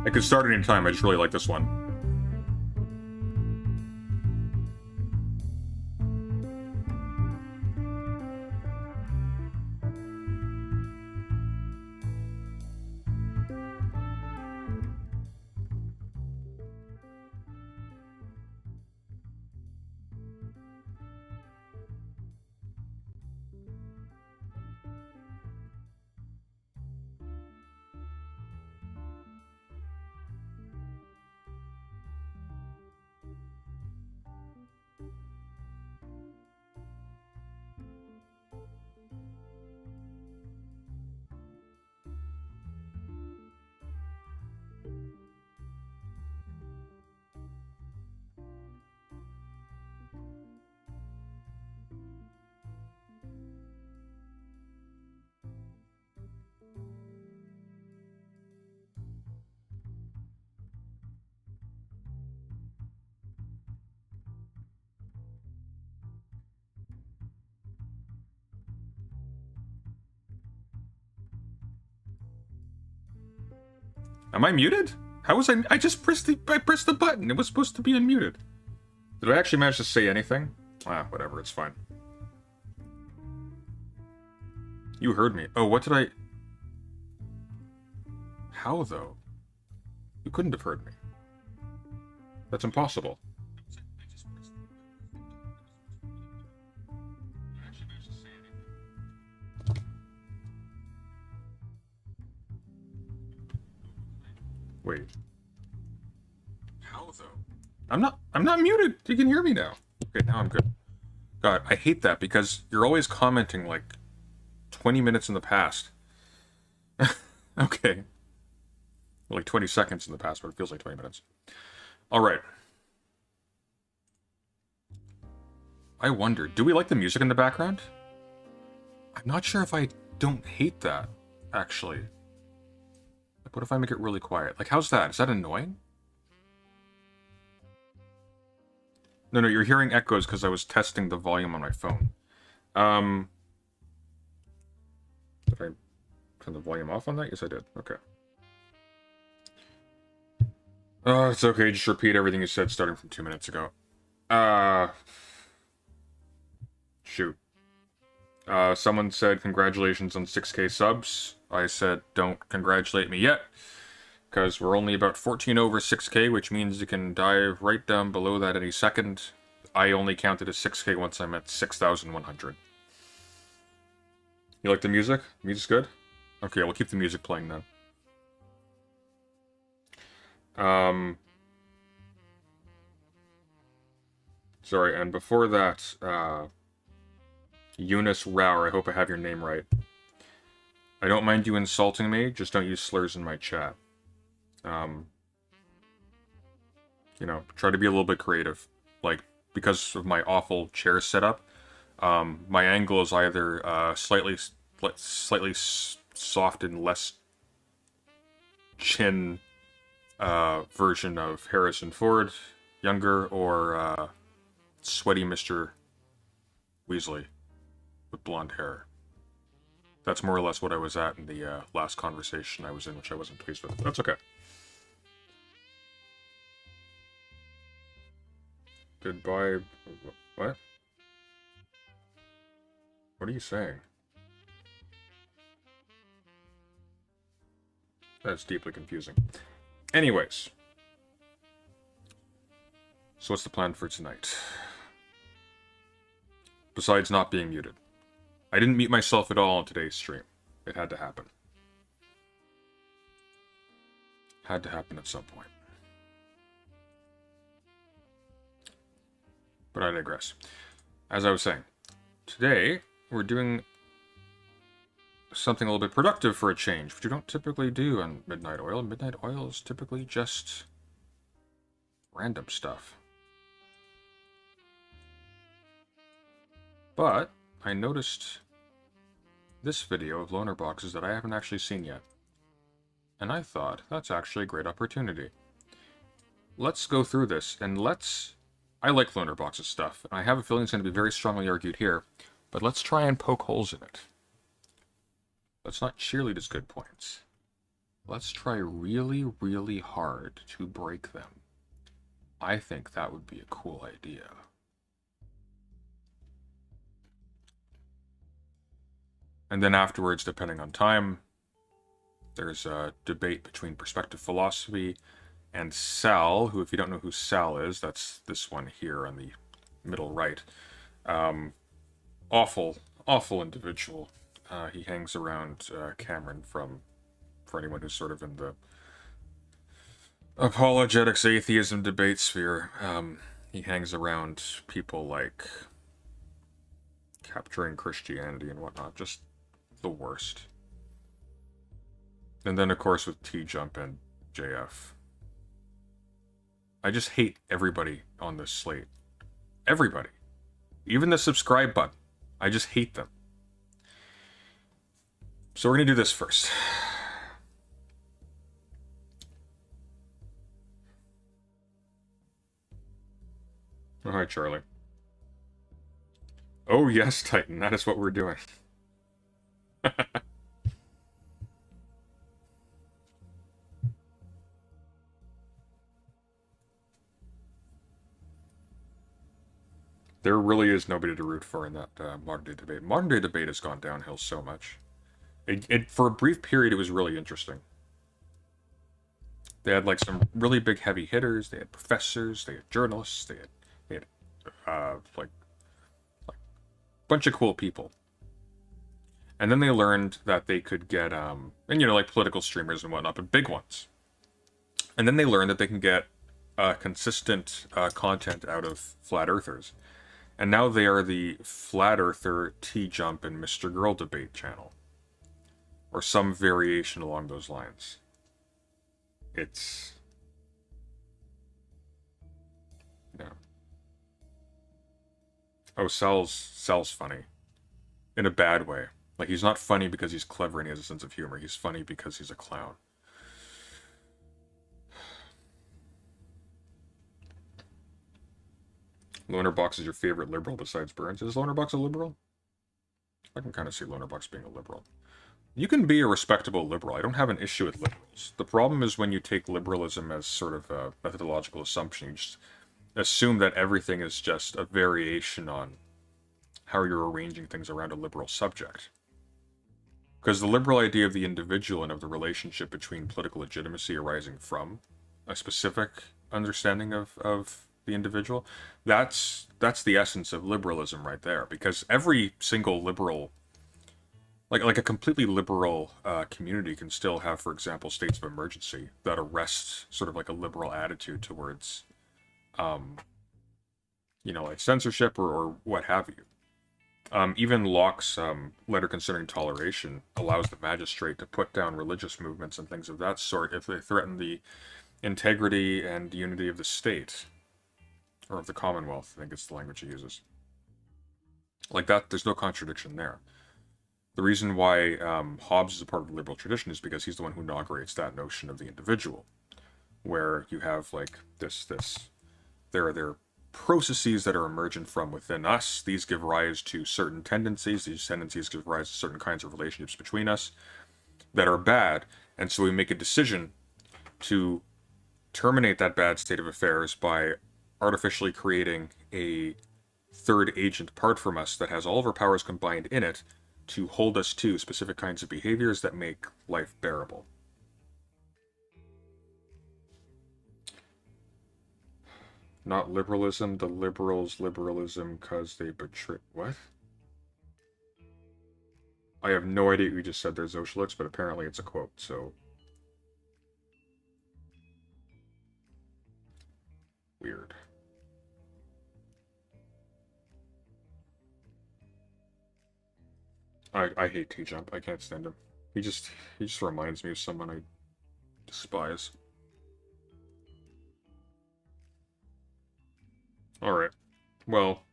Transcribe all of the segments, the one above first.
I could start any time, I just really like this one. Am I muted? How was I just pressed the button. It was supposed to be unmuted. Did I actually manage to say anything? Ah, whatever, it's fine. You heard me. Oh, what did I... How, though? You couldn't have heard me. That's impossible. Wait. How, though? I'm not muted! You can hear me now. Okay, now I'm good. God, I hate that because you're always commenting like 20 minutes in the past. Okay. Like 20 seconds in the past, but it feels like 20 minutes. Alright. I wonder, do we like the music in the background? I'm not sure if I don't hate that, actually. Like, what if I make it really quiet? Like, how's that? Is that annoying? No, you're hearing echoes because I was testing the volume on my phone. Did I turn the volume off on that? Yes, I did. Okay. It's okay. Just repeat everything you said starting from 2 minutes ago. Shoot. Someone said congratulations on 6K subs. I said don't congratulate me yet, because we're only about 14 over 6K, which means you can dive right down below that any second. I only counted as 6K once I'm at 6,100. You like the music? Music's good? Okay, we'll keep the music playing then. Sorry, and before that, Eunice Rauer, I hope I have your name right. I don't mind you insulting me, just don't use slurs in my chat. You know, try to be a little bit creative. Like, because of my awful chair setup, my angle is either slightly soft and less chin version of Harrison Ford, younger, or sweaty Mr. Weasley with blonde hair. That's more or less what I was at in the last conversation I was in, which I wasn't pleased with. That's okay. Goodbye. What? What are you saying? That's deeply confusing. Anyways. So what's the plan for tonight? Besides not being muted. I didn't mute myself at all on today's stream. It had to happen. Had to happen at some point. But I digress. As I was saying, today we're doing something a little bit productive for a change, which you don't typically do on Midnight Oil. Midnight Oil is typically just random stuff. But I noticed this video of Lonerboxes that I haven't actually seen yet. And I thought, that's actually a great opportunity. Let's go through this, and I like Lonerboxes stuff, and I have a feeling it's going to be very strongly argued here, but let's try and poke holes in it. Let's not cheerlead his good points. Let's try really, really hard to break them. I think that would be a cool idea. And then afterwards, depending on time, there's a debate between perspective philosophy and Sal, who, if you don't know who Sal is, that's this one here on the middle right. Awful, awful individual. He hangs around Cameron for anyone who's sort of in the apologetics, atheism debate sphere. He hangs around people like capturing Christianity and whatnot. Just the worst. And then, of course, with T-Jump and JF. I just hate everybody on this slate. Everybody. Even the subscribe button. I just hate them. So we're going to do this first. Oh, hi, Charlie. Oh, yes, Titan. That is what we're doing. There really is nobody to root for in that modern day debate. Modern day debate has gone downhill so much. For a brief period, it was really interesting. They had like some really big heavy hitters. They had professors. They had journalists. They had like a bunch of cool people. And then they learned that they could get and like political streamers and whatnot, but big ones. And then they learned that they can get consistent content out of flat earthers. And now they are the Flat Earther, T-Jump, and Mr. Girl debate channel. Or some variation along those lines. It's... Yeah. Oh, Sal's funny. In a bad way. Like, he's not funny because he's clever and he has a sense of humor. He's funny because he's a clown. Lonerbox is your favorite liberal besides Burns. Is Lonerbox a liberal? I can kind of see Lonerbox being a liberal. You can be a respectable liberal. I don't have an issue with liberals. The problem is when you take liberalism as sort of a methodological assumption. You just assume that everything is just a variation on how you're arranging things around a liberal subject. Because the liberal idea of the individual and of the relationship between political legitimacy arising from a specific understanding of the individual, that's the essence of liberalism right there. Because every single liberal, like a completely liberal community can still have, for example, states of emergency that arrest sort of like a liberal attitude towards, like censorship or what have you. Even Locke's letter concerning toleration allows the magistrate to put down religious movements and things of that sort if they threaten the integrity and unity of the state. Or of the Commonwealth, I think it's the language he uses. Like that, there's no contradiction there. The reason why Hobbes is a part of the liberal tradition is because he's the one who inaugurates that notion of the individual, where you have like there are processes that are emergent from within us. These give rise to certain tendencies. These tendencies give rise to certain kinds of relationships between us that are bad, and so we make a decision to terminate that bad state of affairs by artificially creating a third agent apart from us that has all of our powers combined in it to hold us to specific kinds of behaviors that make life bearable. Not liberalism, the liberals' liberalism because they betray... What? I have no idea what you just said there, Zoshalix, but apparently it's a quote, so... Weird. I hate T-Jump. I can't stand him. He just reminds me of someone I despise. Alright. Well...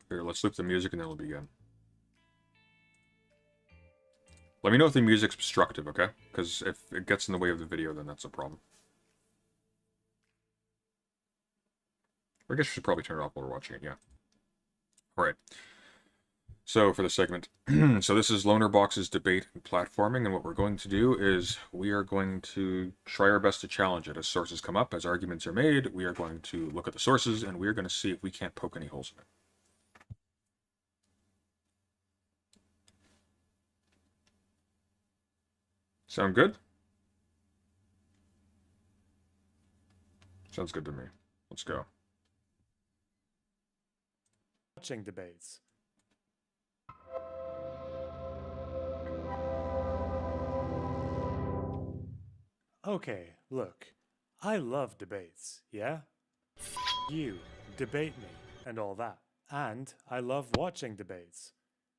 Here, let's loop the music and then we'll begin. Let me know if the music's obstructive, okay? Because if it gets in the way of the video, then that's a problem. I guess we should probably turn it off while we're watching it, yeah. Alright. So, for the segment, so this is Lonerbox's debate and platforming, and what we're going to do is we are going to try our best to challenge it. As sources come up, as arguments are made, we are going to look at the sources, and we are going to see if we can't poke any holes in it. Sound good? Sounds good to me. Let's go. Watching debates. Okay, look, I love debates, yeah? You, debate me, and all that. And I love watching debates.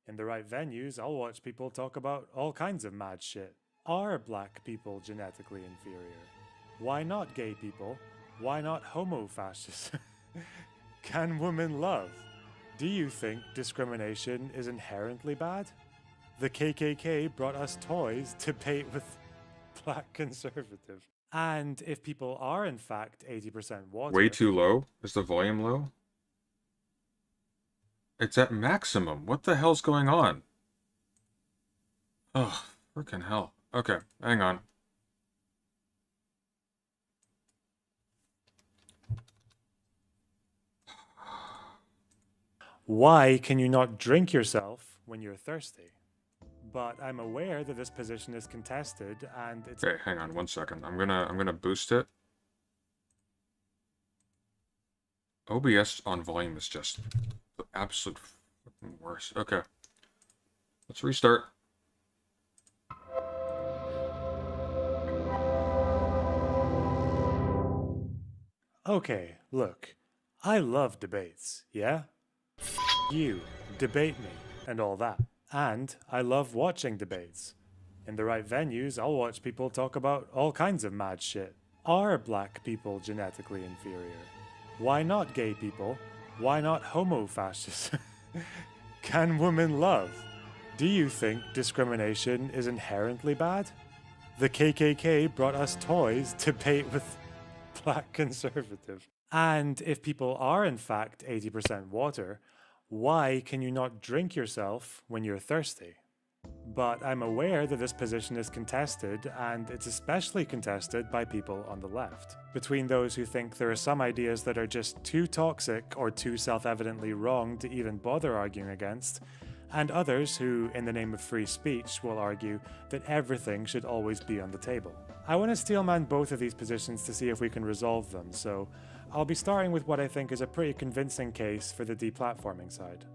In the right venues, I'll watch people talk about all kinds of mad shit. Are black people genetically inferior? Why not gay people? Why not homo fascists? Can women love? Do you think discrimination is inherently bad? The KKK brought us toys to debate with black conservative. And if people are in fact 80% water... Way too low? Is the volume low? It's at maximum. What the hell's going on? Ugh, freaking hell. Okay, hang on. Why can you not drink yourself when you're thirsty? But I'm aware that this position is contested and it's... Okay, hang on 1 second. I'm gonna boost it. OBS on volume is just the absolute fucking worst. Okay. Let's restart. Okay, look, I love debates, yeah? You, debate me, and all that. And I love watching debates. In the right venues, I'll watch people talk about all kinds of mad shit. Are black people genetically inferior? Why not gay people? Why not homo fascists? Can women love? Do you think discrimination is inherently bad? The KKK brought us toys to debate with black conservative. And if people are in fact 80% water, why can you not drink yourself when you're thirsty? But I'm aware that this position is contested, and it's especially contested by people on the left. Between those who think there are some ideas that are just too toxic or too self-evidently wrong to even bother arguing against, and others who, in the name of free speech, will argue that everything should always be on the table. I want to steelman both of these positions to see if we can resolve them, so I'll be starting with what I think is a pretty convincing case for the deplatforming side.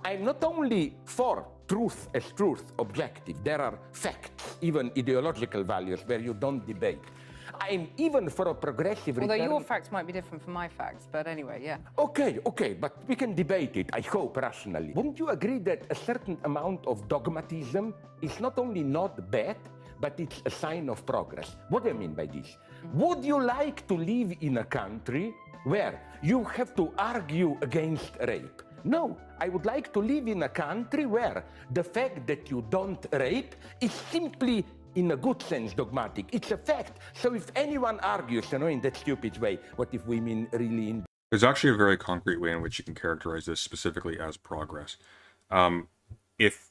I'm not only for truth as truth, objective. There are facts, even ideological values, where you don't debate. I'm even for a progressive Although return... your facts might be different from my facts, but anyway, yeah. Okay, but we can debate it, I hope, rationally. Wouldn't you agree that a certain amount of dogmatism is not only not bad, but it's a sign of progress? What do I mean by this? Would you like to live in a country where you have to argue against rape? No, I would like to live in a country where the fact that you don't rape is simply, in a good sense, dogmatic. It's a fact. So if anyone argues, in that stupid way, what if women really... There's actually a very concrete way in which you can characterize this specifically as progress. If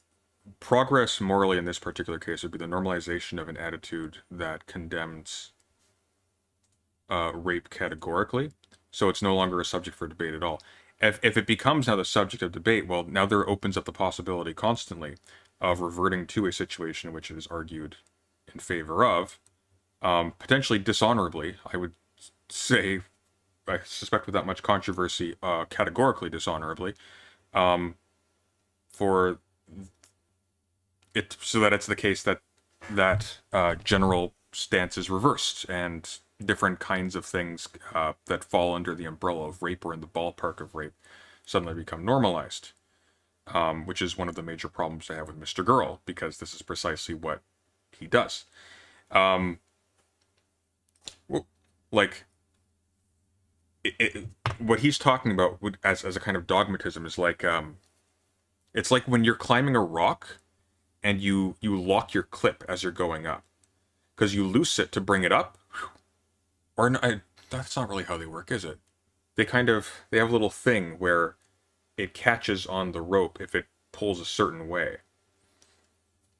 progress morally in this particular case would be the normalization of an attitude that condemns rape categorically, so it's no longer a subject for debate at all. If it becomes now the subject of debate, well, now there opens up the possibility constantly of reverting to a situation which it is argued in favor of, potentially dishonorably, I would say, I suspect without much controversy, categorically dishonorably, for it, so that it's the case that general stance is reversed, and different kinds of things that fall under the umbrella of rape or in the ballpark of rape suddenly become normalized, which is one of the major problems I have with Mr. Girl, because this is precisely what he does. What he's talking about as a kind of dogmatism is like, it's like when you're climbing a rock and you lock your clip as you're going up, because you loose it to bring it up. Or no, that's not really how they work, is it? they have a little thing where it catches on the rope if it pulls a certain way.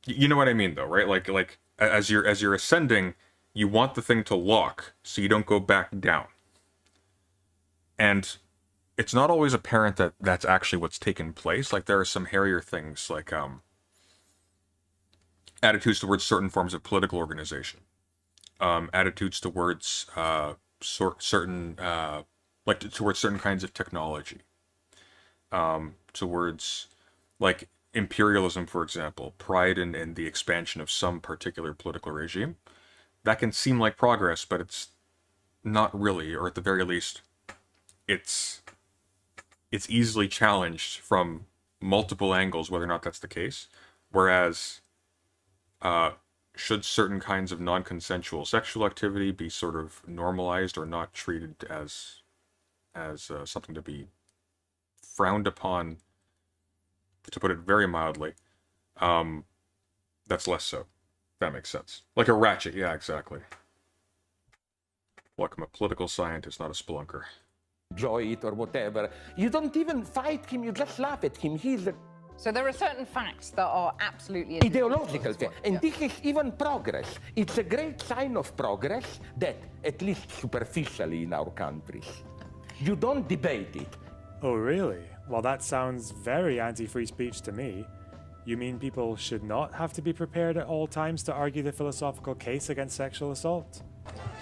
You know what I mean, though, right? Like as you're ascending, you want the thing to lock so you don't go back down. And it's not always apparent that that's actually what's taken place. Like, there are some hairier things, like attitudes towards certain forms of political organization, attitudes towards towards certain kinds of technology, towards, like, imperialism, for example, pride in the expansion of some particular political regime. That can seem like progress, but it's not really, or at the very least, it's easily challenged from multiple angles, whether or not that's the case. Whereas, should certain kinds of non-consensual sexual activity be sort of normalized or not treated as something to be frowned upon, to put it very mildly, that's less so. That makes sense. Like a ratchet, yeah, exactly. Look, I'm a political scientist, not a spelunker. Enjoy it or whatever. You don't even fight him, you just laugh at him. He's a So there are certain facts that are absolutely ideological as thing. well. And Yeah. this is even progress. It's a great sign of progress that, at least superficially in our countries, you don't debate it. Oh, really? Well, that sounds very anti-free speech to me. You mean people should not have to be prepared at all times to argue the philosophical case against sexual assault?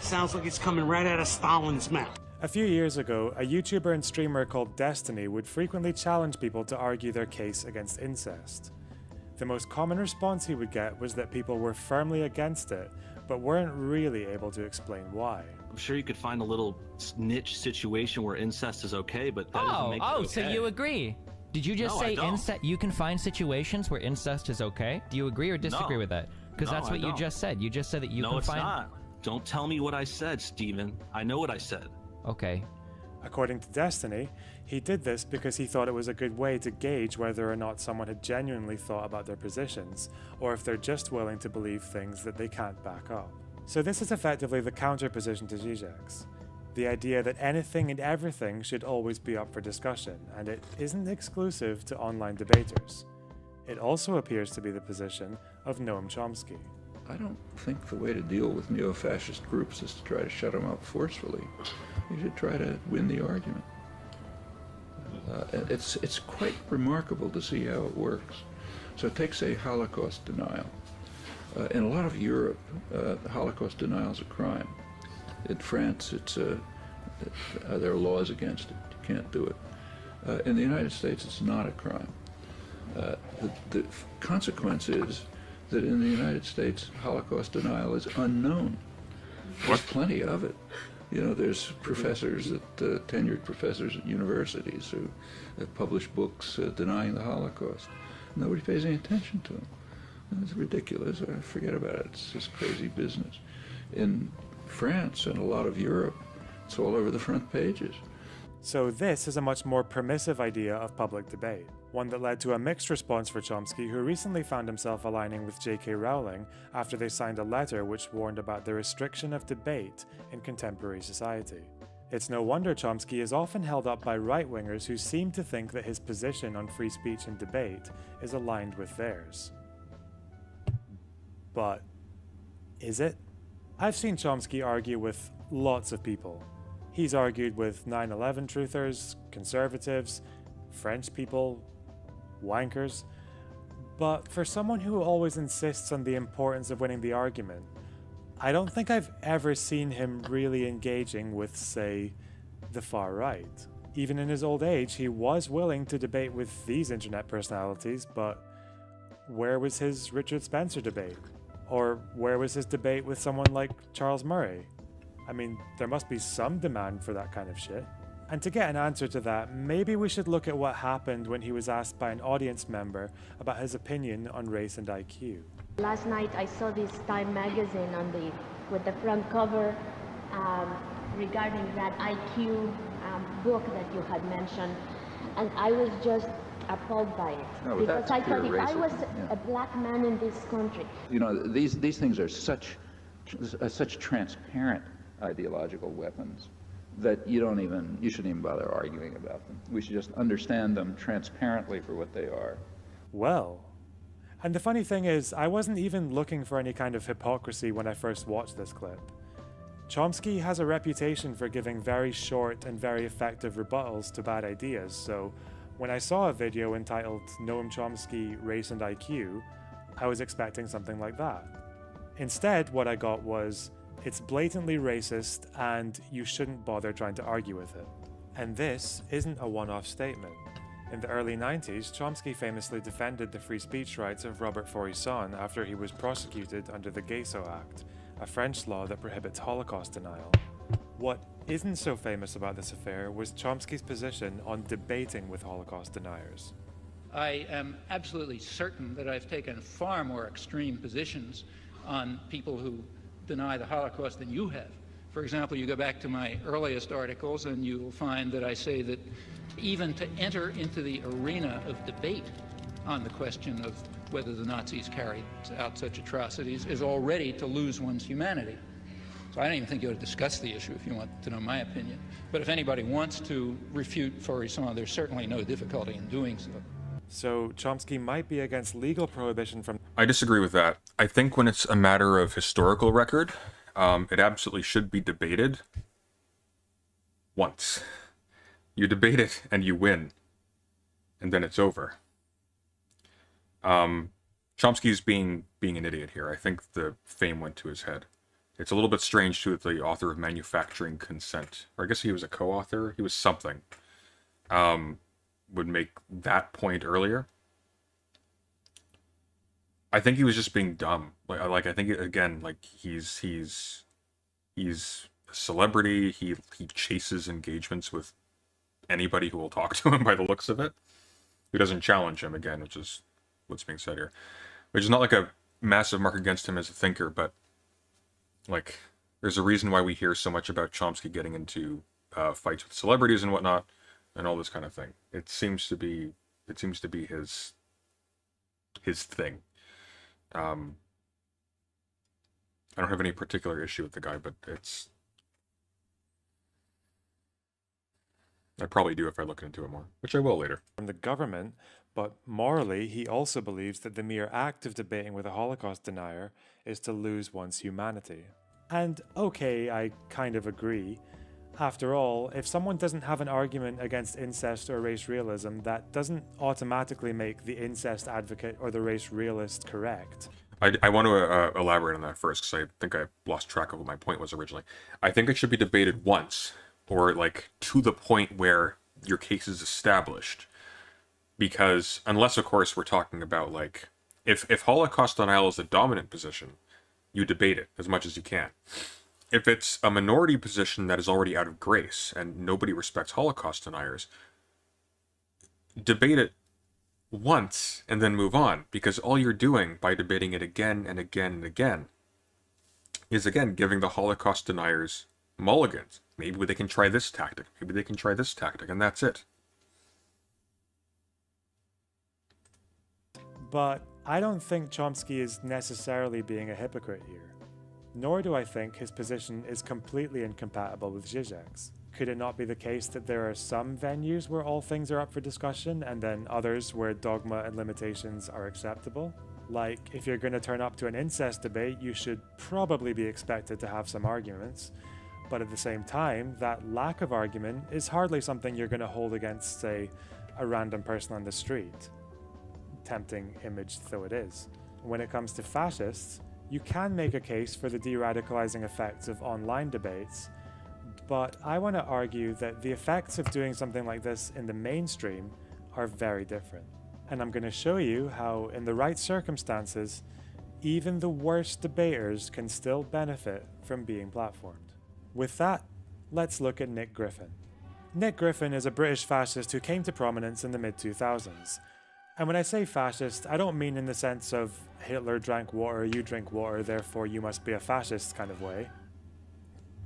Sounds like it's coming right out of Stalin's mouth. A few years ago, a YouTuber and streamer called Destiny would frequently challenge people to argue their case against incest. The most common response he would get was that people were firmly against it, but weren't really able to explain why. I'm sure you could find a little niche situation where incest is okay, but that doesn't make it okay. So you agree? Did you just No, I say don't. incest? You can find situations where incest is okay? Do you agree or disagree No. with that? Because No, that's I what you don't. just said. You just said that you No, can it's find. not. Don't tell me what I said, Steven. I know what I said. Okay. According to Destiny, he did this because he thought it was a good way to gauge whether or not someone had genuinely thought about their positions, or if they're just willing to believe things that they can't back up. So this is effectively the counter position to Zizek's. The idea that anything and everything should always be up for discussion, and it isn't exclusive to online debaters. It also appears to be the position of Noam Chomsky. I don't think the way to deal with neo-fascist groups is to try to shut them up forcefully. You should try to win the argument. It's quite remarkable to see how it works. So take, say, Holocaust denial. In a lot of Europe, Holocaust denial is a crime. In France, there are laws against it. You can't do it. In the United States, it's not a crime. The consequence is that in the United States, Holocaust denial is unknown. There's plenty of it. You know, there's professors, tenured professors at universities who have published books denying the Holocaust. Nobody pays any attention to them. It's ridiculous. Forget about it. It's just crazy business. In France and a lot of Europe, it's all over the front pages. So this is a much more permissive idea of public debate, one that led to a mixed response for Chomsky, who recently found himself aligning with J.K. Rowling after they signed a letter which warned about the restriction of debate in contemporary society. It's no wonder Chomsky is often held up by right-wingers who seem to think that his position on free speech and debate is aligned with theirs. But is it? I've seen Chomsky argue with lots of people. He's argued with 9/11 truthers, conservatives, French people, wankers. But for someone who always insists on the importance of winning the argument, I don't think I've ever seen him really engaging with, say, the far right. Even in his old age, he was willing to debate with these internet personalities, but where was his Richard Spencer debate? Or where was his debate with someone like Charles Murray? I mean, there must be some demand for that kind of shit. And to get an answer to that, maybe we should look at what happened when he was asked by an audience member about his opinion on race and IQ. Last night I saw this Time magazine with the front cover regarding that IQ book that you had mentioned, and I was just appalled by it. No, but because that's I thought pure if I was racism, yeah. a black man in this country, You know, these things are such transparent ideological weapons that you shouldn't even bother arguing about them. We should just understand them transparently for what they are. Well, and the funny thing is, I wasn't even looking for any kind of hypocrisy when I first watched this clip. Chomsky has a reputation for giving very short and very effective rebuttals to bad ideas, so when I saw a video entitled Noam Chomsky, Race and IQ, I was expecting something like that. Instead, what I got was, it's blatantly racist and you shouldn't bother trying to argue with it. And this isn't a one-off statement. In the early 90s, Chomsky famously defended the free speech rights of Robert Faurisson after he was prosecuted under the Gayso Act, a French law that prohibits Holocaust denial. What isn't so famous about this affair was Chomsky's position on debating with Holocaust deniers. I am absolutely certain that I've taken far more extreme positions on people who deny the Holocaust than you have. For example, you go back to my earliest articles and you will find that I say that even to enter into the arena of debate on the question of whether the Nazis carried out such atrocities is already to lose one's humanity. So I don't even think you ought to discuss the issue if you want to know my opinion. But if anybody wants to refute Faurisson, there's certainly no difficulty in doing so. So Chomsky might be against legal prohibition from... I disagree with that. I think when it's a matter of historical record, it absolutely should be debated once. You debate it and you win, and then it's over. Chomsky's being an idiot here. I think the fame went to his head. It's a little bit strange, too, that the author of Manufacturing Consent, or I guess he was a co-author, he was something, would make that point earlier. I think he was just being dumb. Like I think, again, like he's a celebrity. He chases engagements with anybody who will talk to him by the looks of it. Who doesn't challenge him, again, which is what's being said here. Which is not like a massive mark against him as a thinker, but like there's a reason why we hear so much about Chomsky getting into fights with celebrities and whatnot, and all this kind of thing. It seems to be his thing. I don't have any particular issue with the guy, but I probably do if I look into it more, which I will later. From the government, but morally, he also believes that the mere act of debating with a Holocaust denier is to lose one's humanity. And okay, I kind of agree. After all, if someone doesn't have an argument against incest or race realism, that doesn't automatically make the incest advocate or the race realist correct. I want to elaborate on that first, because I think I lost track of what my point was originally. I think it should be debated once, or like to the point where your case is established. Because unless, of course, we're talking about like, if Holocaust denial is the dominant position, you debate it as much as you can. If it's a minority position that is already out of grace and nobody respects Holocaust deniers, debate it once and then move on, because all you're doing by debating it again and again and again is, again, giving the Holocaust deniers mulligans. Maybe they can try this tactic, maybe they can try this tactic, and that's it. But I don't think Chomsky is necessarily being a hypocrite here. Nor do I think his position is completely incompatible with Zizek's. Could it not be the case that there are some venues where all things are up for discussion and then others where dogma and limitations are acceptable? Like, if you're going to turn up to an incest debate, you should probably be expected to have some arguments. But at the same time, that lack of argument is hardly something you're going to hold against, say, a random person on the street. Tempting image though it is. When it comes to fascists, you can make a case for the de-radicalizing effects of online debates, but I want to argue that the effects of doing something like this in the mainstream are very different. And I'm going to show you how, in the right circumstances, even the worst debaters can still benefit from being platformed. With that, let's look at Nick Griffin. Nick Griffin is a British fascist who came to prominence in the mid-2000s. And when I say fascist, I don't mean in the sense of Hitler drank water, you drink water, therefore you must be a fascist kind of way.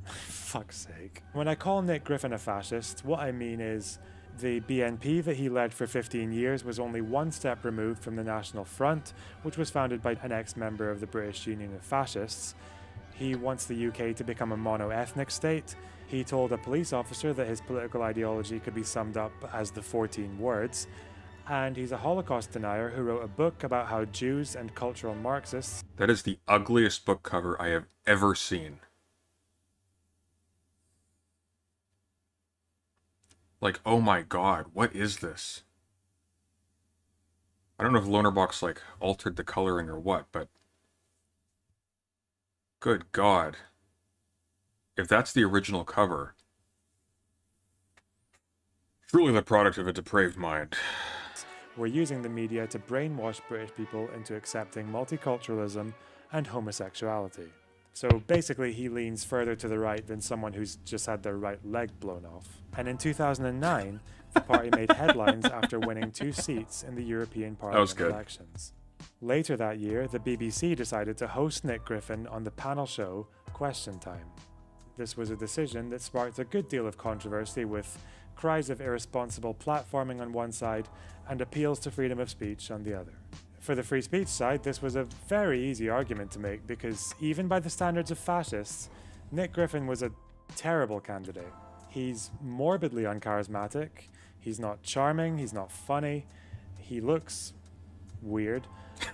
Fuck's sake. When I call Nick Griffin a fascist, what I mean is the BNP that he led for 15 years was only one step removed from the National Front, which was founded by an ex-member of the British Union of Fascists. He wants the UK to become a mono-ethnic state. He told a police officer that his political ideology could be summed up as the 14 words. And he's a Holocaust denier who wrote a book about how Jews and cultural Marxists... That is the ugliest book cover I have ever seen. Like, oh my god, what is this? I don't know if Lonerbox, like, altered the coloring or what, but... Good god. If that's the original cover... Truly the product of a depraved mind. We're using the media to brainwash British people into accepting multiculturalism and homosexuality. So basically he leans further to the right than someone who's just had their right leg blown off. And in 2009, the party made headlines after winning 2 seats in the European Parliament elections. Later that year, the BBC decided to host Nick Griffin on the panel show Question Time. This was a decision that sparked a good deal of controversy, with cries of irresponsible platforming on one side and appeals to freedom of speech on the other. For the free speech side, this was a very easy argument to make because even by the standards of fascists, Nick Griffin was a terrible candidate. He's morbidly uncharismatic, he's not charming, he's not funny, he looks weird,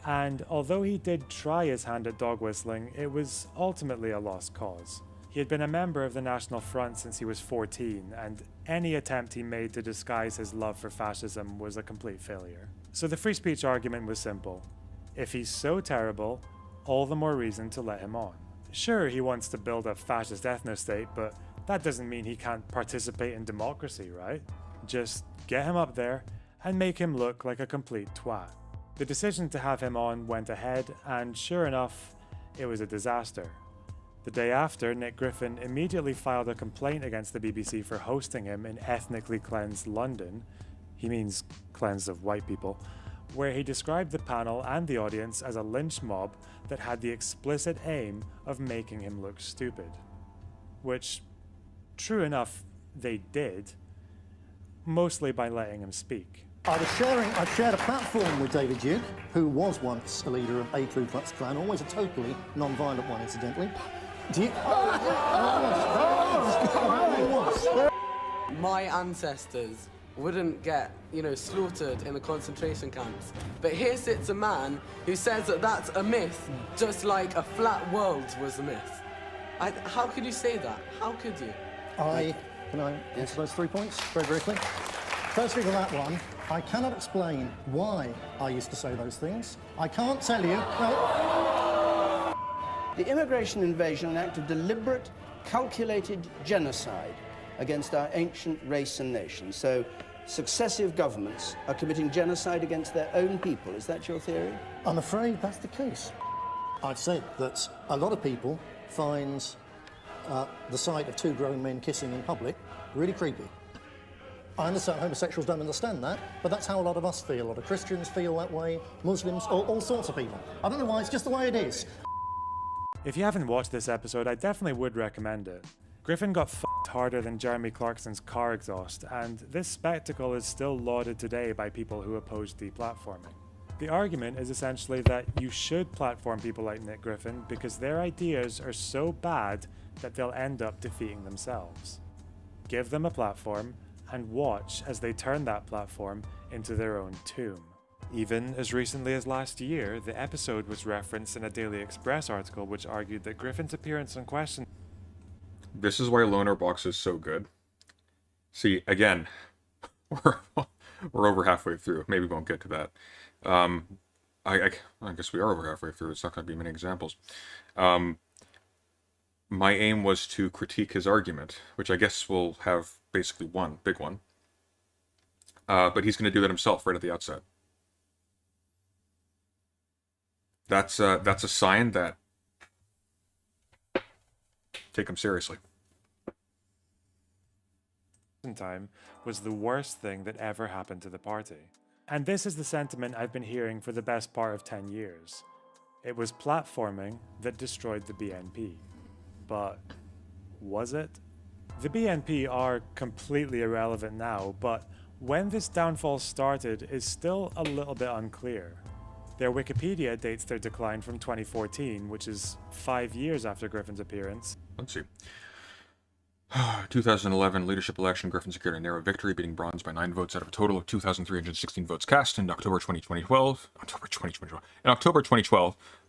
and although he did try his hand at dog whistling, it was ultimately a lost cause. He had been a member of the National Front since he was 14, and any attempt he made to disguise his love for fascism was a complete failure. So the free speech argument was simple. If he's so terrible, all the more reason to let him on. Sure, he wants to build a fascist ethno-state, but that doesn't mean he can't participate in democracy, right? Just get him up there and make him look like a complete twat. The decision to have him on went ahead, and sure enough, it was a disaster. The day after, Nick Griffin immediately filed a complaint against the BBC for hosting him in ethnically cleansed London, he means cleansed of white people, where he described the panel and the audience as a lynch mob that had the explicit aim of making him look stupid. Which, true enough, they did, mostly by letting him speak. I shared a platform with David Duke, who was once a leader of a Ku Klux Klan, always a totally non-violent one, incidentally. My ancestors wouldn't get, slaughtered in the concentration camps. But here sits a man who says that that's a myth, just like a flat world was a myth. How could you say that? How could you? Can I answer those 3 points very briefly? Firstly, with that one, I cannot explain why I used to say those things. I can't tell you. The immigration invasion, an act of deliberate, calculated genocide against our ancient race and nation. So successive governments are committing genocide against their own people. Is that your theory? I'm afraid that's the case. I've said that a lot of people find the sight of 2 grown men kissing in public really creepy. I understand homosexuals don't understand that, but that's how a lot of us feel. A lot of Christians feel that way, Muslims, all sorts of people. I don't know why, it's just the way it is. If you haven't watched this episode, I definitely would recommend it. Griffin got f***ed harder than Jeremy Clarkson's car exhaust, and this spectacle is still lauded today by people who oppose deplatforming. The argument is essentially that you should platform people like Nick Griffin because their ideas are so bad that they'll end up defeating themselves. Give them a platform, and watch as they turn that platform into their own tomb. Even as recently as last year, the episode was referenced in a Daily Express article which argued that Griffin's appearance on Question... This is why Lonerbox is so good. See, again, we're over halfway through. Maybe we won't get to that. I guess we are over halfway through. It's not going to be many examples. My aim was to critique his argument, which I guess will have basically one big one. But he's going to do that himself right at the outset. That's a sign that take him seriously. Time was the worst thing that ever happened to the party. And this is the sentiment I've been hearing for the best part of 10 years. It was platforming that destroyed the BNP. But was it? The BNP are completely irrelevant now, but when this downfall started is still a little bit unclear. Their Wikipedia dates their decline from 2014, which is 5 years after Griffin's appearance. Let's see. 2011 leadership election, Griffin secured a narrow victory, beating Bronze by 9 votes out of a total of 2,316 votes cast. In October 2012,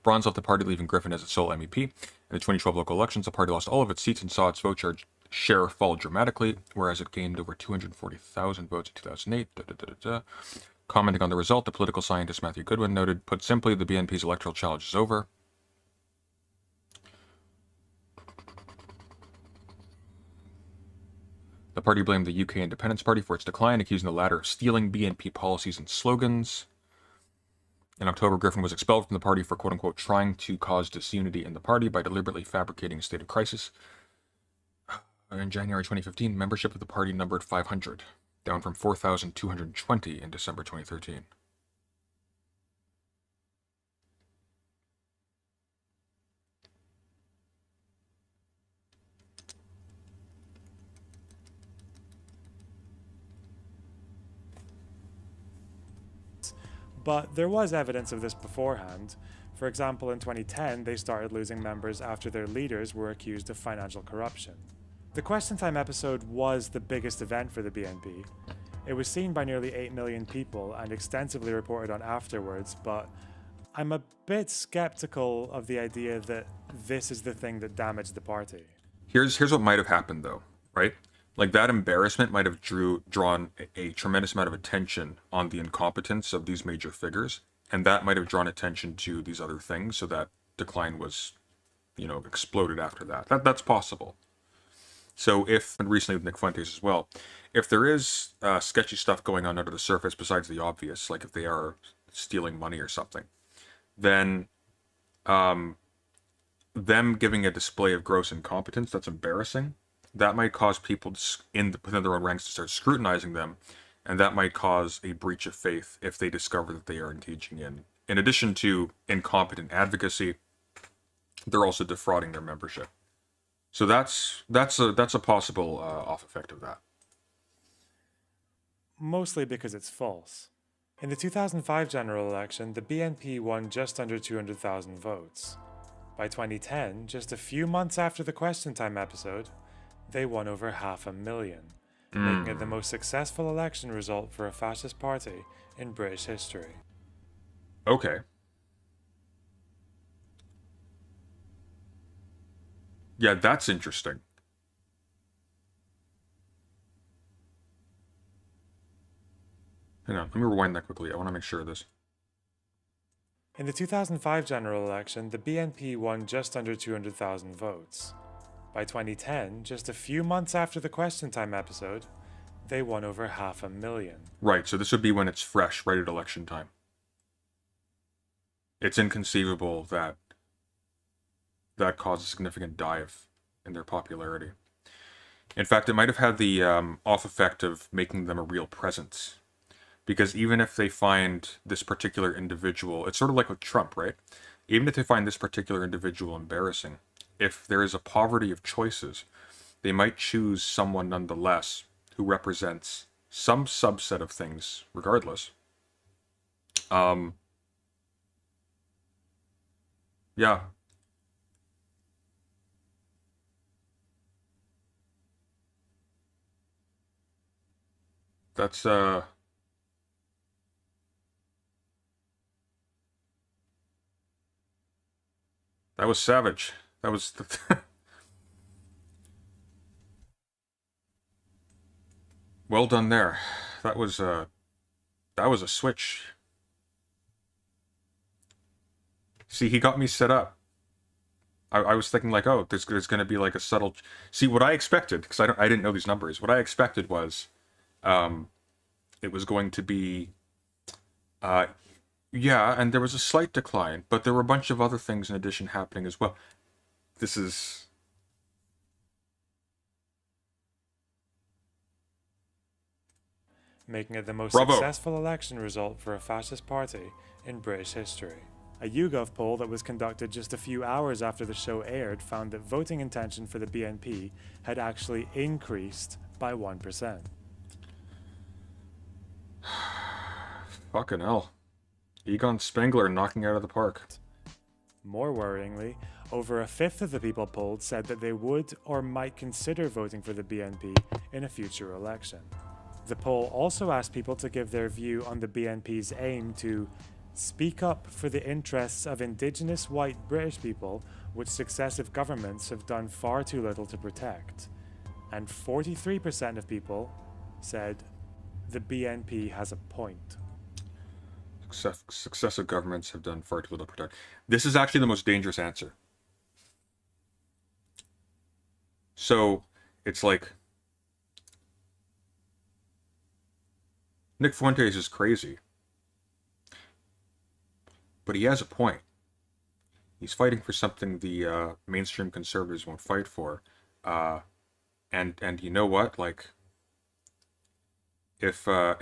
Bronze left the party, leaving Griffin as its sole MEP. In the 2012 local elections, the party lost all of its seats and saw its vote share fall dramatically, whereas it gained over 240,000 votes in 2008. Commenting on the result, the political scientist Matthew Goodwin noted, "Put simply, the BNP's electoral challenge is over." The party blamed the UK Independence Party for its decline, accusing the latter of stealing BNP policies and slogans. In October, Griffin was expelled from the party for quote-unquote trying to cause disunity in the party by deliberately fabricating a state of crisis. In January 2015, membership of the party numbered 500, down from 4,220 in December 2013. But there was evidence of this beforehand. For example, in 2010, they started losing members after their leaders were accused of financial corruption. The Question Time episode was the biggest event for the BNP. It was seen by nearly 8 million people and extensively reported on afterwards, but I'm a bit skeptical of the idea that this is the thing that damaged the party. Here's what might have happened, though, right? Like, that embarrassment might have drawn a tremendous amount of attention on the incompetence of these major figures, and that might have drawn attention to these other things, so that decline was, exploded after that. That's possible. So if, and recently with Nick Fuentes as well, if there is sketchy stuff going on under the surface besides the obvious, like if they are stealing money or something, then them giving a display of gross incompetence that's embarrassing, that might cause people within their own ranks to start scrutinizing them, and that might cause a breach of faith if they discover that they are engaging in addition to incompetent advocacy, they're also defrauding their membership. So that's a possible off effect of that. Mostly because it's false. In the 2005 general election, the BNP won just under 200,000 votes. By 2010, just a few months after the Question Time episode, they won over 500,000, making it the most successful election result for a fascist party in British history. Okay. Yeah, that's interesting. Hang on, let me rewind that quickly. I want to make sure of this. In the 2005 general election, the BNP won just under 200,000 votes. By 2010, just a few months after the Question Time episode, they won over 500,000. Right, so this would be when it's fresh, right at election time. It's inconceivable that that caused a significant dive in their popularity. In fact, it might have had the off effect of making them a real presence. Because even if they find this particular individual, it's sort of like with Trump, right? Even if they find this particular individual embarrassing, if there is a poverty of choices, they might choose someone nonetheless who represents some subset of things regardless. Yeah. That's, that was savage. That was... Well done there. That was a switch. See, he got me set up. I was thinking like, oh, there's going to be like a subtle... See, what I expected, because I didn't know these numbers, what I expected was it was going to be... yeah, and there was a slight decline, but there were a bunch of other things in addition happening as well. This is... Making it the most Bravo. successful election result for a fascist party in British history. A YouGov poll that was conducted just a few hours after the show aired found that voting intention for the BNP had actually increased by 1%. Fucking hell. Egon Spengler knocking out of the park. More worryingly, over a fifth of the people polled said that they would or might consider voting for the BNP in a future election. The poll also asked people to give their view on the BNP's aim to speak up for the interests of Indigenous white British people, which successive governments have done far too little to protect. And 43% of people said the BNP has a point. Successive governments have done far too little to protect. This is actually the most dangerous answer. So, it's like, Nick Fuentes is crazy. But he has a point. He's fighting for something the mainstream conservatives won't fight for. And you know what? Like, if for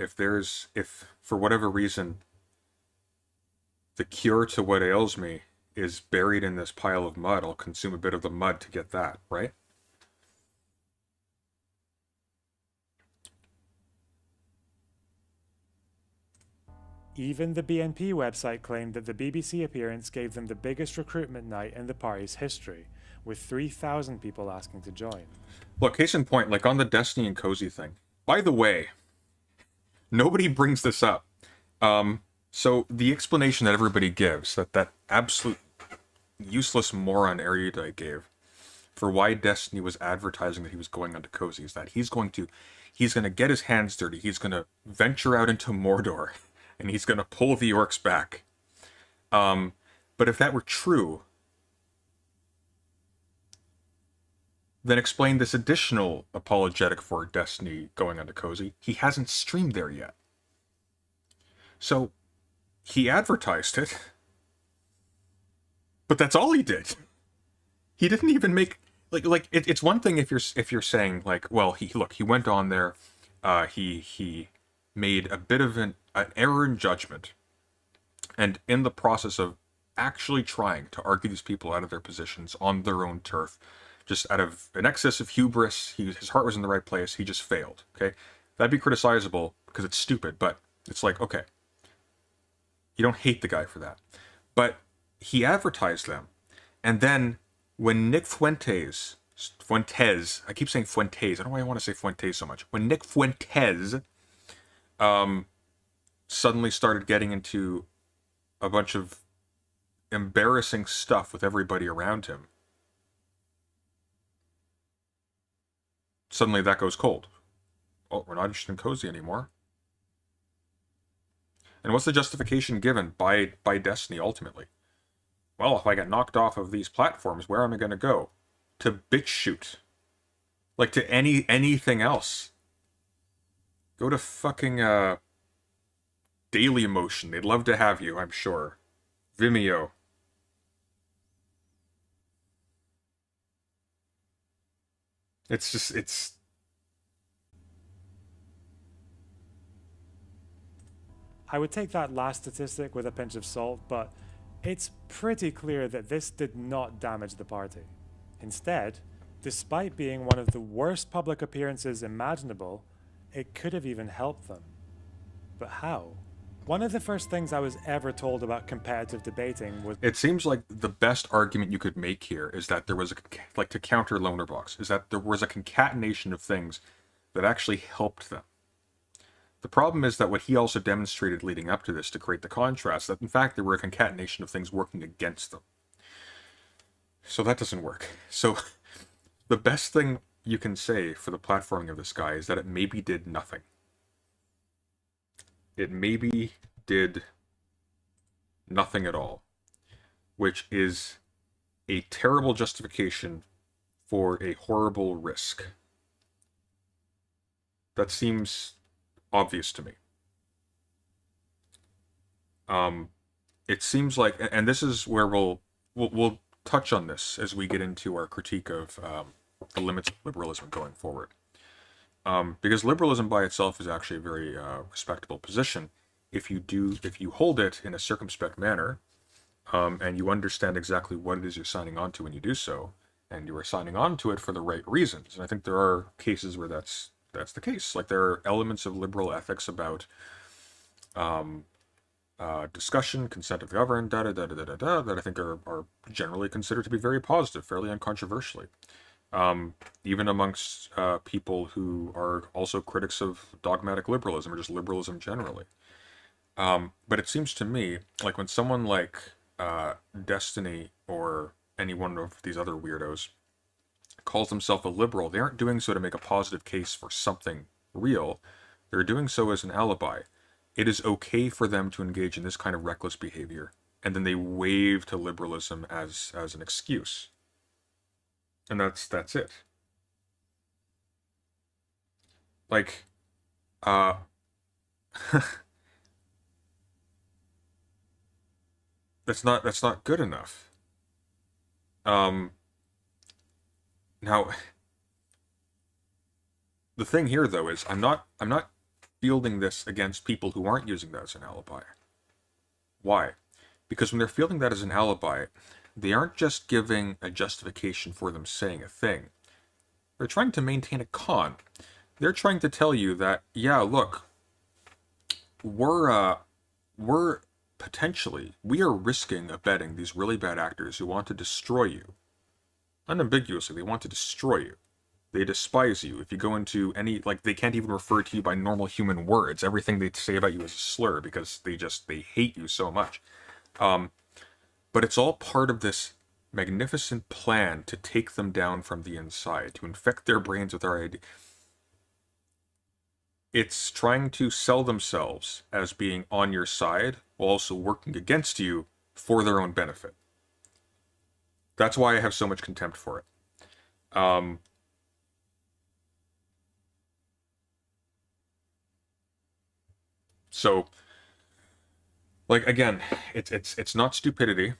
whatever reason the cure to what ails me is buried in this pile of mud, I'll consume a bit of the mud to get that, right? Even the BNP website claimed that the BBC appearance gave them the biggest recruitment night in the party's history, with 3,000 people asking to join. Look, case in point, like on the Destiny and Cozy thing. By the way, nobody brings this up. So the explanation that everybody gives, that absolute useless moron erudite gave, for why Destiny was advertising that he was going onto Cozy, is that he's going to get his hands dirty, he's going to venture out into Mordor, and he's going to pull the orcs back. But if that were true, then explain this additional apologetic for Destiny going onto Cozy. He hasn't streamed there yet. So, he advertised it, but that's all he did. He didn't even make it's one thing if you're saying like, well, he went on there, he made a bit of an error in judgment, and in the process of actually trying to argue these people out of their positions on their own turf, just out of an excess of hubris, his heart was in the right place, he just failed. Okay, that'd be criticizable because it's stupid, but it's like, okay, you don't hate the guy for that. But he advertised them. And then when Nick Fuentes, I keep saying Fuentes, I don't know why I want to say Fuentes so much. When Nick Fuentes suddenly started getting into a bunch of embarrassing stuff with everybody around him, suddenly that goes cold. Oh, we're not interested in Cozy anymore. And what's the justification given by Destiny ultimately? Well, if I get knocked off of these platforms, where am I going to go? To BitChute. Like to anything else. Go to fucking Dailymotion. They'd love to have you, I'm sure. Vimeo. It's I would take that last statistic with a pinch of salt, but it's pretty clear that this did not damage the party. Instead, despite being one of the worst public appearances imaginable, it could have even helped them. But how? One of the first things I was ever told about competitive debating was... It seems like the best argument you could make here is that there was to counter Lonerbox, is that there was a concatenation of things that actually helped them. The problem is that what he also demonstrated leading up to this to create the contrast, that in fact there were a concatenation of things working against them. So that doesn't work. So the best thing you can say for the platforming of this guy is that it maybe did nothing. It maybe did nothing at all, which is a terrible justification for a horrible risk. That seems obvious to me. It seems like, and this is where we'll touch on this as we get into our critique of the limits of liberalism going forward. Because liberalism by itself is actually a very respectable position if you hold it in a circumspect manner, and you understand exactly what it is you're signing on to when you do so, and you are signing on to it for the right reasons. And I think there are cases where that's the case. Like there are elements of liberal ethics about discussion, consent of the governed, that I think are generally considered to be very positive, fairly uncontroversially. Even amongst people who are also critics of dogmatic liberalism or just liberalism generally. But it seems to me like when someone like Destiny or any one of these other weirdos calls himself a liberal, they aren't doing so to make a positive case for something real. They're doing so as an alibi. It is okay for them to engage in this kind of reckless behavior, and then they wave to liberalism as an excuse. And that's it. Like, that's not good enough. Now, the thing here though is I'm not fielding this against people who aren't using that as an alibi. Why? Because when they're fielding that as an alibi, they aren't just giving a justification for them saying a thing. They're trying to maintain a con. They're trying to tell you that, yeah, look, we're potentially, we are risking abetting these really bad actors who want to destroy you. Unambiguously, they want to destroy you. They despise you. If you go into any, like, they can't even refer to you by normal human words. Everything they say about you is a slur because they hate you so much. But it's all part of this magnificent plan to take them down from the inside, to infect their brains with our idea. It's trying to sell themselves as being on your side while also working against you for their own benefit. That's why I have so much contempt for it. So, like, again, it's not stupidity.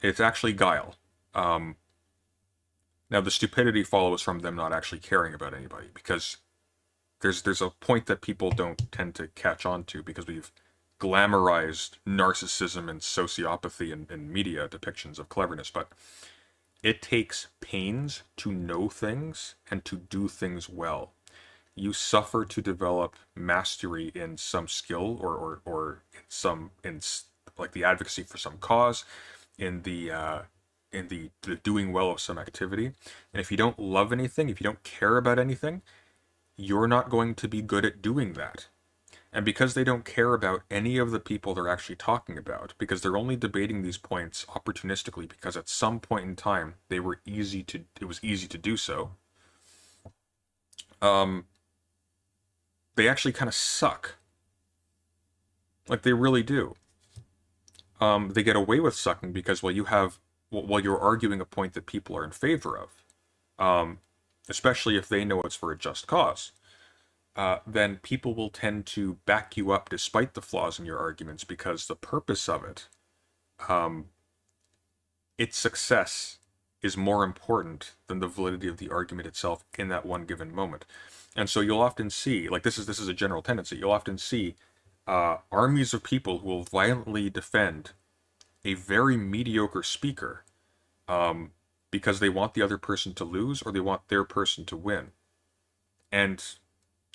It's actually guile. Now, the stupidity follows from them not actually caring about anybody, because there's a point that people don't tend to catch on to because we've glamorized narcissism and sociopathy in media depictions of cleverness, but it takes pains to know things and to do things well. You suffer to develop mastery in some skill or in like the advocacy for some cause, in the doing well of some activity. And if you don't love anything, if you don't care about anything, you're not going to be good at doing that. And because they don't care about any of the people they're actually talking about, because they're only debating these points opportunistically because at some point in time it was easy to do so, they actually kind of suck. Like, they really do. They get away with sucking because while you're arguing a point that people are in favor of, especially if they know it's for a just cause, then people will tend to back you up despite the flaws in your arguments because the purpose of it, its success is more important than the validity of the argument itself in that one given moment. And so you'll often see, like, this is a general tendency, you'll often see armies of people who will violently defend a very mediocre speaker because they want the other person to lose or they want their person to win. And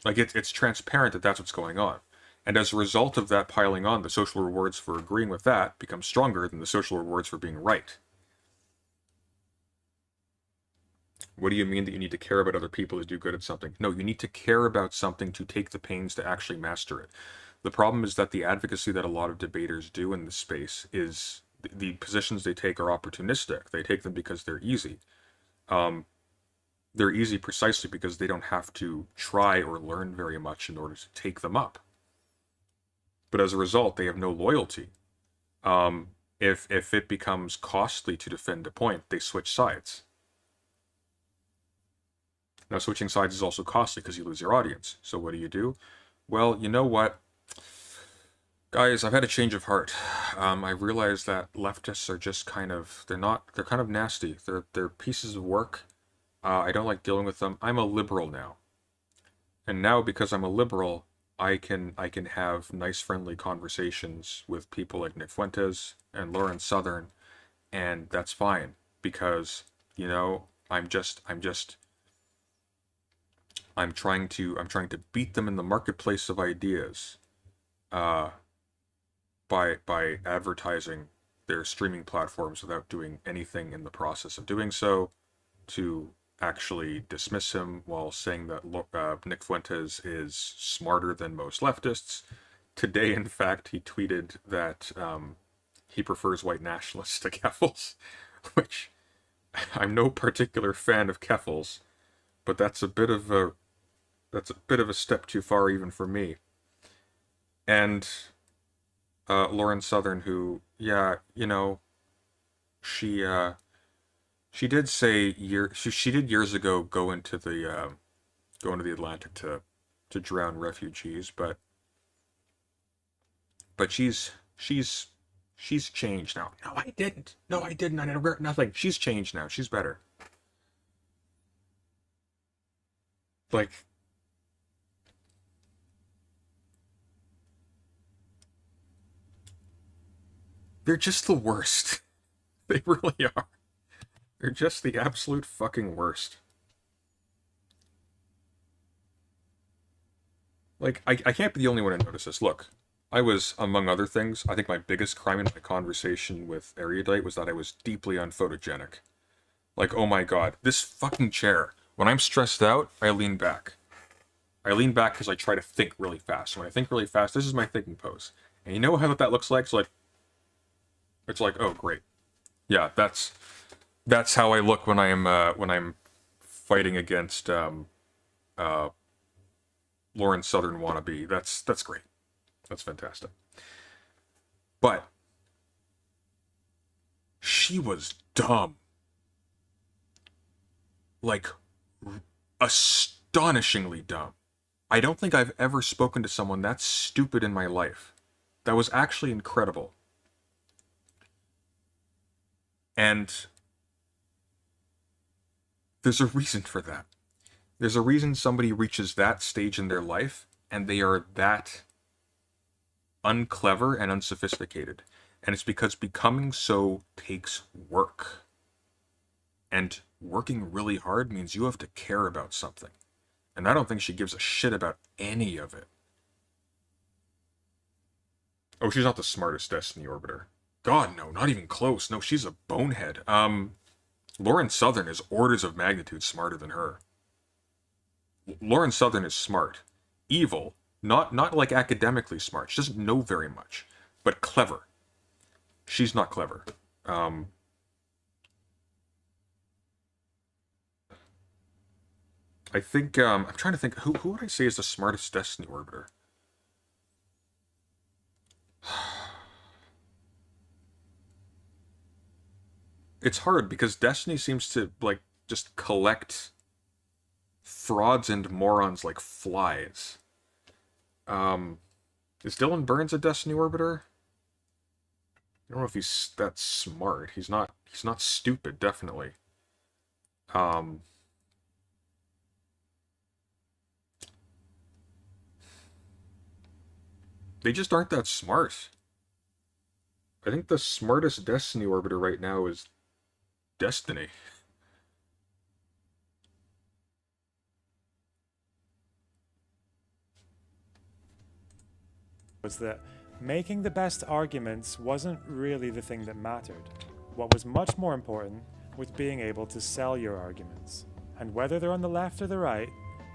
like, it's transparent that that's what's going on. And as a result of that piling on, the social rewards for agreeing with that become stronger than the social rewards for being right. What do you mean that you need to care about other people to do good at something? No, you need to care about something to take the pains to actually master it. The problem is that the advocacy that a lot of debaters do in this space is the positions they take are opportunistic. They take them because they're easy. They're easy precisely because they don't have to try or learn very much in order to take them up. But as a result, they have no loyalty. If it becomes costly to defend a point, they switch sides. Now, switching sides is also costly because you lose your audience. So what do? Well, you know what? Guys, I've had a change of heart. I realized that leftists are just kind of, they're kind of nasty. They're pieces of work. I don't like dealing with them. I'm a liberal now. And now, because I'm a liberal, I can have nice, friendly conversations with people like Nick Fuentes and Lauren Southern, and that's fine because, you know, I'm trying to beat them in the marketplace of ideas. by advertising their streaming platforms without doing anything in the process of doing so, to actually dismiss him while saying that Nick Fuentes is smarter than most leftists. Today, in fact, he tweeted that he prefers white nationalists to Keffels, which I'm no particular fan of Keffels, but that's a bit of a step too far even for me. And Lauren Southern, who, yeah, you know, she did say she did years ago go into the Atlantic to drown refugees, but she's changed now. No, I didn't. No, I didn't. I didn't regret nothing. She's changed now. She's better. Like, they're just the worst. They really are. They're just the absolute fucking worst. Like, I can't be the only one to notice this. Look, I was, among other things, I think my biggest crime in my conversation with Erudite was that I was deeply unphotogenic. Like, oh my god, this fucking chair. When I'm stressed out, I lean back. I lean back because I try to think really fast. When I think really fast, this is my thinking pose. And you know how that looks like? It's like, oh great. Yeah, that's how I look when I'm fighting against Lauren Southern wannabe. That's great. That's fantastic. But she was dumb. Like, astonishingly dumb. I don't think I've ever spoken to someone that stupid in my life. That was actually incredible. And there's a reason for that. There's a reason somebody reaches that stage in their life and they are that unclever and unsophisticated. And it's because becoming so takes work. And working really hard means you have to care about something. And I don't think she gives a shit about any of it. Oh, she's not the smartest Destiny Orbiter. God, no, not even close. No, she's a bonehead. Lauren Southern is orders of magnitude smarter than her. Lauren Southern is smart. Evil. Not like academically smart. She doesn't know very much. But clever. She's not clever. I think, I'm trying to think, who would I say is the smartest Destiny Orbiter? It's hard because Destiny seems to, like, just collect frauds and morons like flies. Is Dylan Burns a Destiny Orbiter? I don't know if he's that smart. He's not stupid, definitely. They just aren't that smart. I think the smartest Destiny Orbiter right now is Destiny. Was that making the best arguments wasn't really the thing that mattered. What was much more important was being able to sell your arguments. And whether they're on the left or the right,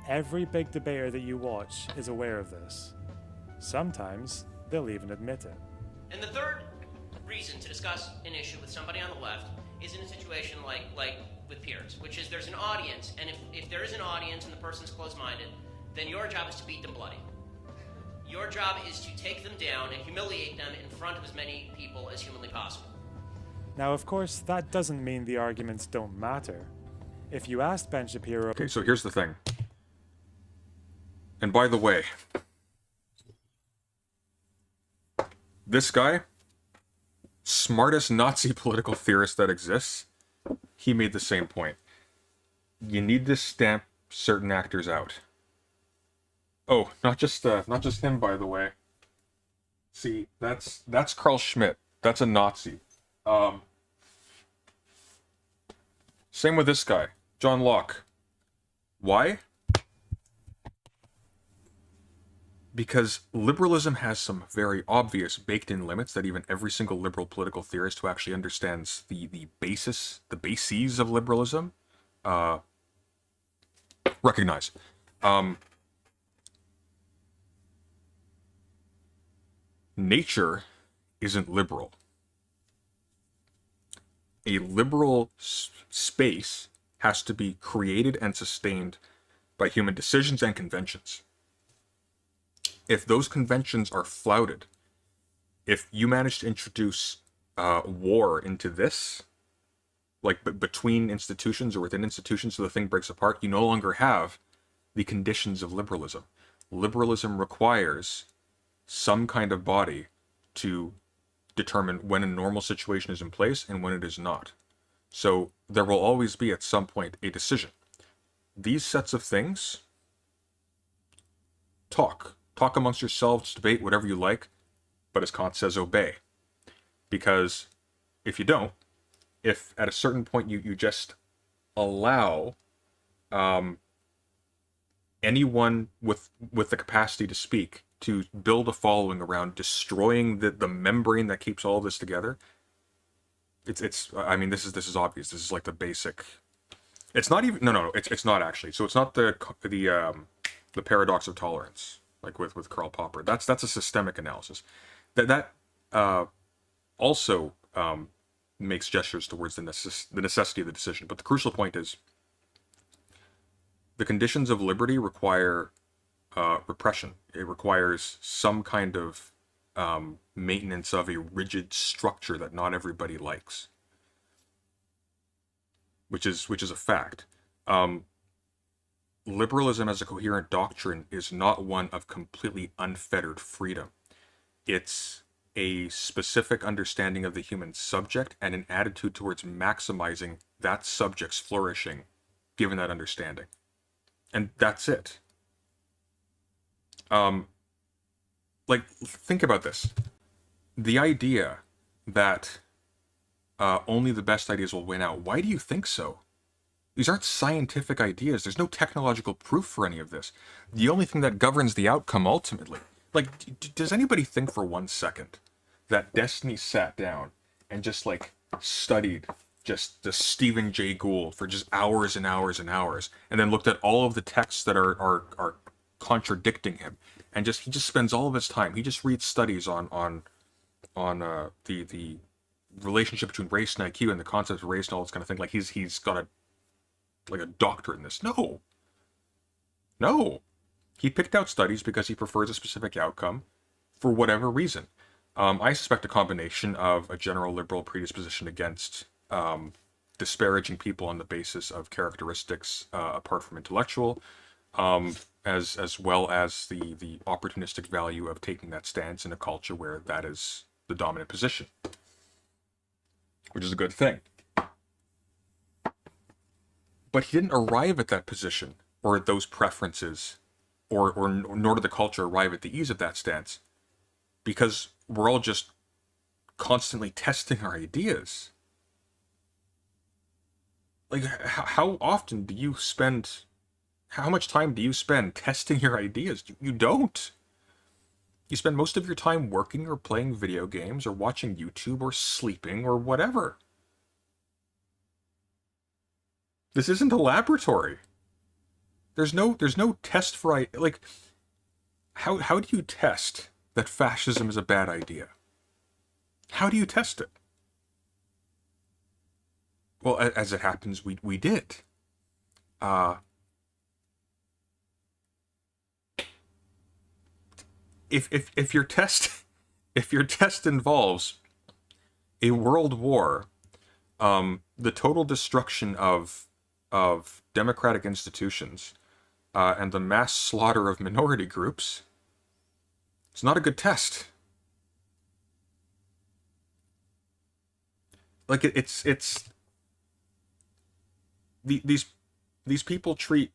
every big debater that you watch is aware of this. Sometimes they'll even admit it. And the third reason to discuss an issue with somebody on the left is in a situation like with peers, which is there's an audience, and if there is an audience and the person's closed-minded, then your job is to beat them bloody. Your job is to take them down and humiliate them in front of as many people as humanly possible. Now, of course, that doesn't mean the arguments don't matter. If you asked Ben Shapiro... Okay, so here's the thing. And by the way, this guy, smartest Nazi political theorist that exists, he made the same point. You need to stamp certain actors out. Oh, not just him, by the way. See, that's Carl Schmitt. That's a Nazi. Same with this guy, John Locke. Why? Because liberalism has some very obvious baked-in limits that even every single liberal political theorist who actually understands the bases of liberalism, recognize. Nature isn't liberal. A liberal space has to be created and sustained by human decisions and conventions. If those conventions are flouted, if you manage to introduce war into this, like between institutions or within institutions so the thing breaks apart, you no longer have the conditions of liberalism. Liberalism requires some kind of body to determine when a normal situation is in place and when it is not. So there will always be at some point a decision. These sets of things, talk amongst yourselves, debate, whatever you like, but as Kant says, obey. Because if you don't, if at a certain point you just allow anyone with the capacity to speak to build a following around destroying the membrane that keeps all of this together, it's I mean, this is obvious. This is like the basic. It's not even it's not actually. So it's not the paradox of tolerance, like with Karl Popper. That's a systemic analysis. That also makes gestures towards the necessity of the decision. But the crucial point is the conditions of liberty require repression. It requires some kind of maintenance of a rigid structure that not everybody likes, which is a fact. Liberalism as a coherent doctrine is not one of completely unfettered freedom. It's a specific understanding of the human subject and an attitude towards maximizing that subject's flourishing given that understanding. And that's it. Like, think about this. The idea that only the best ideas will win out. Why do you think so? These aren't scientific ideas. There's no technological proof for any of this. The only thing that governs the outcome ultimately. Like, does anybody think for 1 second that Destiny sat down and just, like, studied just the Stephen Jay Gould for just hours and hours and hours, and then looked at all of the texts that are contradicting him, and he just spends all of his time. He just reads studies on the relationship between race and IQ and the concept of race and all this kind of thing. Like he's got a doctorate in this. No. He picked out studies because he prefers a specific outcome for whatever reason. I suspect a combination of a general liberal predisposition against disparaging people on the basis of characteristics apart from intellectual, as well as the opportunistic value of taking that stance in a culture where that is the dominant position, which is a good thing. But he didn't arrive at that position or at those preferences, or nor did the culture arrive at the ease of that stance, because we're all just constantly testing our ideas. Like, how often do you spend, how much time do you spend testing your ideas? You don't. You spend most of your time working or playing video games or watching YouTube or sleeping or whatever. This isn't a laboratory. There's no test for, like, how do you test that fascism is a bad idea? How do you test it? Well, as it happens, we did. If your test involves a world war, the total destruction of democratic institutions, and the mass slaughter of minority groups, it's not a good test. Like these people treat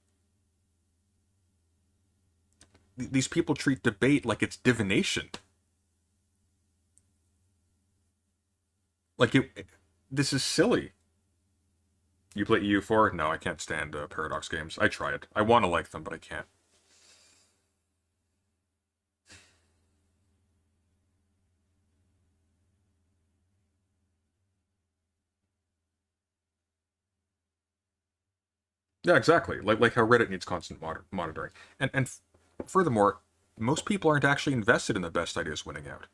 debate like it's divination. Like this is silly. You play EU4? No, I can't stand Paradox games. I tried. I want to like them, but I can't. Yeah, exactly. Like how Reddit needs constant monitoring. And furthermore, most people aren't actually invested in the best ideas winning out.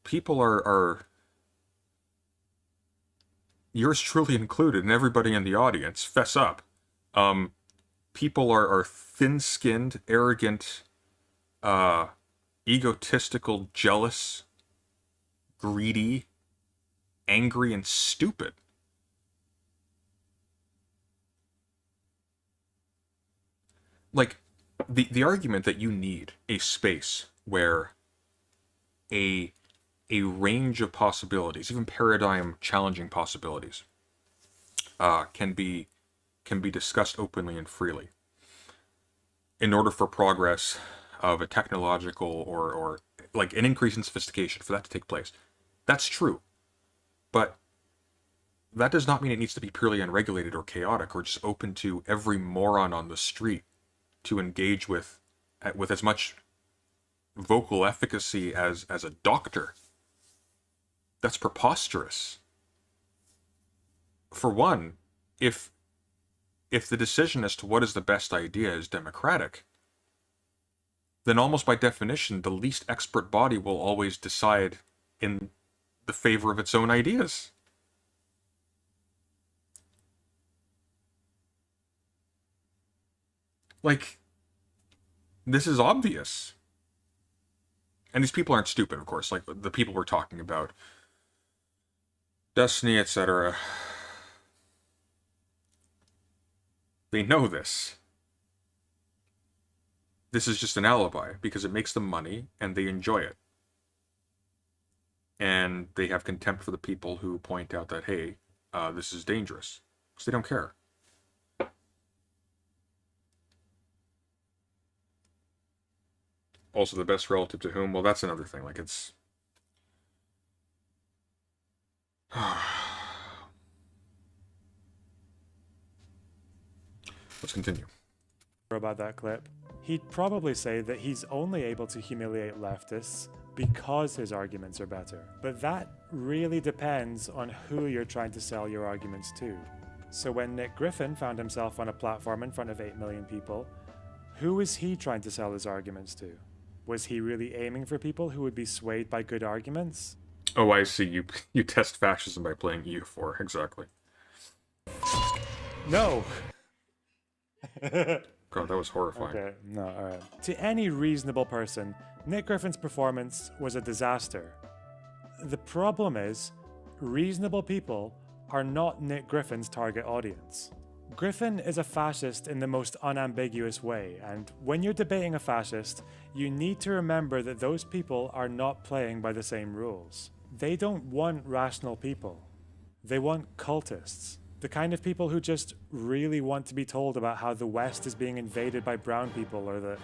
People are yours truly included, and everybody in the audience, fess up. People are thin-skinned, arrogant, egotistical, jealous, greedy, angry, and stupid. Like, the argument that you need a space where a range of possibilities, even paradigm-challenging possibilities, can be discussed openly and freely in order for progress of a technological or like an increase in sophistication for that to take place. That's true. But that does not mean it needs to be purely unregulated or chaotic or just open to every moron on the street to engage with as much vocal efficacy as a doctor. That's preposterous. For one, if the decision as to what is the best idea is democratic, then almost by definition, the least expert body will always decide in the favor of its own ideas. Like, this is obvious. And these people aren't stupid, of course. Like, the people we're talking about, Destiny, etc., they know this. This is just an alibi because it makes them money and they enjoy it. And they have contempt for the people who point out that, hey, this is dangerous. Because they don't care. Also, the best relative to whom? Well, that's another thing. Like, it's... Let's continue. About that clip, he'd probably say that he's only able to humiliate leftists because his arguments are better. But that really depends on who you're trying to sell your arguments to. So when Nick Griffin found himself on a platform in front of 8 million people, who was he trying to sell his arguments to? Was he really aiming for people who would be swayed by good arguments? Oh, I see. You test fascism by playing EU4. Exactly. No! God, that was horrifying. Okay, no, alright. To any reasonable person, Nick Griffin's performance was a disaster. The problem is, reasonable people are not Nick Griffin's target audience. Griffin is a fascist in the most unambiguous way, and when you're debating a fascist, you need to remember that those people are not playing by the same rules. They don't want rational people. They want cultists. The kind of people who just really want to be told about how the West is being invaded by brown people, or that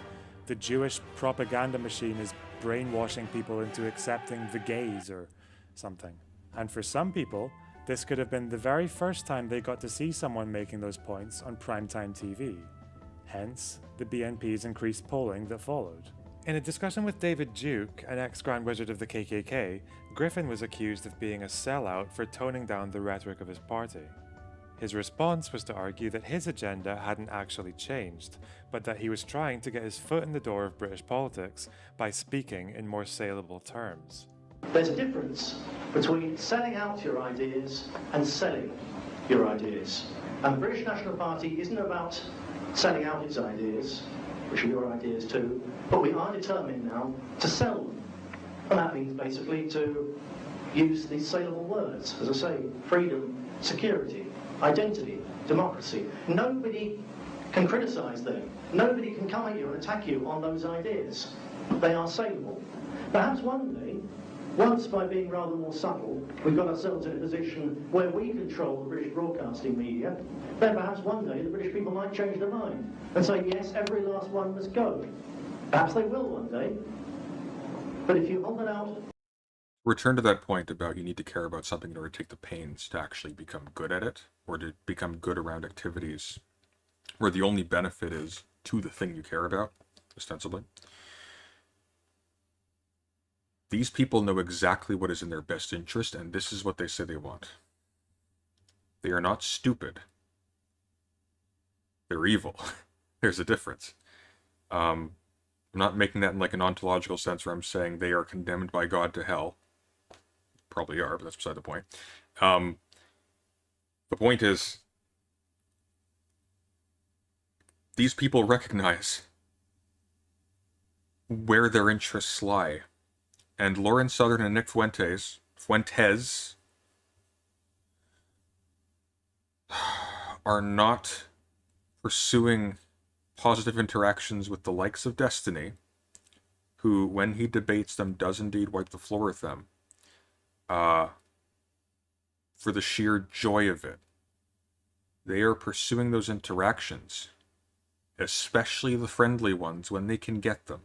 the Jewish propaganda machine is brainwashing people into accepting the gays or something. And for some people, this could have been the very first time they got to see someone making those points on primetime TV. Hence, the BNP's increased polling that followed. In a discussion with David Duke, an ex-Grand Wizard of the KKK, Griffin was accused of being a sellout for toning down the rhetoric of his party. His response was to argue that his agenda hadn't actually changed, but that he was trying to get his foot in the door of British politics by speaking in more saleable terms. There's a difference between selling out your ideas and selling your ideas. And the British National Party isn't about selling out its ideas, which are your ideas too, but we are determined now to sell them. And that means basically to use these saleable words, as I say, freedom, security, identity, democracy. Nobody can criticise them. Nobody can come at you and attack you on those ideas. They are saleable. Perhaps one day, once by being rather more subtle, we've got ourselves in a position where we control the British broadcasting media, then perhaps one day the British people might change their mind and say, yes, every last one must go. Perhaps they will one day. But if you hold it out... Return to that point about you need to care about something in order to take the pains to actually become good at it, or to become good around activities where the only benefit is to the thing you care about, ostensibly. These people know exactly what is in their best interest, and this is what they say they want. They are not stupid. They're evil. There's a difference. I'm not making that in like an ontological sense where I'm saying they are condemned by God to hell. Probably are, but that's beside the point. The point is, these people recognize where their interests lie. And Lauren Southern and Nick Fuentes are not pursuing positive interactions with the likes of Destiny, who, when he debates them, does indeed wipe the floor with them, for the sheer joy of it. They are pursuing those interactions, especially the friendly ones, when they can get them,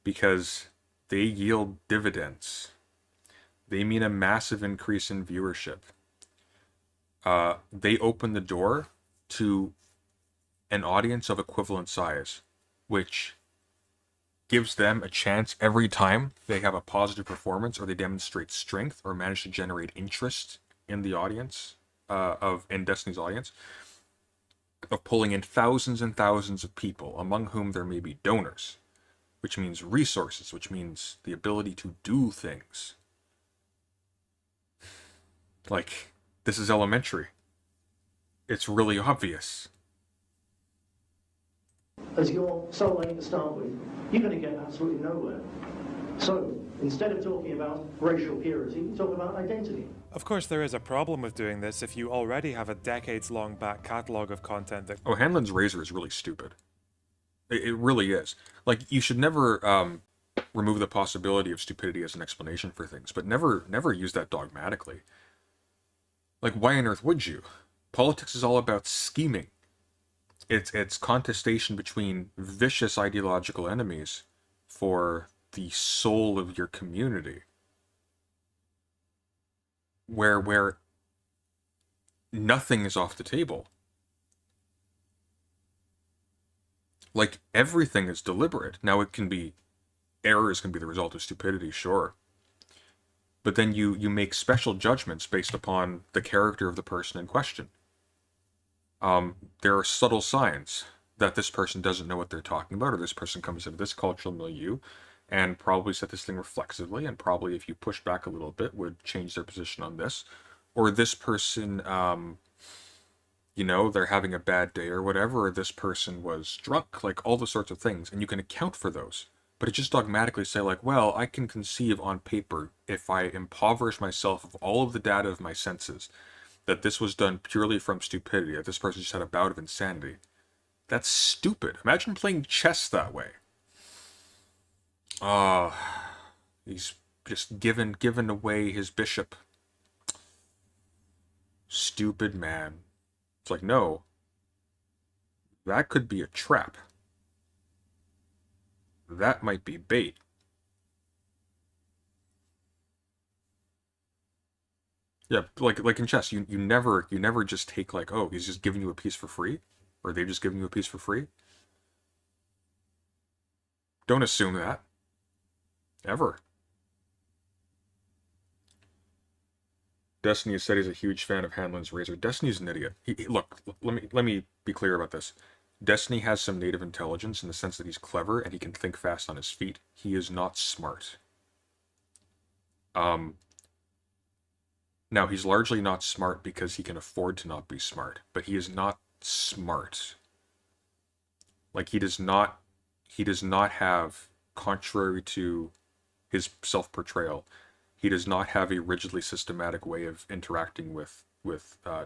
because they yield dividends. They mean a massive increase in viewership. They open the door to an audience of equivalent size, which gives them a chance every time they have a positive performance or they demonstrate strength or manage to generate interest in the audience, in Destiny's audience, of pulling in thousands and thousands of people, among whom there may be donors, which means resources, which means the ability to do things. Like, this is elementary. It's really obvious. As your soul aim to start with, you're going to get absolutely nowhere. So, instead of talking about racial purity, you talk about identity. Of course, there is a problem with doing this if you already have a decades-long back catalogue of content that... Oh, Hanlon's razor is really stupid. It really is. Like, you should never remove the possibility of stupidity as an explanation for things, but never use that dogmatically. Like, why on earth would you? Politics is all about scheming. It's contestation between vicious ideological enemies for the soul of your community. Where nothing is off the table. Like, everything is deliberate. Now, errors can be the result of stupidity, sure. But then you make special judgments based upon the character of the person in question. There are subtle signs that this person doesn't know what they're talking about, or this person comes into this cultural milieu and probably said this thing reflexively, and probably if you push back a little bit would change their position on this. Or this person, they're having a bad day or whatever, or this person was drunk, like all the sorts of things, and you can account for those. But it just dogmatically say like, well, I can conceive on paper, if I impoverish myself of all of the data of my senses, that this was done purely from stupidity, that this person just had a bout of insanity. That's stupid. Imagine playing chess that way. He's just given away his bishop. Stupid man. It's like, no. That could be a trap. That might be bait. Yeah, like in chess, you never just take like, oh, he's just giving you a piece for free, or they're just giving you a piece for free. Don't assume that. Ever. Destiny has said he's a huge fan of Hanlon's razor. Destiny's an idiot. Look, let me be clear about this. Destiny has some native intelligence in the sense that he's clever and he can think fast on his feet. He is not smart. Now, he's largely not smart because he can afford to not be smart, but he is not smart. Like, he does not have, contrary to his self-portrayal, he does not have a rigidly systematic way of interacting with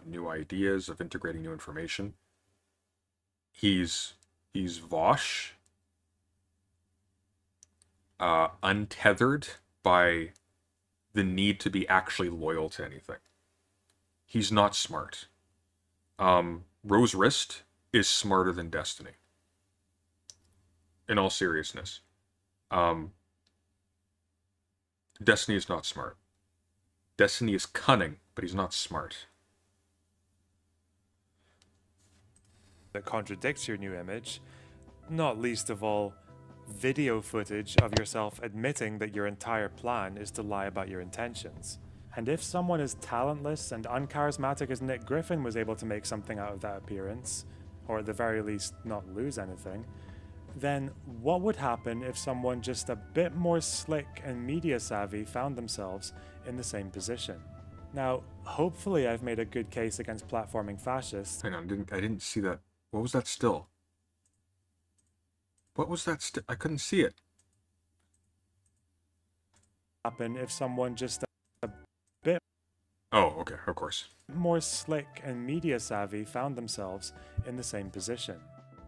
new ideas, of integrating new information. He's Vosh, untethered by the need to be actually loyal to anything. He's not smart. Rose Wrist is smarter than Destiny. In all seriousness. Destiny is not smart. Destiny is cunning, but he's not smart. That contradicts your new image, not least of all, video footage of yourself admitting that your entire plan is to lie about your intentions. And if someone as talentless and uncharismatic as Nick Griffin was able to make something out of that appearance, or at the very least not lose anything, then what would happen if someone just a bit more slick and media savvy found themselves in the same position? Now, hopefully I've made a good case against platforming fascists. Hang on, I didn't see that. What was that still? What was that still? I couldn't see it. Happen if someone just a bit Oh, okay, of course. more slick and media savvy found themselves in the same position.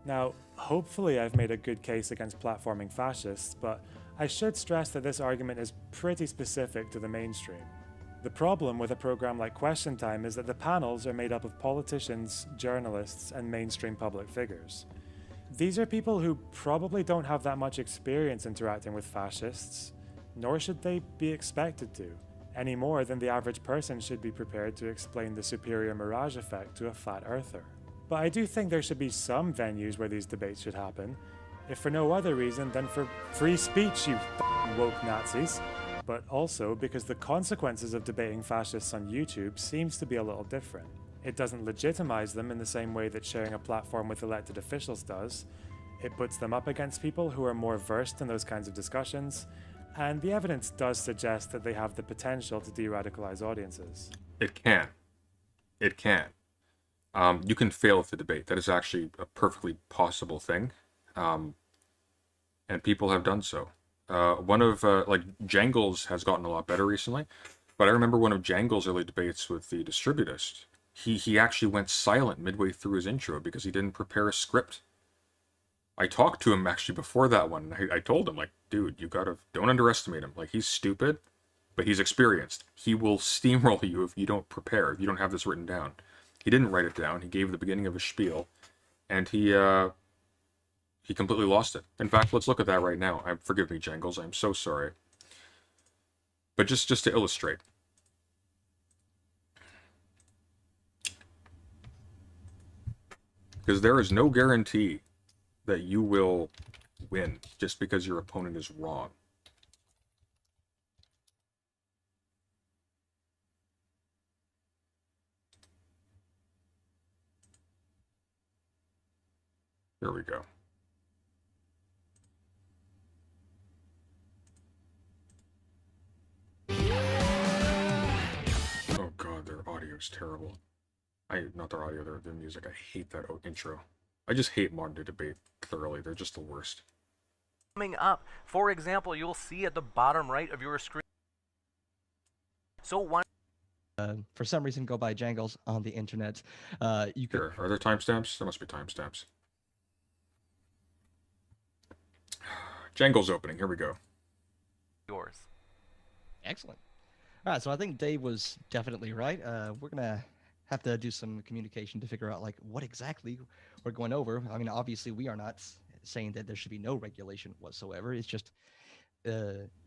Now, hopefully I've made a good case against platforming fascists, but I should stress that this argument is pretty specific to the mainstream. The problem with a program like Question Time is that the panels are made up of politicians, journalists, and mainstream public figures. These are people who probably don't have that much experience interacting with fascists, nor should they be expected to, any more than the average person should be prepared to explain the superior mirage effect to a flat earther. But I do think there should be some venues where these debates should happen, if for no other reason than for free speech, you f***ing woke Nazis, but also because the consequences of debating fascists on YouTube seems to be a little different. It doesn't legitimize them in the same way that sharing a platform with elected officials does. It puts them up against people who are more versed in those kinds of discussions, and the evidence does suggest that they have the potential to de-radicalize audiences. It can. It can. You can fail at the debate. That is actually a perfectly possible thing. And people have done so. Like, Jangles has gotten a lot better recently, but I remember one of Jangles' early debates with the distributist. He actually went silent midway through his intro because he didn't prepare a script. I talked to him actually before that one. I told him, like, dude, don't underestimate him. Like, he's stupid, but he's experienced. He will steamroll you if you don't prepare, if you don't have this written down. He didn't write it down. He gave the beginning of a spiel, and he completely lost it. In fact, let's look at that right now. Forgive me, Jangles. I'm so sorry. But just to illustrate. Because there is no guarantee that you will win just because your opponent is wrong. Here we go. Oh god, their audio is terrible. Not their audio, their music. I hate that intro. I just hate modern day debate thoroughly. They're just the worst. Coming up, for example, you'll see at the bottom right of your screen. So one. For some reason, go by Jangles on the internet. You could. Are there timestamps? There must be timestamps. Jangles opening. Here we go. Yours. Excellent. All right, so I think Dave was definitely right. We're gonna have to do some communication to figure out like what exactly we're going over. I mean, obviously we are not saying that there should be no regulation whatsoever. It's just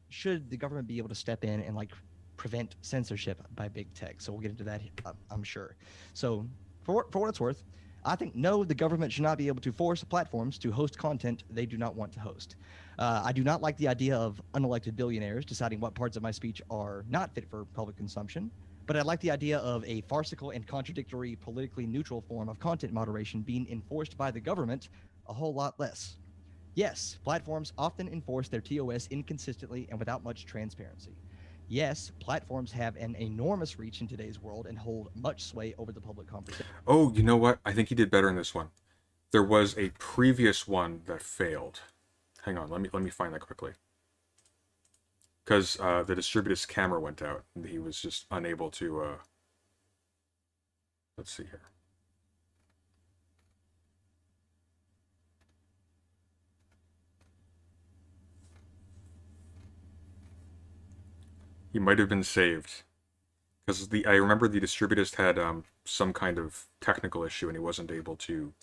should the government be able to step in and like prevent censorship by big tech? So we'll get into that, I'm sure. So for what it's worth, I think no, the government should not be able to force platforms to host content they do not want to host. I do not like the idea of unelected billionaires deciding what parts of my speech are not fit for public consumption, but I like the idea of a farcical and contradictory, politically neutral form of content moderation being enforced by the government a whole lot less. Yes, platforms often enforce their TOS inconsistently and without much transparency. Yes, platforms have an enormous reach in today's world and hold much sway over the public conversation. Oh, you know what? I think he did better in this one. There was a previous one that failed. Hang on, let me find that quickly. Because the distributor's camera went out, and he was just unable to... Let's see here. He might have been saved. Because I remember the distributist had some kind of technical issue, and he wasn't able to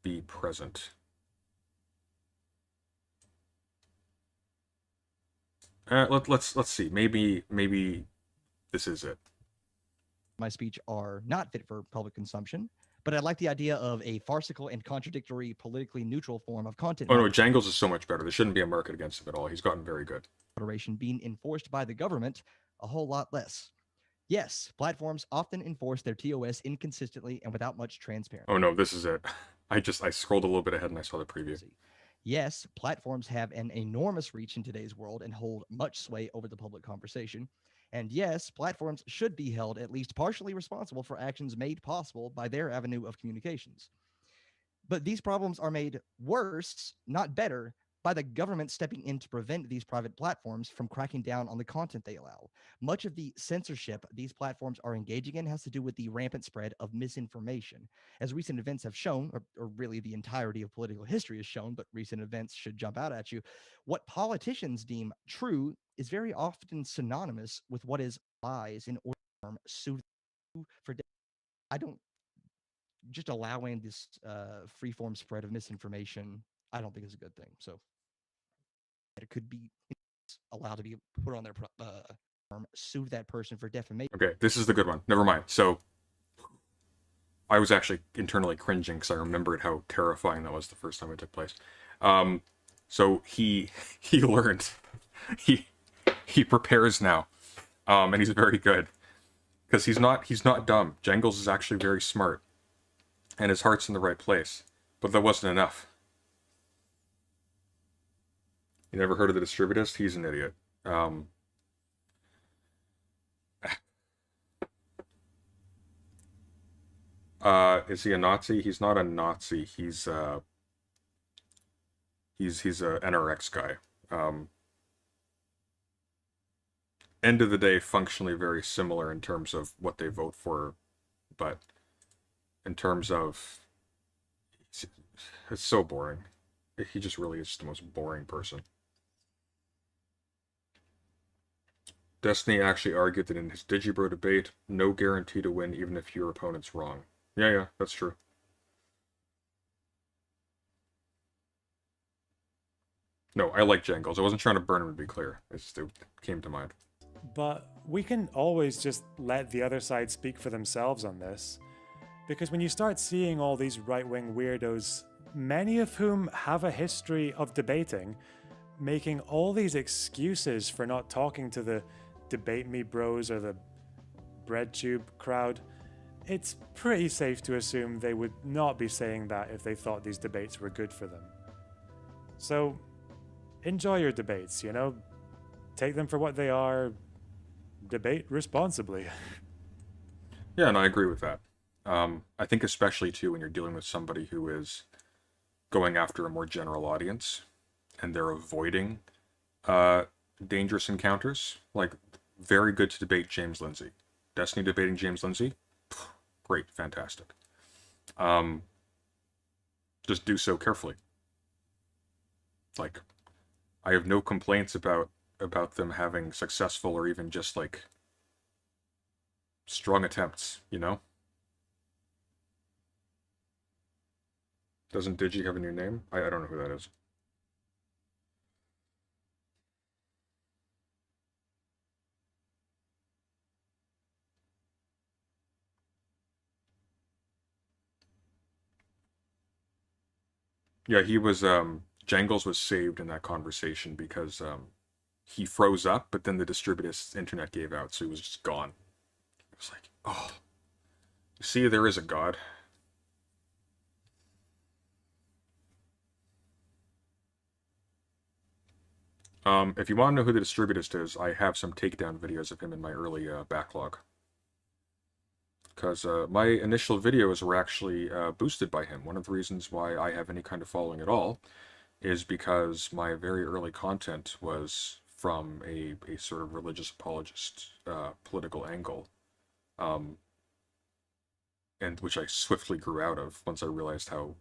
be present. Let's see. Maybe this is it. My speech are not fit for public consumption, but I like the idea of a farcical and contradictory, politically neutral form of content. Oh no, Jangles is so much better. There shouldn't be a market against him at all. He's gotten very good. Moderation being enforced by the government a whole lot less. Yes, platforms often enforce their TOS inconsistently and without much transparency. Oh no, this is it. I scrolled a little bit ahead and I saw the preview. Yes, platforms have an enormous reach in today's world and hold much sway over the public conversation. And yes, platforms should be held at least partially responsible for actions made possible by their avenue of communications. But these problems are made worse, not better, by the government stepping in to prevent these private platforms from cracking down on the content they allow. Much of the censorship these platforms are engaging in has to do with the rampant spread of misinformation. As recent events have shown, or really the entirety of political history has shown, but recent events should jump out at you, what politicians deem true is very often synonymous with what is lies in order to sue for. I don't just allowing this free-form spread of misinformation, I don't think is a good thing. So it could be allowed to be put on their sue that person for defamation. Okay, this is the good one. Never mind. So I was actually internally cringing because I remembered how terrifying that was the first time it took place. So he learned. He prepares now, and he's very good because he's not dumb. Jangles is actually very smart, and his heart's in the right place. But that wasn't enough. You never heard of the distributist? He's an idiot. Is he a Nazi? He's not a Nazi. He's a NRX guy. End of the day, functionally very similar in terms of what they vote for, but in terms of, it's so boring. He just really is the most boring person. Destiny actually argued that in his Digibro debate, no guarantee to win even if your opponent's wrong. Yeah, that's true. No, I like Jangles. I wasn't trying to burn him, to be clear. It came to mind. But we can always just let the other side speak for themselves on this. Because when you start seeing all these right-wing weirdos, many of whom have a history of debating, making all these excuses for not talking to the debate me bros or the breadtube crowd, it's pretty safe to assume they would not be saying that if they thought these debates were good for them. So, enjoy your debates, you know? Take them for what they are. Debate responsibly. Yeah, and I agree with that. I think especially, too, when you're dealing with somebody who is going after a more general audience, and they're avoiding dangerous encounters. Like, very good to debate James Lindsay. Destiny debating James Lindsay? Great, fantastic. Just do so carefully. Like, I have no complaints about them having successful or even just, like, strong attempts, you know? Doesn't Digi have a new name? I don't know who that is. Yeah, he was, Jangles was saved in that conversation because, he froze up, but then the distributist's internet gave out, so he was just gone. It was like, oh. See, there is a God. If you want to know who the distributist is, I have some takedown videos of him in my early backlog. Because my initial videos were actually boosted by him. One of the reasons why I have any kind of following at all is because my very early content was from a sort of religious apologist political angle, and which I swiftly grew out of once I realized how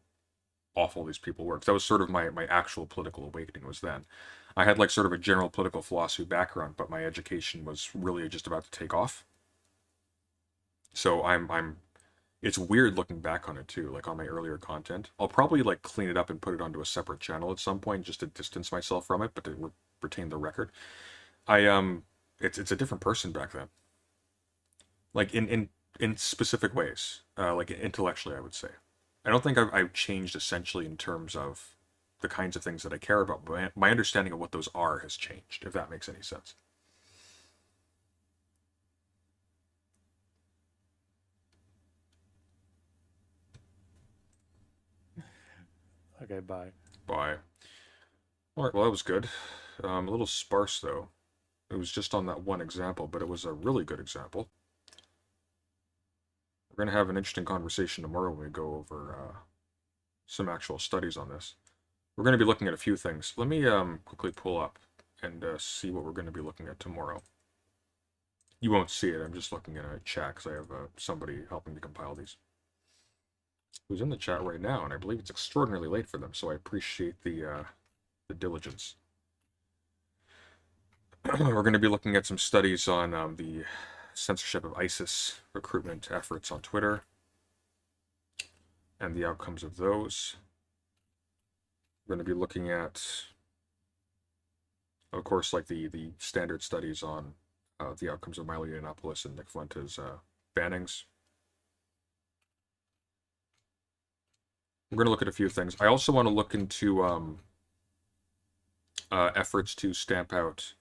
awful these people were. 'Cause that was sort of my actual political awakening was then. I had like sort of a general political philosophy background, but my education was really just about to take off. So it's weird looking back on it too, like on my earlier content. I'll probably like clean it up and put it onto a separate channel at some point just to distance myself from it, but to retain the record. It's a different person back then. Like in specific ways, like intellectually, I would say. I don't think I've changed essentially in terms of the kinds of things that I care about, but my understanding of what those are has changed, if that makes any sense. Okay, bye. Bye. Alright, well that was good. A little sparse though. It was just on that one example, but it was a really good example. We're going to have an interesting conversation tomorrow when we go over some actual studies on this. We're going to be looking at a few things. Let me quickly pull up and see what we're going to be looking at tomorrow. You won't see it, I'm just looking at a chat because I have somebody helping me compile these. Who's in the chat right now, and I believe it's extraordinarily late for them, so I appreciate the diligence. We're going to be looking at some studies on the censorship of ISIS recruitment efforts on Twitter and the outcomes of those. We're going to be looking at, of course, like the standard studies on the outcomes of Milo Yiannopoulos and Nick Fuentes' bannings. We're going to look at a few things. I also want to look into efforts to stamp out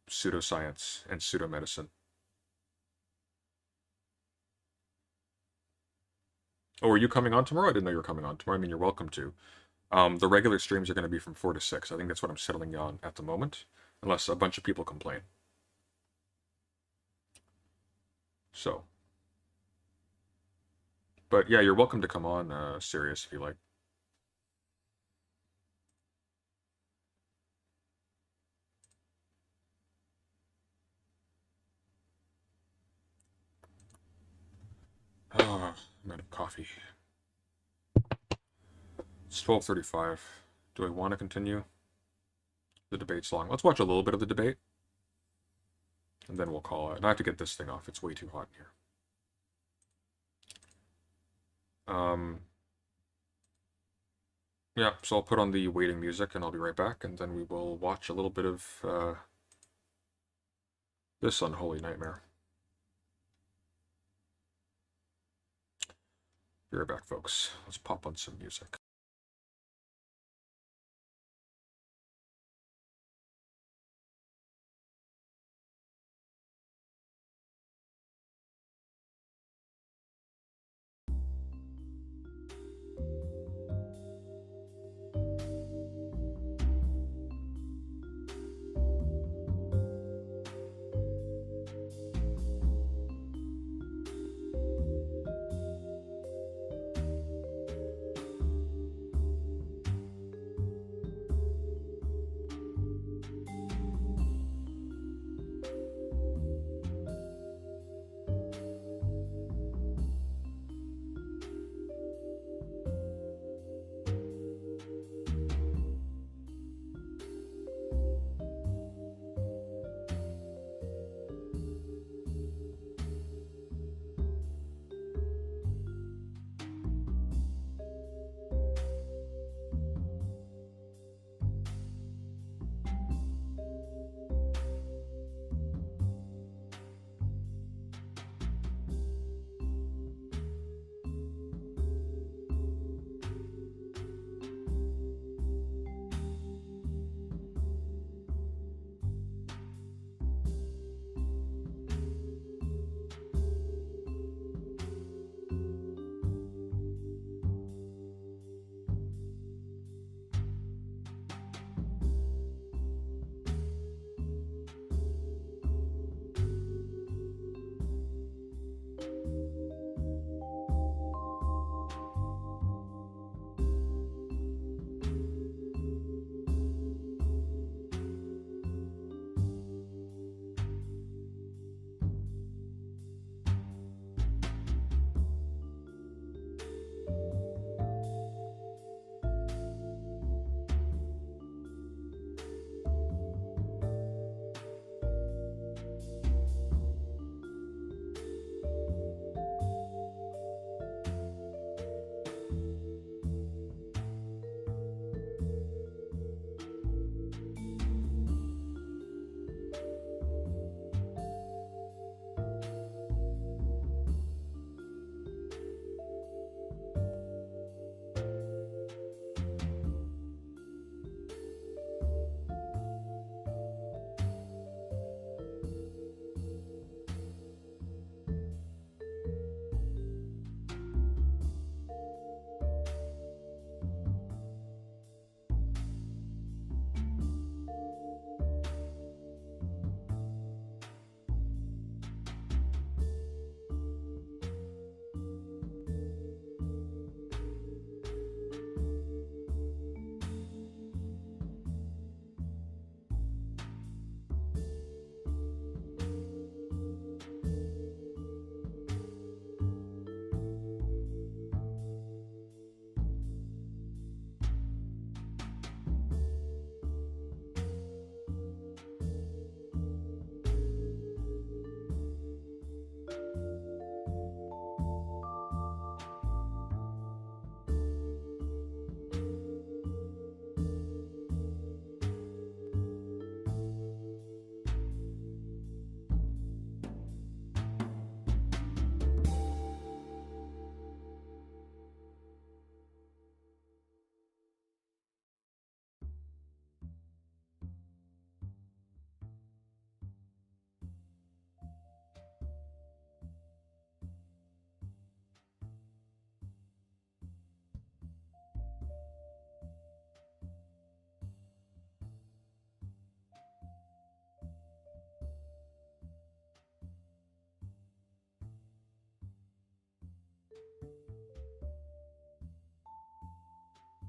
pseudoscience and pseudomedicine. Oh, are you coming on tomorrow? I didn't know you were coming on tomorrow. I mean, you're welcome to. The regular streams are going to be from 4 to 6. I think that's what I'm settling on at the moment, unless a bunch of people complain. So. But yeah, you're welcome to come on, Sirius, if you like. I'm out of coffee. It's 12:35. Do I want to continue? The debate's long. Let's watch a little bit of the debate. And then we'll call it. And I have to get this thing off. It's way too hot in here. Yeah, so I'll put on the waiting music and I'll be right back. And then we will watch a little bit of this unholy nightmare. Be right back, folks. Let's pop on some music.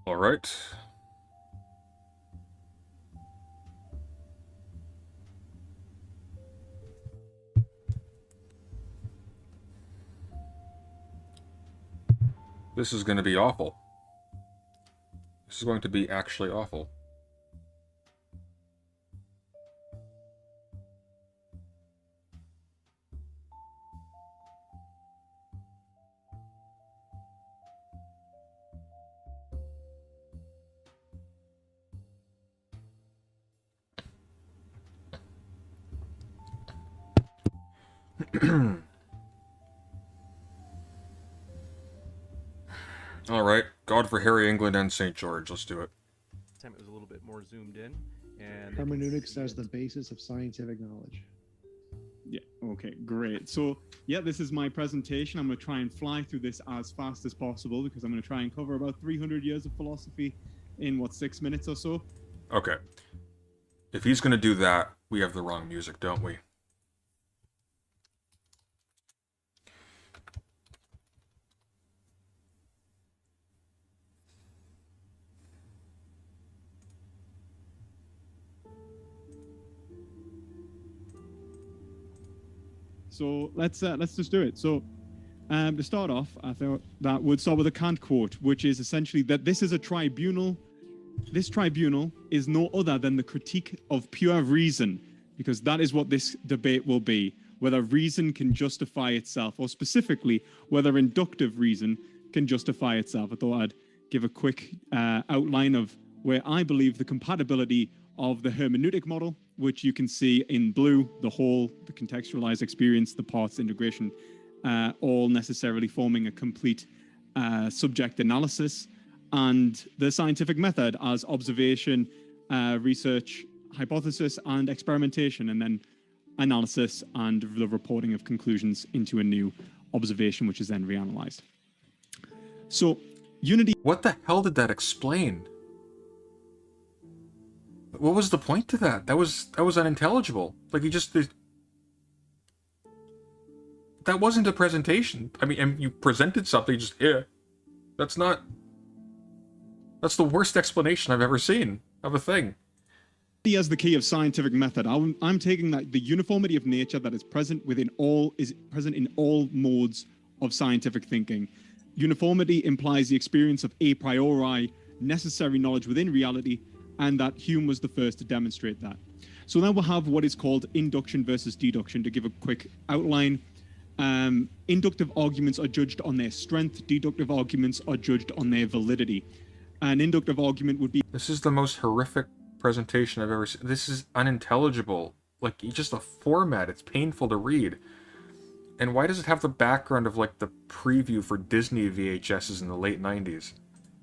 All right. This is going to be awful. This is going to be actually awful. All right, God for Harry, England, and St. George. Let's do it. This time it was a little bit more zoomed in, and Hermeneutics as the basis of scientific knowledge. Yeah, okay, great. So, yeah, this is my presentation. I'm going to try and fly through this as fast as possible because I'm going to try and cover about 300 years of philosophy in, 6 minutes or so? Okay. If he's going to do that, we have the wrong music, don't we? So let's just do it. So to start off, I thought that would start with a Kant quote, which is essentially that this is a tribunal. This tribunal is no other than the critique of pure reason, because that is what this debate will be, whether reason can justify itself, or specifically, whether inductive reason can justify itself. I thought I'd give a quick outline of where I believe the compatibility of the hermeneutic model, which you can see in blue, the whole, the contextualized experience, the parts integration, all necessarily forming a complete subject analysis, and the scientific method as observation, research, hypothesis, and experimentation, and then analysis and the reporting of conclusions into a new observation, which is then reanalyzed. So, unity... What the hell did that explain? What was the point to that? That was unintelligible. Like, he just... That wasn't a presentation. I mean, and you presented something, just, That's not... That's the worst explanation I've ever seen of a thing. As the key of scientific method, I'm taking that the uniformity of nature that is present in all modes of scientific thinking. Uniformity implies the experience of a priori necessary knowledge within reality, and that Hume was the first to demonstrate that. So now we'll have what is called induction versus deduction. To give a quick outline, inductive arguments are judged on their strength, deductive arguments are judged on their validity. An inductive argument would be... This is the most horrific presentation I've ever seen. This is unintelligible. Like, just a format. It's painful to read. And why does it have the background of, like, the preview for Disney VHSs in the late 90s?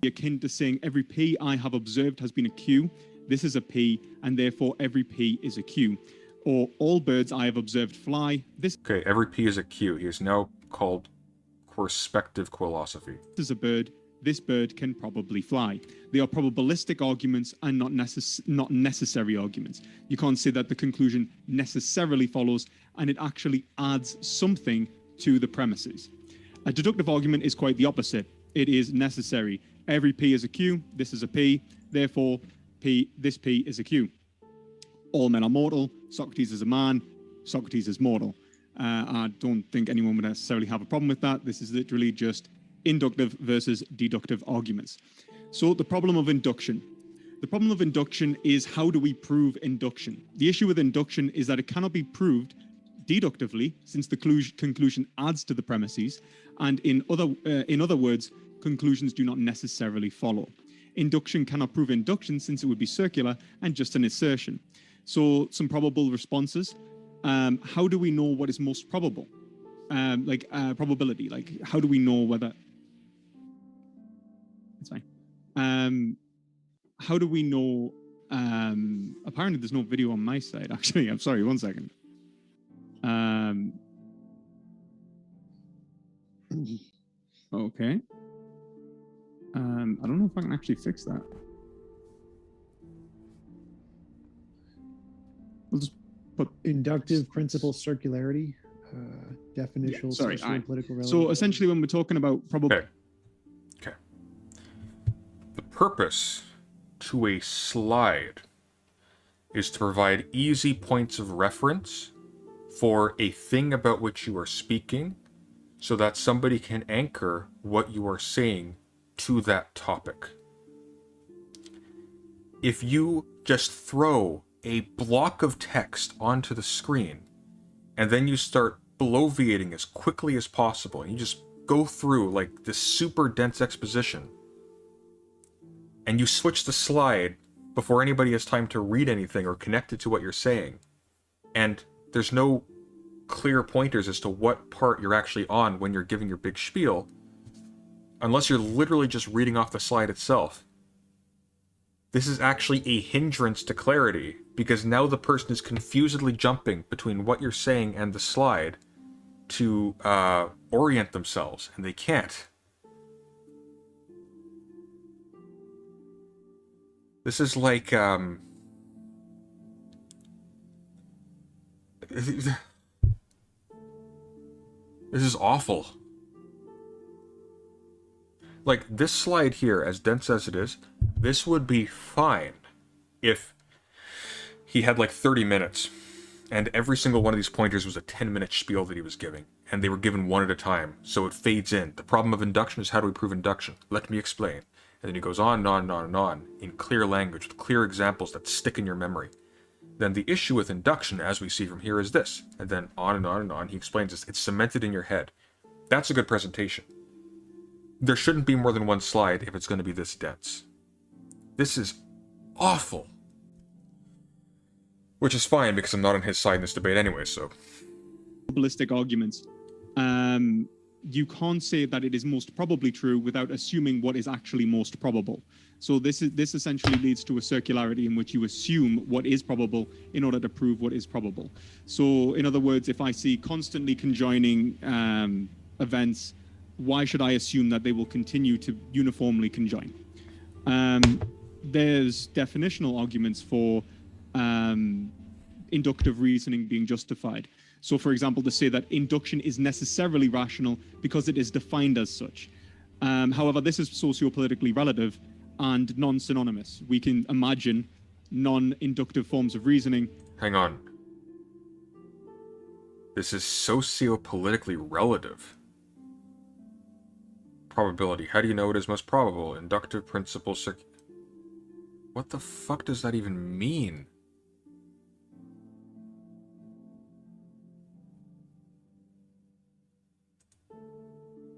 Akin to saying every P I have observed has been a Q. This is a P, and therefore every P is a Q. Or all birds I have observed fly. This... Okay, every P is a Q. He is now called correspective philosophy. This is a bird. This bird can probably fly. They are probabilistic arguments and not necessary arguments. You can't say that the conclusion necessarily follows, and it actually adds something to the premises. A deductive argument is quite the opposite. It is necessary. Every P is a Q. This is a P. Therefore, this P is a Q. All men are mortal. Socrates is a man. Socrates is mortal. I don't think anyone would necessarily have a problem with that. This is literally just inductive versus deductive arguments. So the problem of induction. The problem of induction is, how do we prove induction? The issue with induction is that it cannot be proved deductively, since the conclusion adds to the premises, and in other words, conclusions do not necessarily follow. Induction cannot prove induction, since it would be circular and just an assertion. So some probable responses. How do we know what is most probable? Probability. Like, how do we know whether... It's fine. How do we know... apparently there's no video on my side, actually. I'm sorry, one second. Okay. I don't know if I can actually fix that. We'll just put... Inductive principle circularity, definitional, Sorry, social, and political relevance. So essentially when we're talking about probability... Okay. purpose to a slide is to provide easy points of reference for a thing about which you are speaking, so that somebody can anchor what you are saying to that topic. If you just throw a block of text onto the screen, and then you start bloviating as quickly as possible, and you just go through like this super dense exposition, and you switch the slide before anybody has time to read anything or connect it to what you're saying, and there's no clear pointers as to what part you're actually on when you're giving your big spiel, unless you're literally just reading off the slide itself. This is actually a hindrance to clarity, because now the person is confusedly jumping between what you're saying and the slide to orient themselves, and they can't. This is like, this is awful. Like, this slide here, as dense as it is, this would be fine if he had like 30 minutes, and every single one of these pointers was a 10-minute spiel that he was giving, and they were given one at a time, so it fades in. The problem of induction is, how do we prove induction? Let me explain. And then he goes on and on and on and on, in clear language, with clear examples that stick in your memory. Then the issue with induction, as we see from here, is this. And then on and on and on, he explains this. It's cemented in your head. That's a good presentation. There shouldn't be more than one slide if it's going to be this dense. This is awful. Which is fine, because I'm not on his side in this debate anyway, so... Probabilistic arguments. You can't say that it is most probably true without assuming what is actually most probable. So this essentially leads to a circularity in which you assume what is probable in order to prove what is probable. So in other words, if I see constantly conjoining events, why should I assume that they will continue to uniformly conjoin? There's definitional arguments for inductive reasoning being justified. So, for example, to say that induction is necessarily rational because it is defined as such. However, this is sociopolitically relative and non-synonymous. We can imagine non-inductive forms of reasoning. Hang on. This is sociopolitically relative. Probability. How do you know it is most probable? Inductive principle What the fuck does that even mean?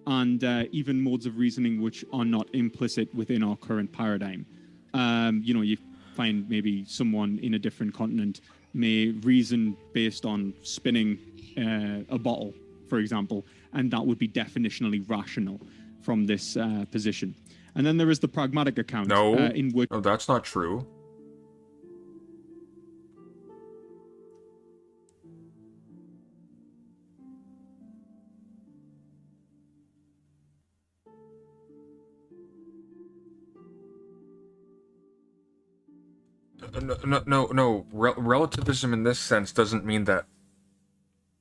And even modes of reasoning which are not implicit within our current paradigm. You know, you find maybe someone in a different continent may reason based on spinning a bottle, for example, and that would be definitionally rational from this position. And then there is the pragmatic account. No, in which... no, that's not true. No. Relativism in this sense doesn't mean that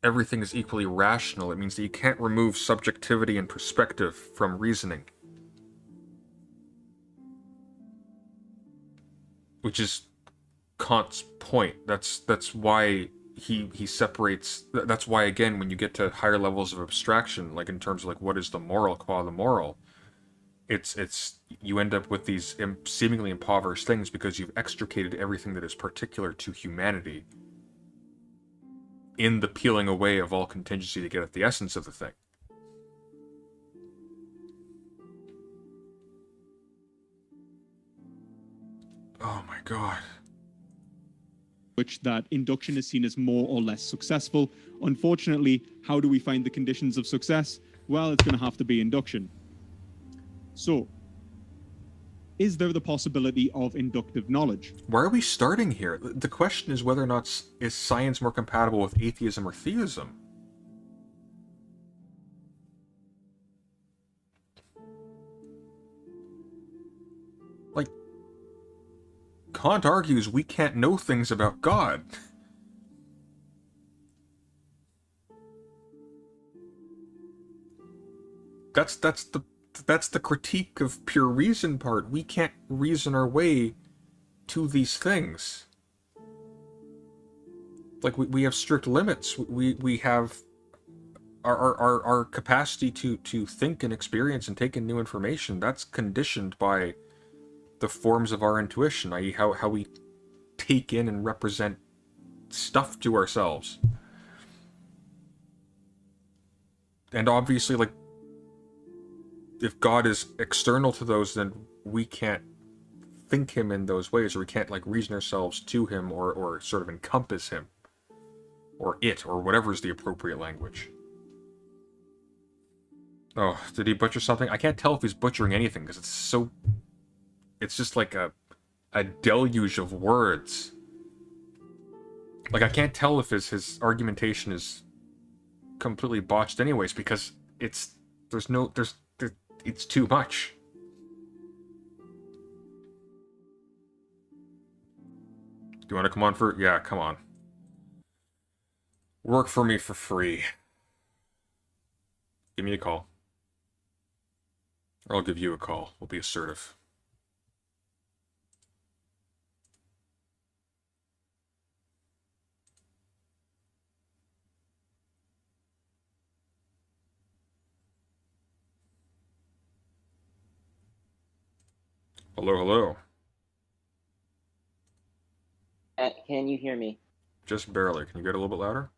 everything is equally rational. It means that you can't remove subjectivity and perspective from reasoning. Which is Kant's point. That's why he separates... That's why, again, when you get to higher levels of abstraction, like in terms of like what is the moral qua the moral, it's you end up with these seemingly impoverished things because you've extricated everything that is particular to humanity in the peeling away of all contingency to get at the essence of the thing. Oh my god. Which that induction is seen as more or less successful. Unfortunately, how do we find the conditions of success? Well, it's going to have to be induction. So, is there the possibility of inductive knowledge? Why are we starting here? The question is whether or not is science more compatible with atheism or theism? Like, Kant argues we can't know things about God. That's that's the critique of pure reason part. We can't reason our way to these things. Like, we have strict limits. We have our capacity to think and experience and take in new information. That's conditioned by the forms of our intuition, i.e. how we take in and represent stuff to ourselves. And obviously, like, if God is external to those, then we can't think him in those ways, or we can't, like, reason ourselves to him, or sort of encompass him. Or it, or whatever is the appropriate language. Oh, did he butcher something? I can't tell if he's butchering anything, because it's so... It's just like a deluge of words. Like, I can't tell if his argumentation is completely botched anyways, because it's... it's too much. Do you want to come on for... Yeah, come on. Work for me for free. Give me a call. Or I'll give you a call. We'll be assertive. Hello, hello. Can you hear me? Just barely. Can you get a little bit louder?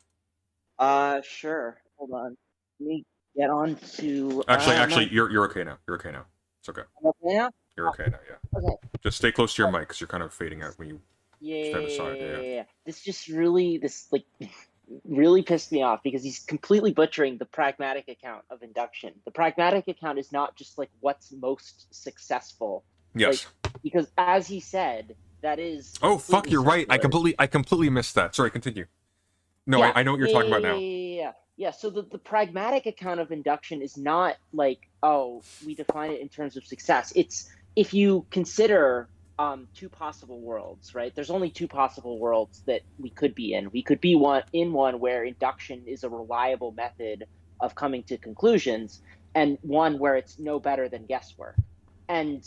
Sure. Hold on. Let me get on to... Actually, you're okay now. You're okay now. It's okay. I'm okay now? You're okay now, yeah. Okay. Just stay close to your mic, because you're kind of fading out when you stand aside. Yeah. This just really, really pissed me off, because he's completely butchering the pragmatic account of induction. The pragmatic account is not just, like, what's most successful. Yes. Like, because, as he said, that is... Oh, fuck, you're right. I completely missed that. Sorry, continue. No, Yeah. I know what you're talking about now. Yeah, so the pragmatic account of induction is not like, oh, we define it in terms of success. It's, if you consider two possible worlds, right? There's only two possible worlds that we could be in. We could be one where induction is a reliable method of coming to conclusions, and one where it's no better than guesswork. And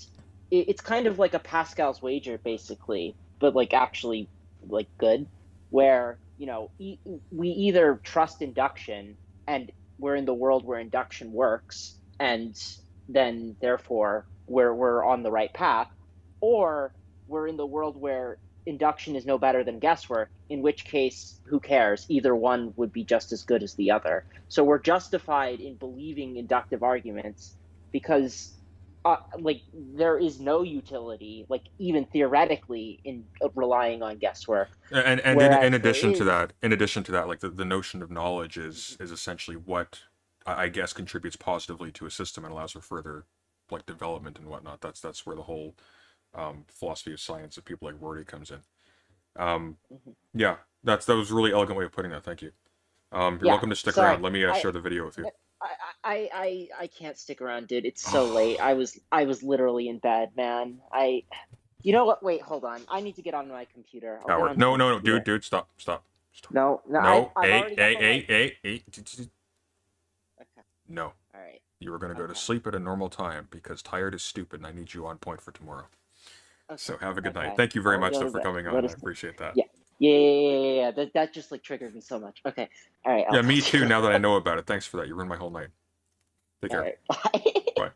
it's kind of like a Pascal's wager, basically, but, like, actually, like, good, where... You know, we either trust induction and we're in the world where induction works, and then therefore we're on the right path, or we're in the world where induction is no better than guesswork, in which case, who cares? Either one would be just as good as the other. So we're justified in believing inductive arguments because like, there is no utility, like, even theoretically, in relying on guesswork. And in addition to that, like, the notion of knowledge is essentially what I guess contributes positively to a system and allows for further, like, development and whatnot. That's where the whole philosophy of science of people like Rorty comes in. Yeah, that was a really elegant way of putting that. Thank you. You're welcome to stick around. Let me share the video with you. I can't stick around, dude. It's so late. I was literally in bed, man. You know what? Wait, hold on. I need to get on my computer. Howard, no, dude, stop. No. Hey. No. All right. You were gonna go to sleep at a normal time because tired is stupid, and I need you on point for tomorrow. Okay. So have a good night. Thank you very much though for coming on. I appreciate that. Yeah. That just, like, triggered me so much. Okay. All right. Yeah, me too. Now that I know about it, thanks for that. You ruined my whole night. Take care. Right. Bye.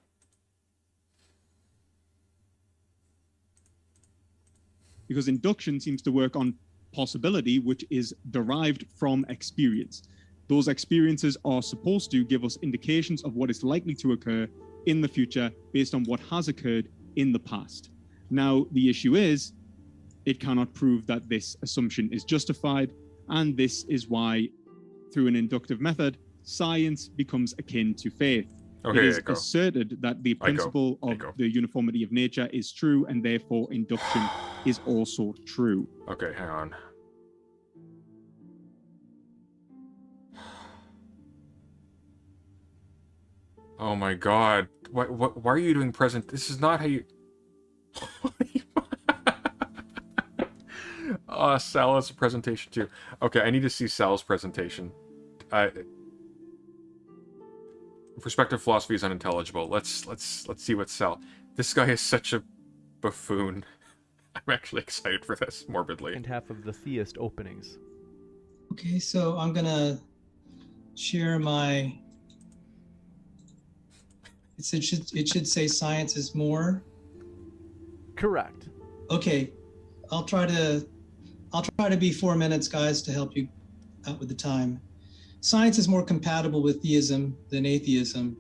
Because induction seems to work on possibility, which is derived from experience. Those experiences are supposed to give us indications of what is likely to occur in the future based on what has occurred in the past. Now, the issue is, it cannot prove that this assumption is justified, and this is why, through an inductive method, science becomes akin to faith. Okay, it is asserted that the principle of the uniformity of nature is true, and therefore induction is also true. Okay, hang on. Oh my god. Why are you doing present? This is not how you... Sal has a presentation too. Okay, I need to see Sal's presentation. Perspective philosophy is unintelligible. Let's see what's sell. This guy is such a buffoon. I'm actually excited for this, morbidly. And half of the theist openings. Okay, so I'm gonna share my. It should say science is more. Correct. Okay, I'll try to be 4 minutes, guys, to help you out with the time. Science is more compatible with theism than atheism.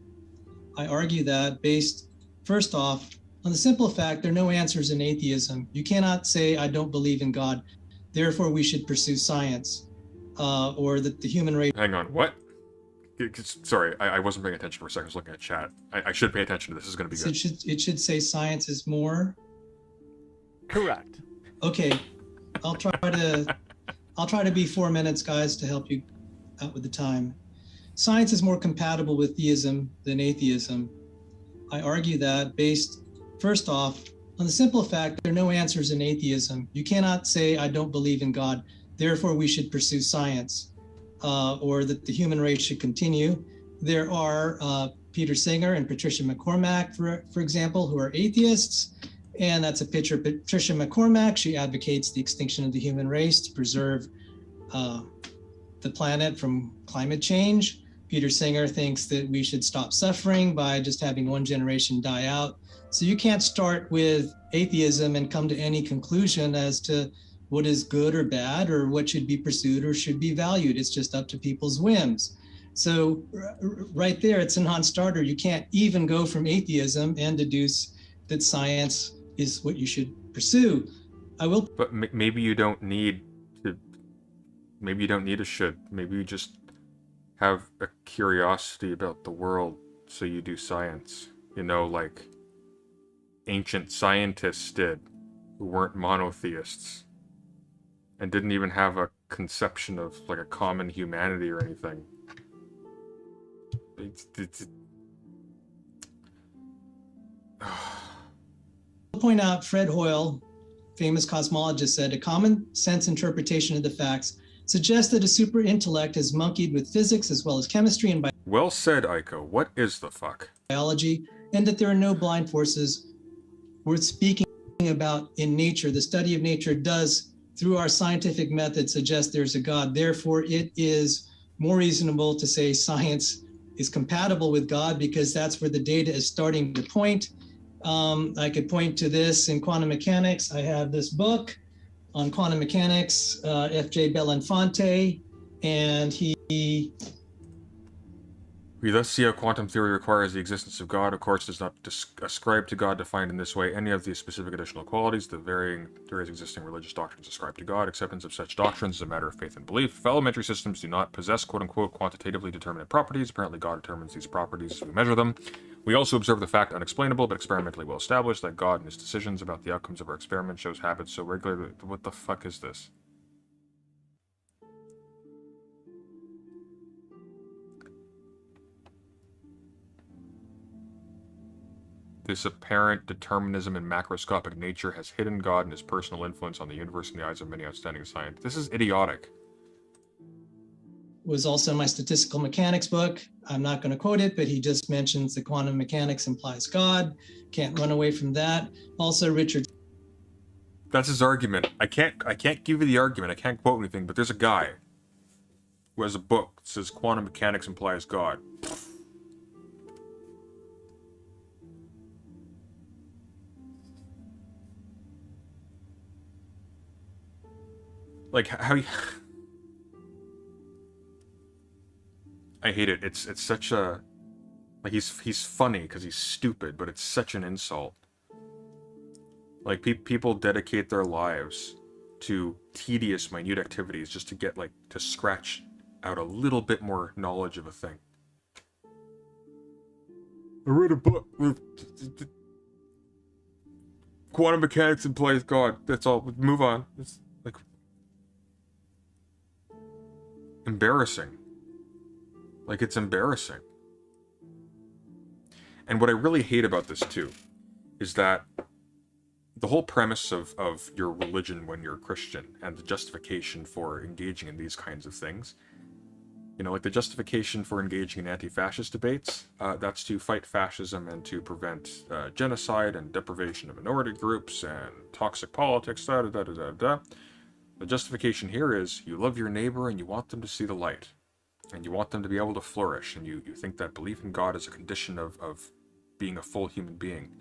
I argue that based, first off, on the simple fact there are no answers in atheism. You cannot say, I don't believe in God, therefore we should pursue science, or that the human race... Hang on, what? Sorry, I wasn't paying attention for a second. I was looking at chat. I should pay attention to this. This is going to be good. It should say science is more. Correct. Okay, I'll try to be 4 minutes, guys, to help you out with the time. Science is more compatible with theism than atheism. I argue that based, first off, on the simple fact there are no answers in atheism. You cannot say, I don't believe in God, therefore we should pursue science, or that the human race should continue. There are Peter Singer and Patricia McCormack, for example, who are atheists. And that's a picture of Patricia McCormack. She advocates the extinction of the human race to preserve the planet from climate change. Peter Singer thinks that we should stop suffering by just having one generation die out. So you can't start with atheism and come to any conclusion as to what is good or bad or what should be pursued or should be valued. It's just up to people's whims. So right there, it's a non-starter. You can't even go from atheism and deduce that science is what you should pursue. But maybe you don't need to. Maybe you don't need a should. Maybe you just have a curiosity about the world, so you do science. You know, like ancient scientists did, who weren't monotheists, and didn't even have a conception of like a common humanity or anything. I'll point out Fred Hoyle, famous cosmologist, said a common sense interpretation of the facts suggests that a super intellect has monkeyed with physics as well as chemistry and Well said, Aiko. What is the fuck? biology, and that there are no blind forces worth speaking about in nature. The study of nature does, through our scientific method, suggest there's a God. Therefore, it is more reasonable to say science is compatible with God because that's where the data is starting to point. I could point to this in quantum mechanics. I have this book on quantum mechanics, F.J. Belinfante, and We thus see how quantum theory requires the existence of God. Of course, does not ascribe to God defined in this way any of the specific additional qualities. The various existing religious doctrines ascribe to God. Acceptance of such doctrines is a matter of faith and belief. If elementary systems do not possess quote-unquote quantitatively determinate properties, apparently God determines these properties as we measure them. We also observe the fact unexplainable but experimentally well established that God in his decisions about the outcomes of our experiment shows habits so regularly. What the fuck is this? This apparent determinism in macroscopic nature has hidden God and his personal influence on the universe in the eyes of many outstanding scientists. This is idiotic. was also my statistical mechanics book. I'm not going to quote it, but he just mentions that quantum mechanics implies God. Can't run away from that. Also, Richard. That's his argument. I can't give you the argument. I can't quote anything, but there's a guy who has a book that says quantum mechanics implies God. Like how you... I hate it. It's such a... Like, he's funny because he's stupid, but it's such an insult. Like, people dedicate their lives to tedious, minute activities just to get, like, to scratch out a little bit more knowledge of a thing. I read a book with... Quantum mechanics implies God. That's all. Move on. It's, like... embarrassing. Like, it's embarrassing. And what I really hate about this, too, is that the whole premise of your religion when you're Christian and the justification for engaging in these kinds of things You know, like the justification for engaging in anti-fascist debates, that's to fight fascism and to prevent genocide and deprivation of minority groups and toxic politics, da da da da da da. The justification here is you love your neighbor and you want them to see the light. And you want them to be able to flourish, and you think that belief in God is a condition of being a full human being.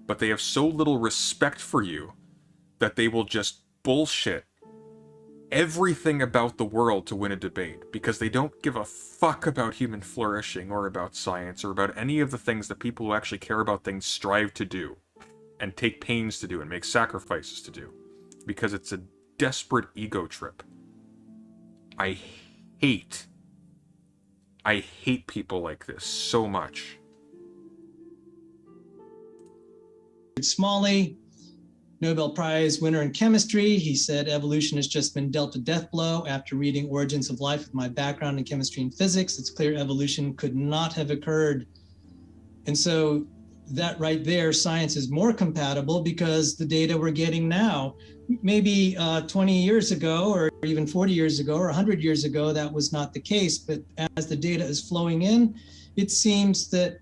But they have so little respect for you that they will just bullshit everything about the world to win a debate, because they don't give a fuck about human flourishing or about science or about any of the things that people who actually care about things strive to do and take pains to do and make sacrifices to do, because it's a desperate ego trip. I hate people like this so much. Smalley, Nobel Prize winner in chemistry. He said evolution has just been dealt a death blow. After reading Origins of Life with my background in chemistry and physics, it's clear evolution could not have occurred. And so that right there, science is more compatible because the data we're getting now, maybe 20 years ago or even 40 years ago or 100 years ago, that was not the case. But as the data is flowing in, it seems that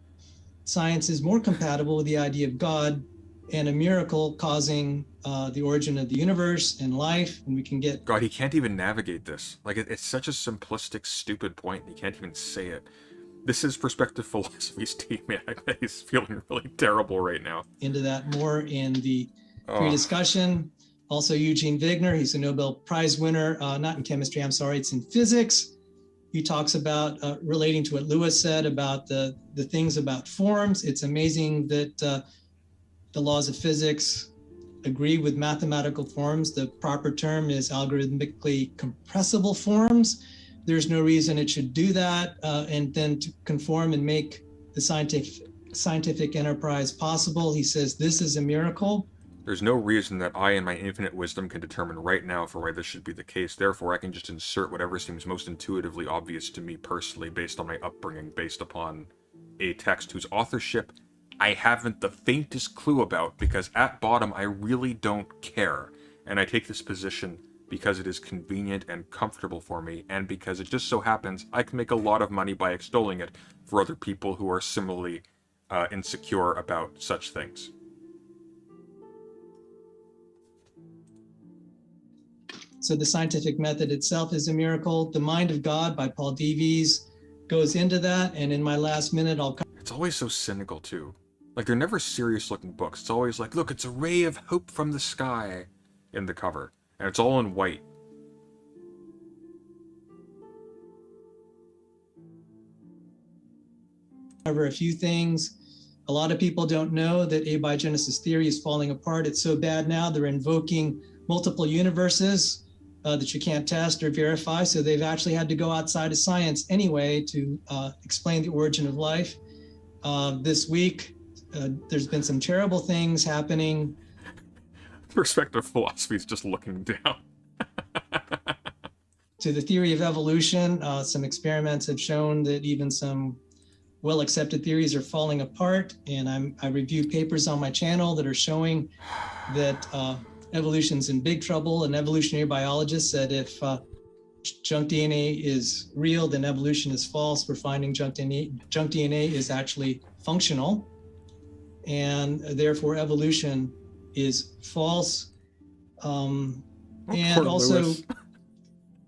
science is more compatible with the idea of God and a miracle causing the origin of the universe and life, and we can get... God, he can't even navigate this. Like, it's such a simplistic, stupid point, and he can't even say it. This is Perspective Philosophy's team, man. I bet he's feeling really terrible right now. Into that more in the pre-discussion. Also, Eugene Wigner, he's a Nobel Prize winner, not in chemistry, I'm sorry, it's in physics. He talks about, relating to what Lewis said about the things about forms. It's amazing that the laws of physics agree with mathematical forms. The proper term is algorithmically compressible forms. There's no reason it should do that, and then to conform and make the scientific enterprise possible. He says this is a miracle. There's no reason that I, in my infinite wisdom, can determine right now for why this should be the case. Therefore, I can just insert whatever seems most intuitively obvious to me personally, based on my upbringing, based upon a text whose authorship I haven't the faintest clue about, because at bottom I really don't care. And I take this position because it is convenient and comfortable for me, and because it just so happens I can make a lot of money by extolling it for other people who are similarly insecure about such things. So the scientific method itself is a miracle. The Mind of God by Paul Davies goes into that, and in my last minute I'll... It's always so cynical too. Like, they're never serious looking books. It's always like, look, it's a ray of hope from the sky in the cover. And it's all in white. Cover a few things. A lot of people don't know that abiogenesis theory is falling apart. It's so bad now they're invoking multiple universes that you can't test or verify. So they've actually had to go outside of science anyway to explain the origin of life. This week, there's been some terrible things happening. Perspective Philosophy is just looking down. To the theory of evolution, some experiments have shown that even some well-accepted theories are falling apart, and I review papers on my channel that are showing that evolution's in big trouble. An evolutionary biologist said if junk DNA is real, then evolution is false. We're finding junk DNA is actually functional, and therefore evolution is false. And also, Lewis.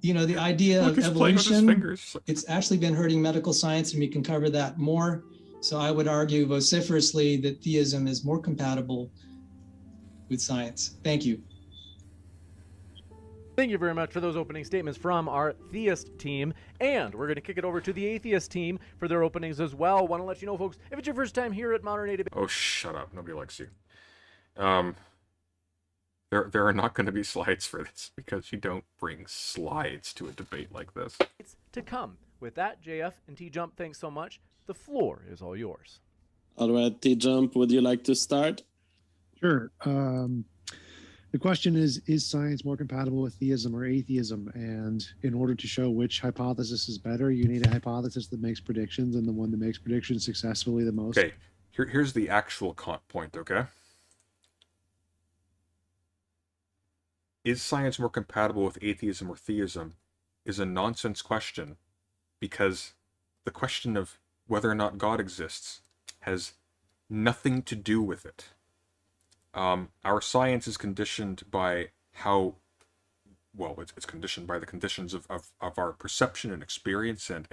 You know, the idea Look, of he's playing with his evolution, fingers. it's actually been hurting medical science, and we can cover that more. So I would argue vociferously that theism is more compatible with science. Thank you. Thank you very much for those opening statements from our theist team. And we're going to kick it over to the atheist team for their openings as well. Want to let you know, folks, if it's your first time here at Modern A Debate... Oh, shut up. Nobody likes you. There are not going to be slides for this, because you don't bring slides to a debate like this. It's to come. With that, JF and T-Jump, thanks so much. The floor is all yours. All right, T-Jump, would you like to start? Sure. The question is science more compatible with theism or atheism? And in order to show which hypothesis is better, you need a hypothesis that makes predictions, and the one that makes predictions successfully the most. Okay, here's the actual point, okay? Is science more compatible with atheism or theism is a nonsense question, because the question of whether or not God exists has nothing to do with it. Our science is conditioned by how, well, it's conditioned by the conditions of our perception and experience and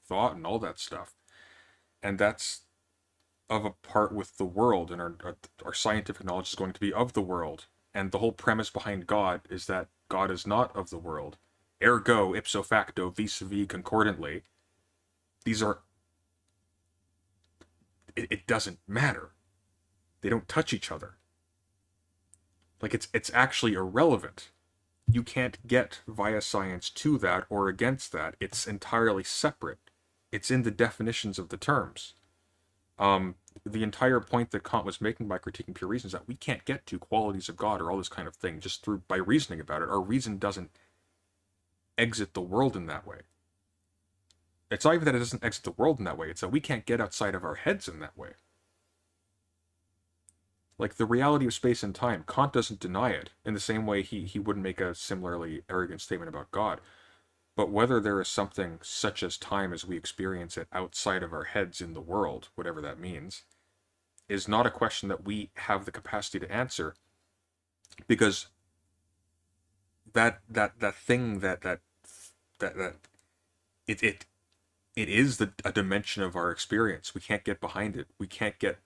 thought and all that stuff. And that's of a part with the world, and our scientific knowledge is going to be of the world. And the whole premise behind God is that God is not of the world. Ergo, ipso facto, vis-a-vis, concordantly, these are... It doesn't matter. They don't touch each other. Like, it's actually irrelevant. You can't get via science to that or against that. It's entirely separate. It's in the definitions of the terms. The entire point that Kant was making by critiquing pure reason is that we can't get to qualities of God or all this kind of thing just by reasoning about it. Our reason doesn't exit the world in that way. It's not even that it doesn't exit the world in that way, it's that we can't get outside of our heads in that way. Like, the reality of space and time, Kant doesn't deny it, in the same way he wouldn't make a similarly arrogant statement about God. But whether there is something such as time as we experience it outside of our heads in the world, whatever that means, is not a question that we have the capacity to answer, because that thing it is a dimension of our experience. We can't get behind it. We can't get...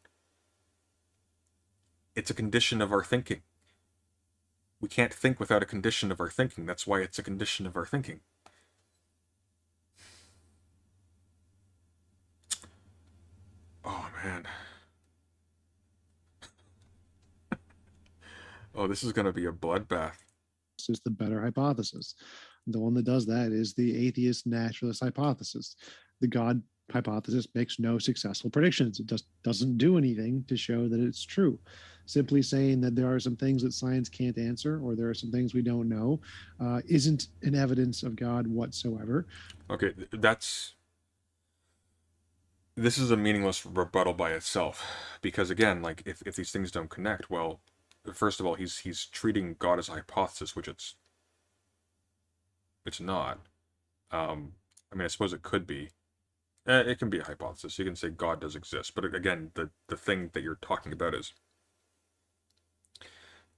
It's a condition of our thinking. We can't think without a condition of our thinking. That's why it's a condition of our thinking. Oh, man. Oh, this is going to be a bloodbath. This is the better hypothesis. The one that does that is the atheist naturalist hypothesis. The God hypothesis makes no successful predictions. It just doesn't do anything to show that it's true. Simply saying that there are some things that science can't answer, or there are some things we don't know, isn't an evidence of God whatsoever. Okay, this is a meaningless rebuttal by itself, because again, like, if these things don't connect, well, first of all, he's treating God as a hypothesis, which it's not. I mean, I suppose it could be. It can be a hypothesis. You can say God does exist, but again, the thing that you're talking about is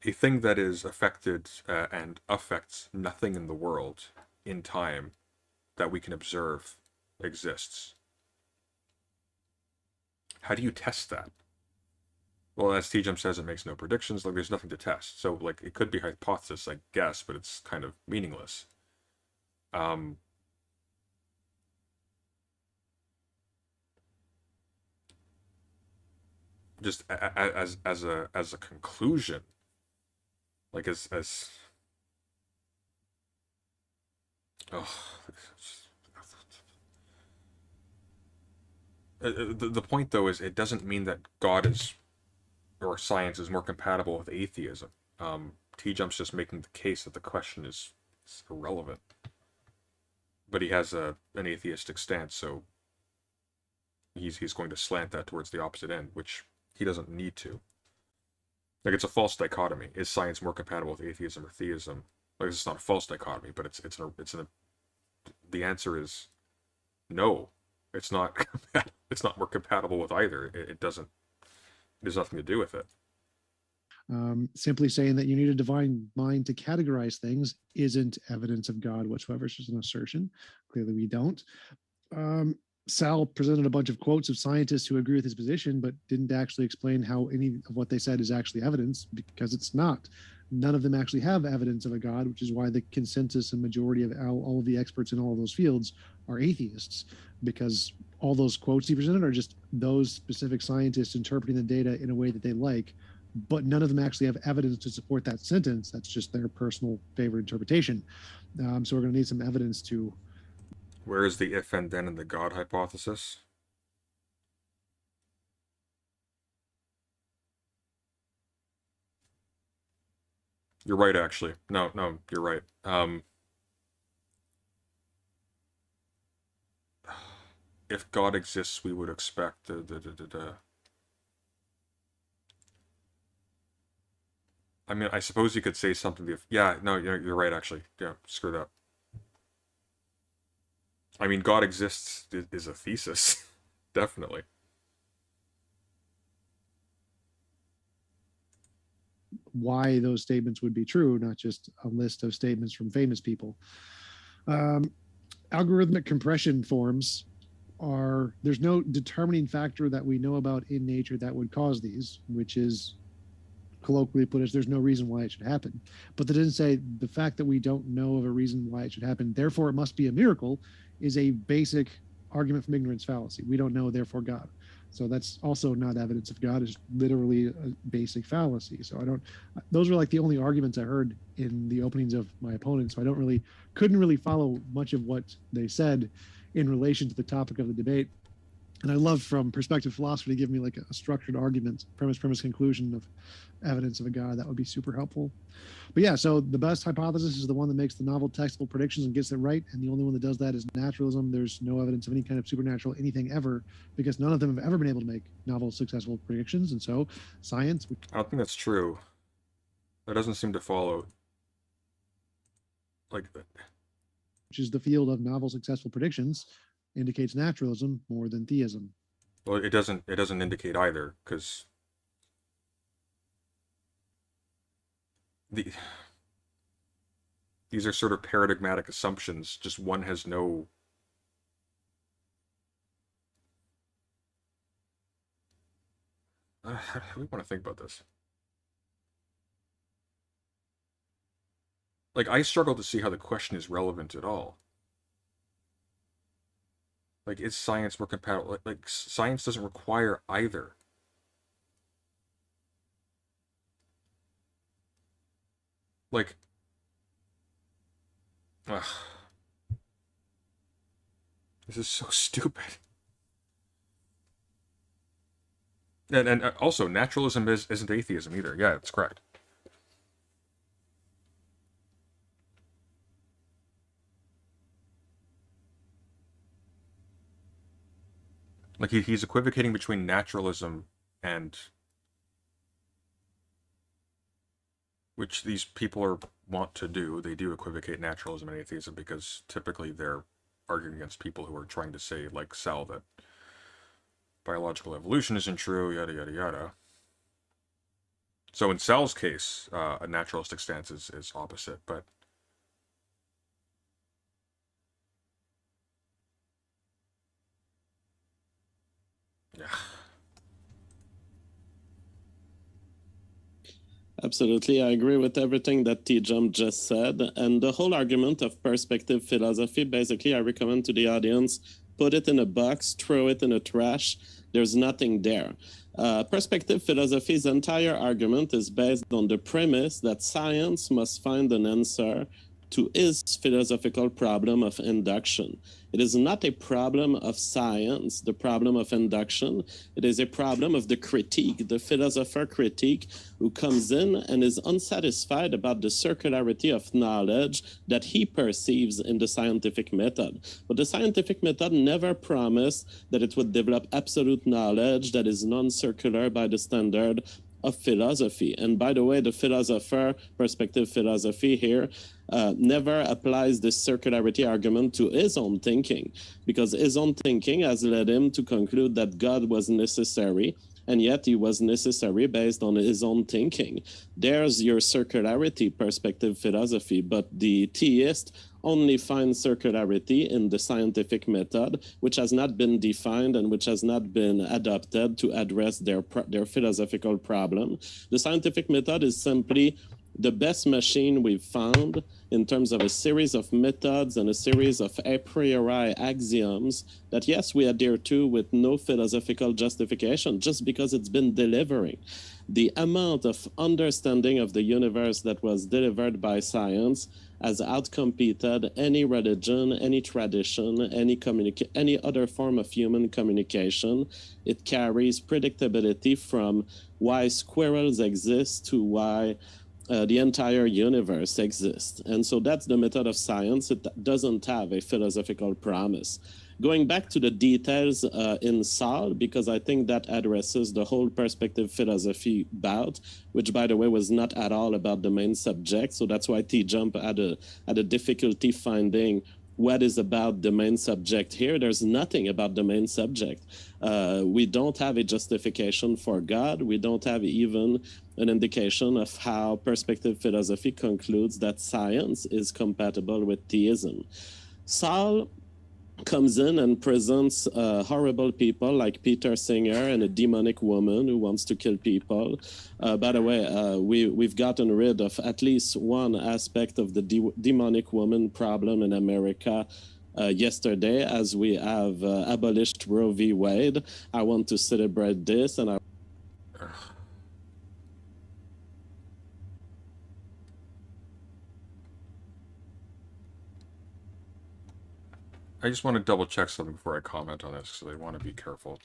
a thing that is affected and affects nothing in the world in time that we can observe exists. How do you test that? Well, as T-Jump says, it makes no predictions. Like, there's nothing to test. So, like, it could be a hypothesis, I guess, but it's kind of meaningless. Just as a conclusion, like, the point, though, is it doesn't mean that God is, or science is, more compatible with atheism. T-Jump's just making the case that the question is irrelevant. But he has an atheistic stance, so he's going to slant that towards the opposite end, which he doesn't need to. Like, it's a false dichotomy. Is science more compatible with atheism or theism? Like, it's not a false dichotomy, but the answer is no. It's not. It's not more compatible with either. It doesn't. There's nothing to do with it. Simply saying that you need a divine mind to categorize things isn't evidence of God whatsoever. It's just an assertion. Clearly, we don't. Sal presented a bunch of quotes of scientists who agree with his position, but didn't actually explain how any of what they said is actually evidence, because it's not. None of them actually have evidence of a God, which is why the consensus and majority of all of the experts in all of those fields are atheists, because all those quotes he presented are just those specific scientists interpreting the data in a way that they like, but none of them actually have evidence to support that sentence. That's just their personal favorite interpretation. So we're going to need some evidence to... Where is the if and then in the God hypothesis? You're right, actually. No, you're right. If God exists, we would expect the... I mean, I suppose you could say something. Yeah, no, you're right, actually. Yeah, screw that. I mean, God exists is a thesis. Definitely. Why those statements would be true, not just a list of statements from famous people. Algorithmic compression forms are, there's no determining factor that we know about in nature that would cause these, which is, colloquially put, as there's no reason why it should happen. But that doesn't say the fact that we don't know of a reason why it should happen, therefore it must be a miracle, is a basic argument from ignorance fallacy. We don't know, therefore God. So that's also not evidence of God. It's literally a basic fallacy. So I don't, those are like the only arguments I heard in the openings of my opponents. So I couldn't really follow much of what they said in relation to the topic of the debate. And I love from perspective philosophy to give me like a structured argument, premise, conclusion of evidence of a God. That would be super helpful. But yeah, so the best hypothesis is the one that makes the novel textual predictions and gets it right. And the only one that does that is naturalism. There's no evidence of any kind of supernatural anything ever, because none of them have ever been able to make novel, successful predictions. And so science. I don't think that's true. That doesn't seem to follow. Like that. Which is the field of novel, successful predictions, indicates naturalism more than theism. Well, it doesn't indicate either, because these are sort of paradigmatic assumptions. Just one has no how do we want to think about this? Like, I struggle to see how the question is relevant at all. Like, is science more compatible? Like science doesn't require either. Like, ugh. This is so stupid. And also, naturalism isn't atheism either. Yeah, that's correct. Like, he's equivocating between naturalism and, which these people want to do. They do equivocate naturalism and atheism because typically they're arguing against people who are trying to say, like Sal, that biological evolution isn't true, yada, yada, yada. So in Sal's case, a naturalistic stance is opposite, but yeah. Absolutely, I agree with everything that T-Jump just said. And the whole argument of perspective philosophy, basically, I recommend to the audience, put it in a box, throw it in a trash. There's nothing there. Perspective philosophy's entire argument is based on the premise that science must find an answer to his philosophical problem of induction. It is not a problem of science, the problem of induction. It is a problem of the critique, the philosopher critique, who comes in and is unsatisfied about the circularity of knowledge that he perceives in the scientific method. But the scientific method never promised that it would develop absolute knowledge that is non-circular by the standard of philosophy. And by the way, the philosopher, perspective philosophy here, never applies this circularity argument to his own thinking, because his own thinking has led him to conclude that God was necessary, and yet he was necessary based on his own thinking. There's your circularity perspective philosophy, but the theist only finds circularity in the scientific method, which has not been defined and which has not been adopted to address their philosophical problem. The scientific method is simply the best machine we've found in terms of a series of methods and a series of a priori axioms that, yes, we adhere to with no philosophical justification, just because it's been delivering. The amount of understanding of the universe that was delivered by science has outcompeted any religion, any tradition, any other form of human communication. It carries predictability from why squirrels exist to why the entire universe exists. And so that's the method of science. It doesn't have a philosophical promise. Going back to the details in Sal, because I think that addresses the whole perspective philosophy bout, which, by the way, was not at all about the main subject. So that's why T-Jump had a difficulty finding what is about the main subject here. There's nothing about the main subject. We don't have a justification for God. We don't have even an indication of how perspective philosophy concludes that science is compatible with theism. Saul comes in and presents horrible people like Peter Singer and a demonic woman who wants to kill people. By the way, we've gotten rid of at least one aspect of the demonic woman problem in America yesterday, as we have abolished Roe v. Wade. I want to celebrate this, and I just want to double check something before I comment on this, because I want to be careful.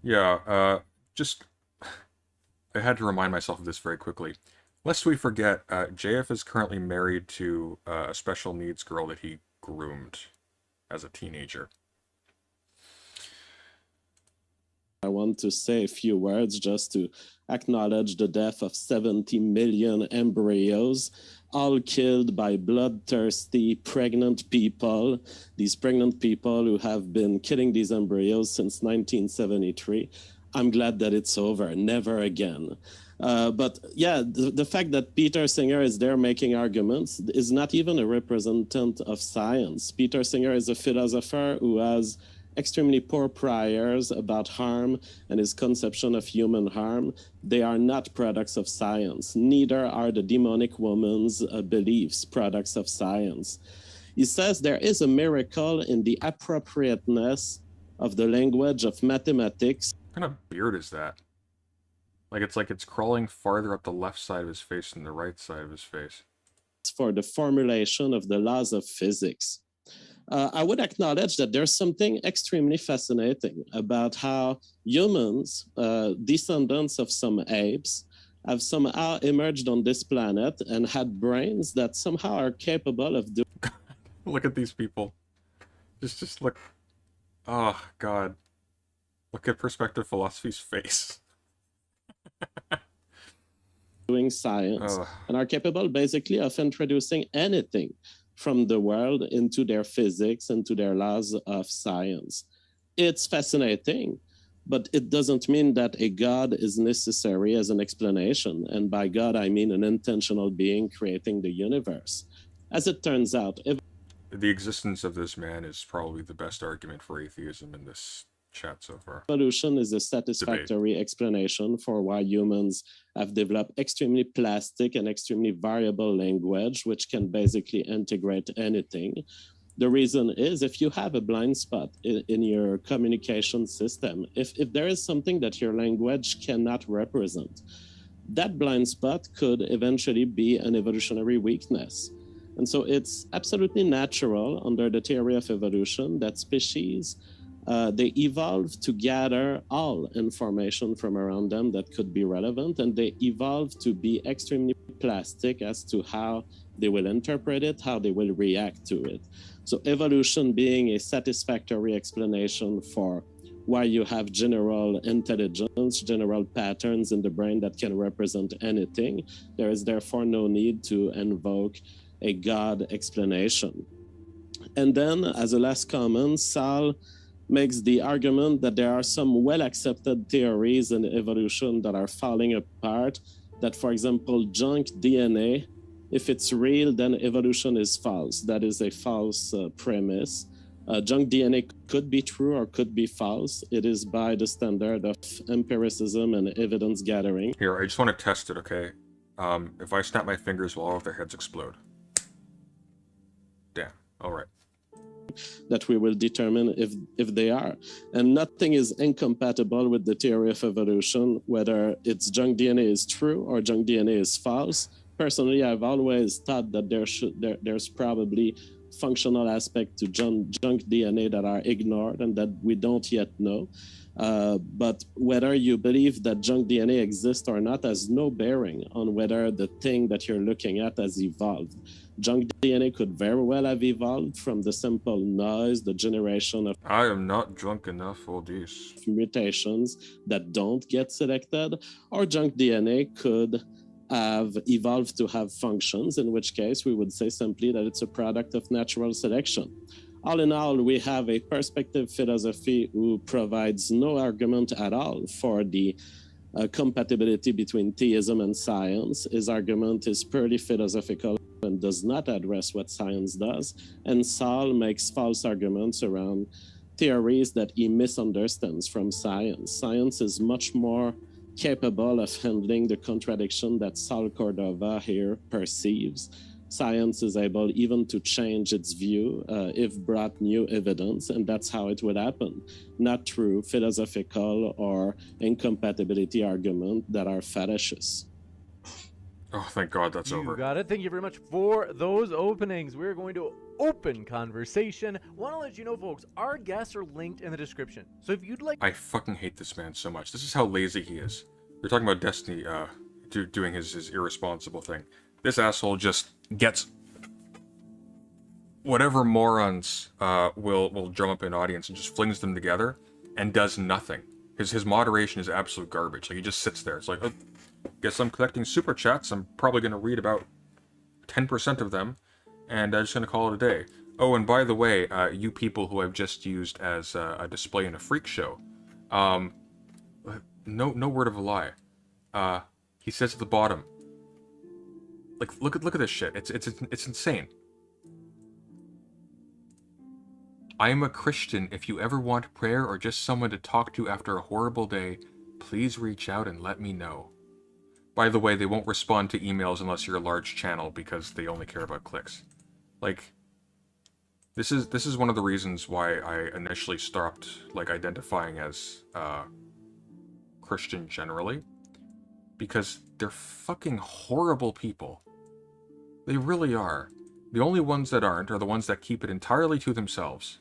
Yeah, just... I had to remind myself of this very quickly. Lest we forget, JF is currently married to a special needs girl that he groomed as a teenager. I want to say a few words just to acknowledge the death of 70 million embryos, all killed by bloodthirsty pregnant people. These pregnant people who have been killing these embryos since 1973. I'm glad that it's over. Never again. But yeah, the fact that Peter Singer is there making arguments is not even a representative of science. Peter Singer is a philosopher who has extremely poor priors about harm and his conception of human harm. They are not products of science. Neither are the demonic woman's beliefs products of science. He says there is a miracle in the appropriateness of the language of mathematics. What kind of beard is that? Like it's crawling farther up the left side of his face than the right side of his face. For the formulation of the laws of physics. I would acknowledge that there's something extremely fascinating about how humans, descendants of some apes, have somehow emerged on this planet and had brains that somehow are capable of doing... Look at these people. Just look. Oh, God. Look at perspective philosophy's face. doing science and are capable basically of introducing anything from the world into their physics, into their laws of science. It's fascinating, but it doesn't mean that a God is necessary as an explanation. And by God, I mean an intentional being creating the universe. As it turns out, the existence of this man is probably the best argument for atheism in this chat so far. Evolution is a satisfactory explanation for why humans have developed extremely plastic and extremely variable language, which can basically integrate anything. The reason is if you have a blind spot in your communication system, if there is something that your language cannot represent, that blind spot could eventually be an evolutionary weakness. And so it's absolutely natural under the theory of evolution that species they evolve to gather all information from around them that could be relevant, and they evolve to be extremely plastic as to how they will interpret it, how they will react to it. So evolution being a satisfactory explanation for why you have general intelligence, general patterns in the brain that can represent anything, there is therefore no need to invoke a God explanation. And then, as a last comment, Sal makes the argument that there are some well-accepted theories in evolution that are falling apart, that, for example, junk DNA, if it's real, then evolution is false. That is a false premise. Junk DNA could be true or could be false. It is by the standard of empiricism and evidence gathering. Here, I just want to test it, okay? If I snap my fingers, will all of their heads explode? Damn, all right. That we will determine if they are. And nothing is incompatible with the theory of evolution, whether it's junk DNA is true or junk DNA is false. Personally, I've always thought that there's probably functional aspects to junk DNA that are ignored and that we don't yet know. But whether you believe that junk DNA exists or not has no bearing on whether the thing that you're looking at has evolved. Junk DNA could very well have evolved from the simple noise, the generation of I am not drunk enough for this. mutations that don't get selected, or junk DNA could have evolved to have functions, in which case we would say simply that it's a product of natural selection. All in all, we have a perspective philosophy who provides no argument at all for the compatibility between theism and science. His argument is purely philosophical and does not address what science does. And Saul makes false arguments around theories that he misunderstands from science. Science is much more capable of handling the contradiction that Saul Cordova here perceives. Science is able even to change its view if brought new evidence, and that's how it would happen, not through philosophical or incompatibility arguments that are fallacious. Oh, thank God that's over. You got it. Thank you very much for those openings. We're going to open conversation. Want to let you know, folks, our guests are linked in the description. So if you'd like... I fucking hate this man so much. This is how lazy he is. We're talking about Destiny doing his irresponsible thing. This asshole just gets whatever morons will drum up an audience and just flings them together and does nothing. His moderation is absolute garbage. Like, he just sits there. It's like, oh, guess I'm collecting super chats. I'm probably going to read about 10% of them, and I'm just going to call it a day. Oh, and by the way, you people who I've just used as a display in a freak show, no word of a lie. He says at the bottom, like, look at this shit. It's insane. I am a Christian. If you ever want prayer or just someone to talk to after a horrible day, please reach out and let me know. By the way, they won't respond to emails unless you're a large channel because they only care about clicks. Like, this is one of the reasons why I initially stopped, like, identifying as Christian generally, because they're fucking horrible people. They really are. The only ones that aren't are the ones that keep it entirely to themselves.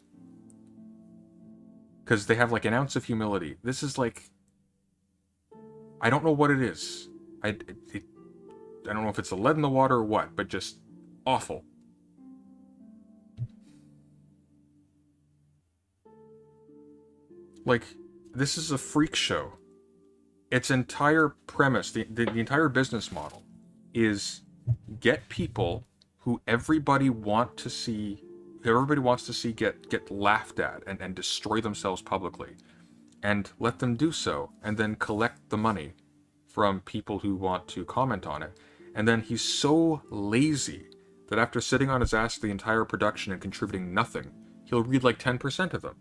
Because they have, like, an ounce of humility. This is, like... I don't know what it is. I don't know if it's the lead in the water or what, but just awful. Like, this is a freak show. Its entire premise, the entire business model, is get people who everybody wants to see get laughed at and destroy themselves publicly, and let them do so, and then collect the money from people who want to comment on it. And then he's so lazy that after sitting on his ass the entire production and contributing nothing, he'll read like 10% of them.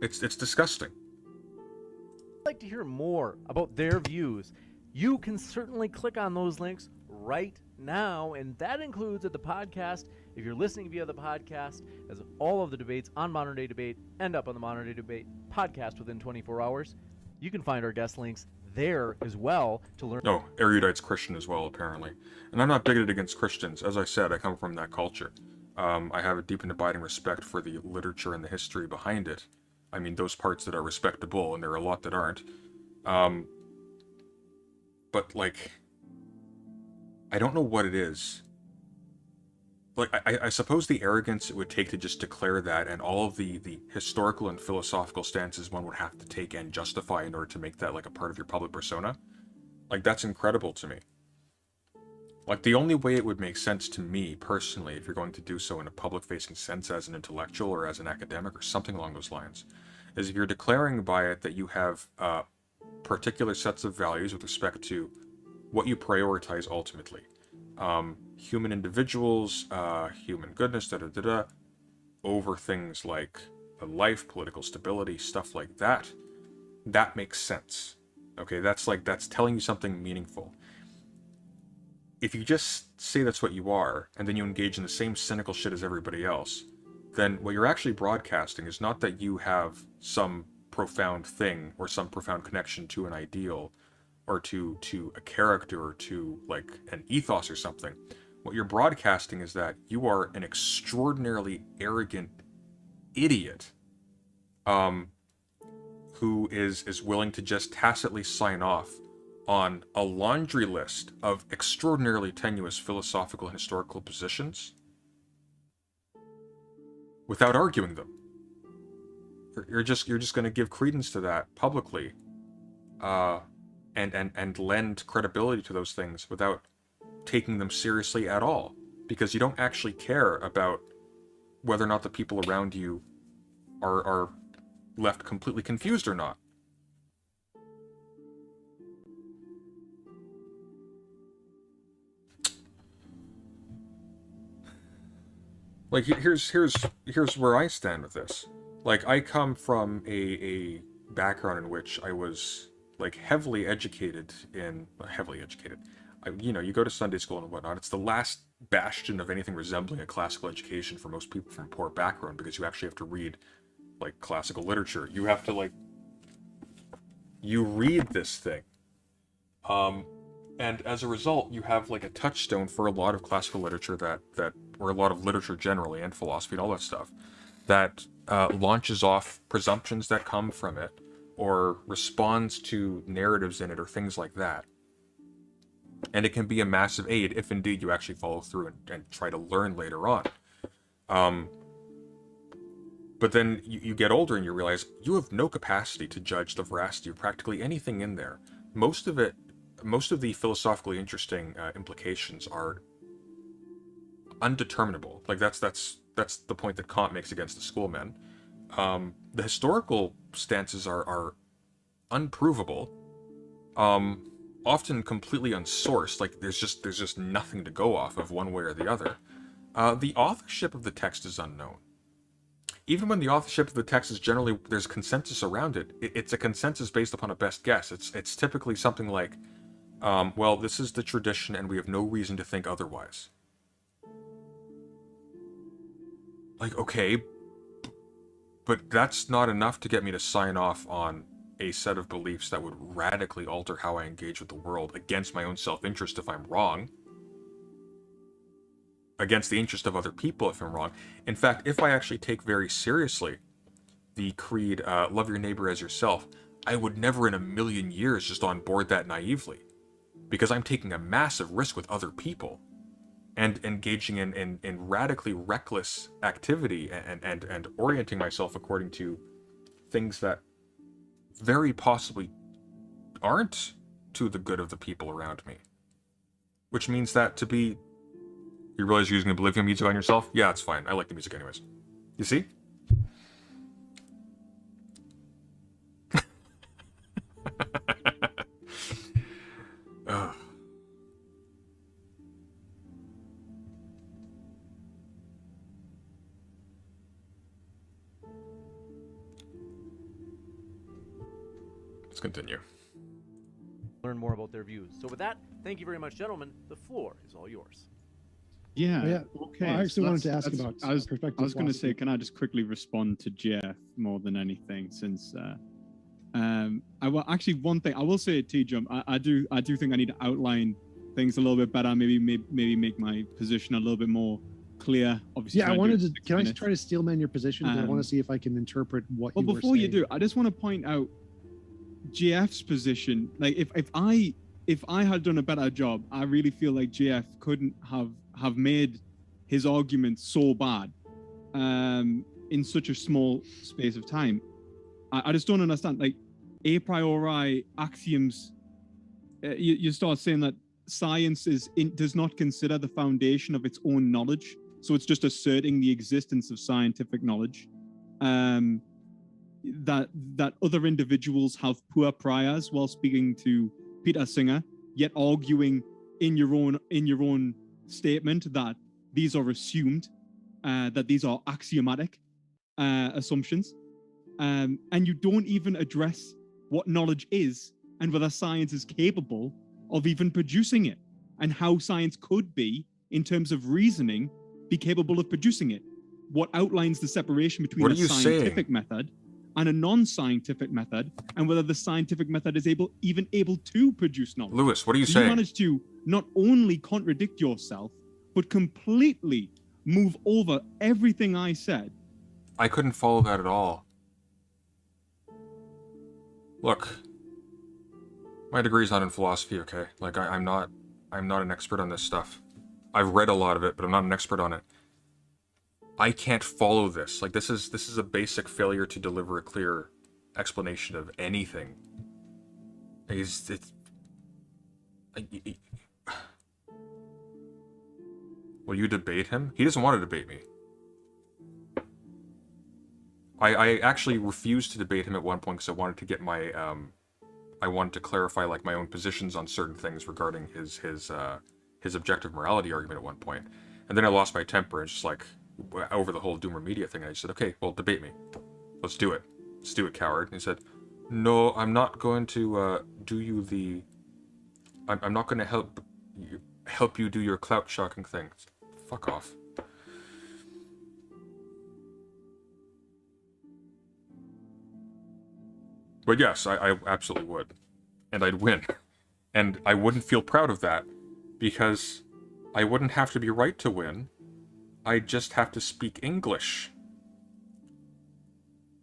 It's disgusting. If you'd like to hear more about their views, you can certainly click on those links right now, and that includes at the podcast. If you're listening via the podcast, as all of the debates on Modern Day Debate end up on the Modern Day Debate podcast within 24 hours, you can find our guest links there as well to learn. Oh, Erudite's Christian as well, apparently. And I'm not bigoted against Christians. As I said, I come from that culture. I have a deep and abiding respect for the literature and the history behind it. I mean, those parts that are respectable, and there are a lot that aren't. But, like, I don't know what it is. Like, I suppose the arrogance it would take to just declare that, and all of the historical and philosophical stances one would have to take and justify in order to make that, like, a part of your public persona, like, that's incredible to me. Like, the only way it would make sense to me, personally, if you're going to do so in a public-facing sense as an intellectual or as an academic or something along those lines, is if you're declaring by it that you have particular sets of values with respect to what you prioritize ultimately. Human individuals, human goodness, over things like life, political stability, stuff like that. That makes sense. Okay, that's telling you something meaningful. If you just say that's what you are, and then you engage in the same cynical shit as everybody else, then what you're actually broadcasting is not that you have some profound thing or some profound connection to an ideal or to a character or to, like, an ethos or something. What you're broadcasting is that you are an extraordinarily arrogant idiot who is willing to just tacitly sign off on a laundry list of extraordinarily tenuous philosophical and historical positions without arguing them. You're just going to give credence to that publicly, and lend credibility to those things without taking them seriously at all, because you don't actually care about whether or not the people around you are left completely confused or not. Like, here's where I stand with this. Like, I come from a background in which I was, like, heavily educated. You go to Sunday school and whatnot. It's the last bastion of anything resembling a classical education for most people from a poor background, because you actually have to read, like, classical literature. You have to, like, you read this thing. And as a result, you have, like, a touchstone for a lot of classical literature or a lot of literature generally, and philosophy and all that stuff, that launches off presumptions that come from it, or responds to narratives in it, or things like that. And it can be a massive aid if indeed you actually follow through and try to learn later on. But then you get older and you realize you have no capacity to judge the veracity of practically anything in there. Most of the philosophically interesting implications are undeterminable. Like, that's the point that Kant makes against the schoolmen. The historical stances are unprovable, often completely unsourced. Like, there's just nothing to go off of one way or the other. The authorship of the text is unknown. Even when the authorship of the text is generally, there's consensus around it, it's a consensus based upon a best guess. It's typically something like, well, this is the tradition and we have no reason to think otherwise. Like, okay, but that's not enough to get me to sign off on a set of beliefs that would radically alter how I engage with the world against my own self-interest if I'm wrong. Against the interest of other people if I'm wrong. In fact, if I actually take very seriously the creed, love your neighbor as yourself, I would never in a million years just on board that naively. Because I'm taking a massive risk with other people. And engaging in radically reckless activity and orienting myself according to things that very possibly aren't to the good of the people around me. Which means that to be... You realize you're using Oblivion music on yourself? Yeah, it's fine. I like the music anyways. You see? Ugh. Let's continue. Learn more about their views. So with that, thank you very much, gentlemen. The floor is all yours. Yeah. Yeah. Okay. Well, I actually wanted to ask about perspective. I was going to say, can I just quickly respond to Jeff more than anything, since actually one thing I will say, T-Jump, I do think I need to outline things a little bit better. Maybe make my position a little bit more clear. Obviously, yeah, I wanted to. Can I try to steelman your position? I want to see if I can interpret what you were saying. Well, before you do, I just want to point out GF's position. Like, if I had done a better job, I really feel like GF couldn't have made his argument so bad in such a small space of time. I just don't understand. Like, a priori axioms, you start saying that science does not consider the foundation of its own knowledge, so it's just asserting the existence of scientific knowledge. That other individuals have poor priors while speaking to Peter Singer, yet arguing in your own statement that these are assumed, that these are axiomatic assumptions, and you don't even address what knowledge is and whether science is capable of even producing it, and how science could be, in terms of reasoning, be capable of producing it. What outlines the separation between a scientific method and a non-scientific method, and whether the scientific method is even able to produce knowledge. Lewis, what are you saying? You managed to not only contradict yourself, but completely move over everything I said. I couldn't follow that at all. Look, my degree's not in philosophy, okay? Like, I'm not an expert on this stuff. I've read a lot of it, but I'm not an expert on it. I can't follow this. Like, this is a basic failure to deliver a clear explanation of anything. Will you debate him? He doesn't want to debate me. I actually refused to debate him at one point because I wanted to get my, I wanted to clarify, like, my own positions on certain things regarding his objective morality argument at one point. And then I lost my temper and just, like, over the whole Doomer Media thing, I just said, okay, well, debate me. Let's do it. Let's do it, coward. And he said, no, I'm not going to, do you the... I'm not going to help you do your clout-shocking thing. Fuck off. But yes, I absolutely would. And I'd win. And I wouldn't feel proud of that, because I wouldn't have to be right to win. I'd just have to speak English.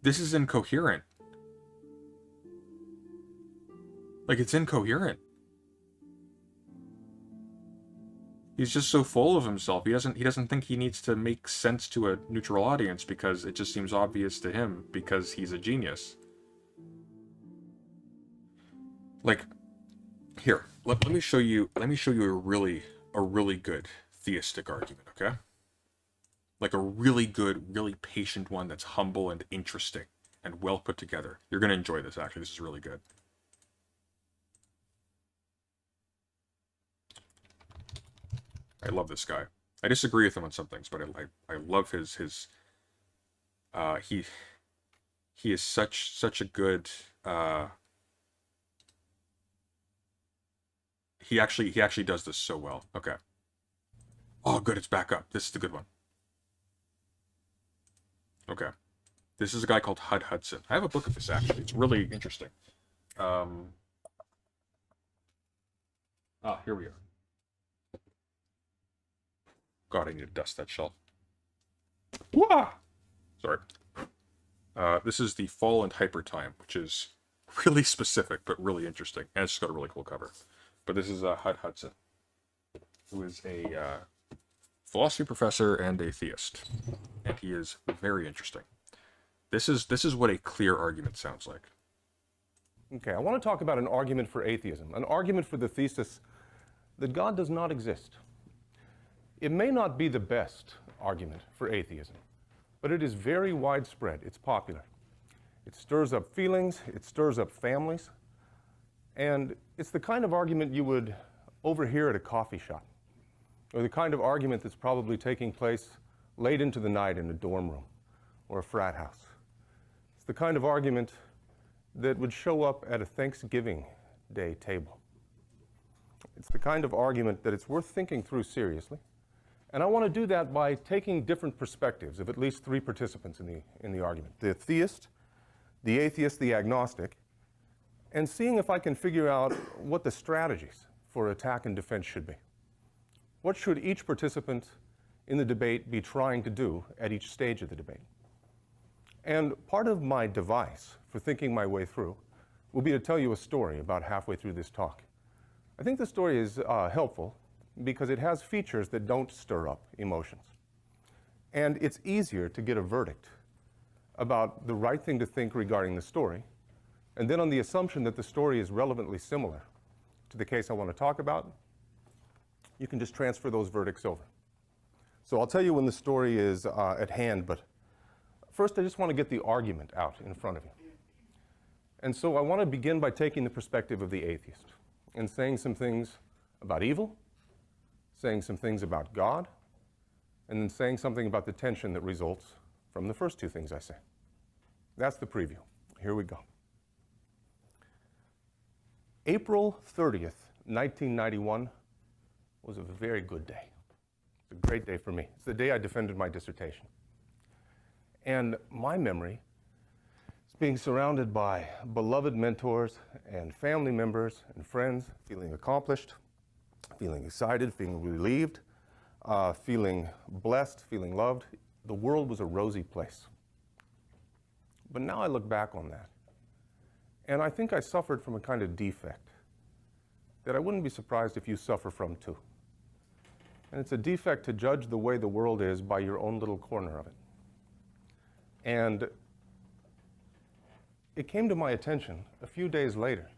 This is incoherent. Like, it's incoherent. He's just so full of himself. He doesn't think he needs to make sense to a neutral audience because it just seems obvious to him because he's a genius. Like, here, let me show you a really good theistic argument, okay? Like a really good, really patient one that's humble and interesting and well put together. You're gonna enjoy this, actually. This is really good. I love this guy. I disagree with him on some things, but I love his he is such a good he actually does this so well. Okay. Oh, good, it's back up. This is the good one. Okay. This is a guy called Hud Hudson. I have a book of this, actually. It's really interesting. Here we are. God, I need to dust that shelf. Wah! Sorry. This is the Fall and Hyper Time, which is really specific, but really interesting. And it's just got a really cool cover. But this is Hud Hudson, who is a philosophy professor and a theist. And he is very interesting. This is what a clear argument sounds like. Okay, I want to talk about an argument for atheism, an argument for the thesis that God does not exist. It may not be the best argument for atheism, but it is very widespread. It's popular. It stirs up feelings, it stirs up families, and it's the kind of argument you would overhear at a coffee shop, or the kind of argument that's probably taking place late into the night in a dorm room or a frat house. It's the kind of argument that would show up at a Thanksgiving Day table. It's the kind of argument that it's worth thinking through seriously. And I want to do that by taking different perspectives of at least three participants in the argument: the theist, the atheist, the agnostic, and seeing if I can figure out what the strategies for attack and defense should be. What should each participant in the debate be trying to do at each stage of the debate? And part of my device for thinking my way through will be to tell you a story about halfway through this talk. I think the story is helpful because it has features that don't stir up emotions. And it's easier to get a verdict about the right thing to think regarding the story, and then on the assumption that the story is relevantly similar to the case I want to talk about, you can just transfer those verdicts over. So I'll tell you when the story is at hand, but first I just want to get the argument out in front of you. And so I want to begin by taking the perspective of the atheist and saying some things about evil, saying some things about God, and then saying something about the tension that results from the first two things I say. That's the preview. Here we go. April 30th, 1991 was a very good day. It's a great day for me. It's the day I defended my dissertation. And my memory is being surrounded by beloved mentors and family members and friends, feeling accomplished, feeling excited, feeling relieved, feeling blessed, feeling loved. The world was a rosy place. But now I look back on that, and I think I suffered from a kind of defect that I wouldn't be surprised if you suffer from too. And it's a defect to judge the way the world is by your own little corner of it. And it came to my attention a few days later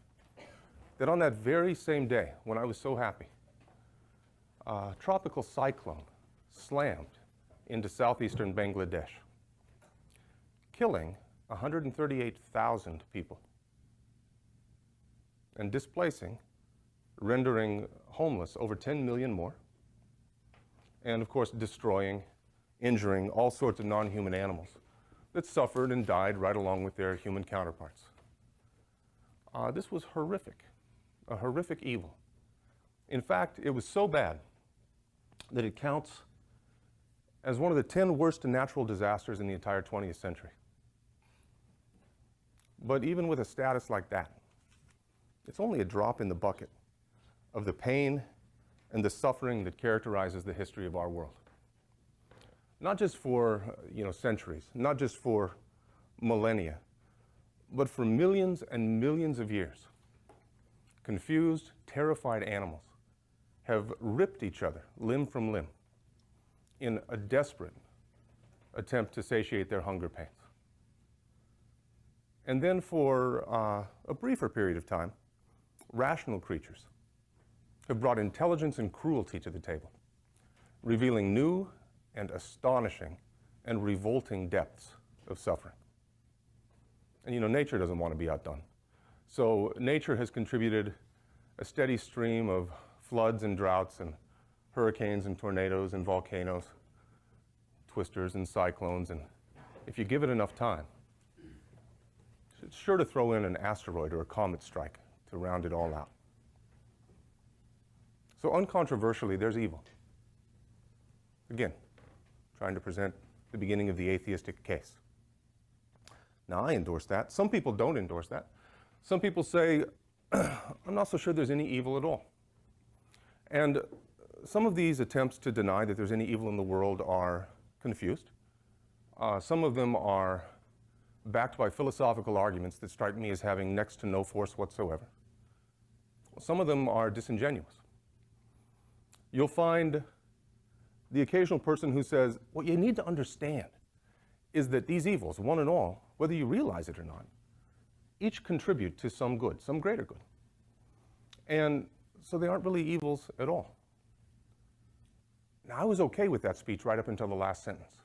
that on that very same day when I was so happy, a tropical cyclone slammed into southeastern Bangladesh, killing 138,000 people and displacing, rendering homeless over 10 million more, and of course destroying, injuring all sorts of non-human animals that suffered and died right along with their human counterparts. This was horrific, a horrific evil. In fact, it was so bad that it counts as one of the 10 worst natural disasters in the entire 20th century. But even with a status like that, it's only a drop in the bucket of the pain and the suffering that characterizes the history of our world. Not just for centuries, not just for millennia, but for millions and millions of years. Confused, terrified animals have ripped each other limb from limb in a desperate attempt to satiate their hunger pains. And then for a briefer period of time, rational creatures have brought intelligence and cruelty to the table, revealing new and astonishing and revolting depths of suffering. And nature doesn't want to be outdone. So nature has contributed a steady stream of floods and droughts and hurricanes and tornadoes and volcanoes, twisters and cyclones, and if you give it enough time, it's sure to throw in an asteroid or a comet strike to round it all out. So uncontroversially, there's evil. Again, trying to present the beginning of the atheistic case. Now, I endorse that. Some people don't endorse that. Some people say, I'm not so sure there's any evil at all. And some of these attempts to deny that there's any evil in the world are confused. Some of them are backed by philosophical arguments that strike me as having next to no force whatsoever. Some of them are disingenuous. You'll find the occasional person who says, what you need to understand is that these evils, one and all, whether you realize it or not, each contribute to some good, some greater good. And so they aren't really evils at all. Now, I was okay with that speech right up until the last sentence.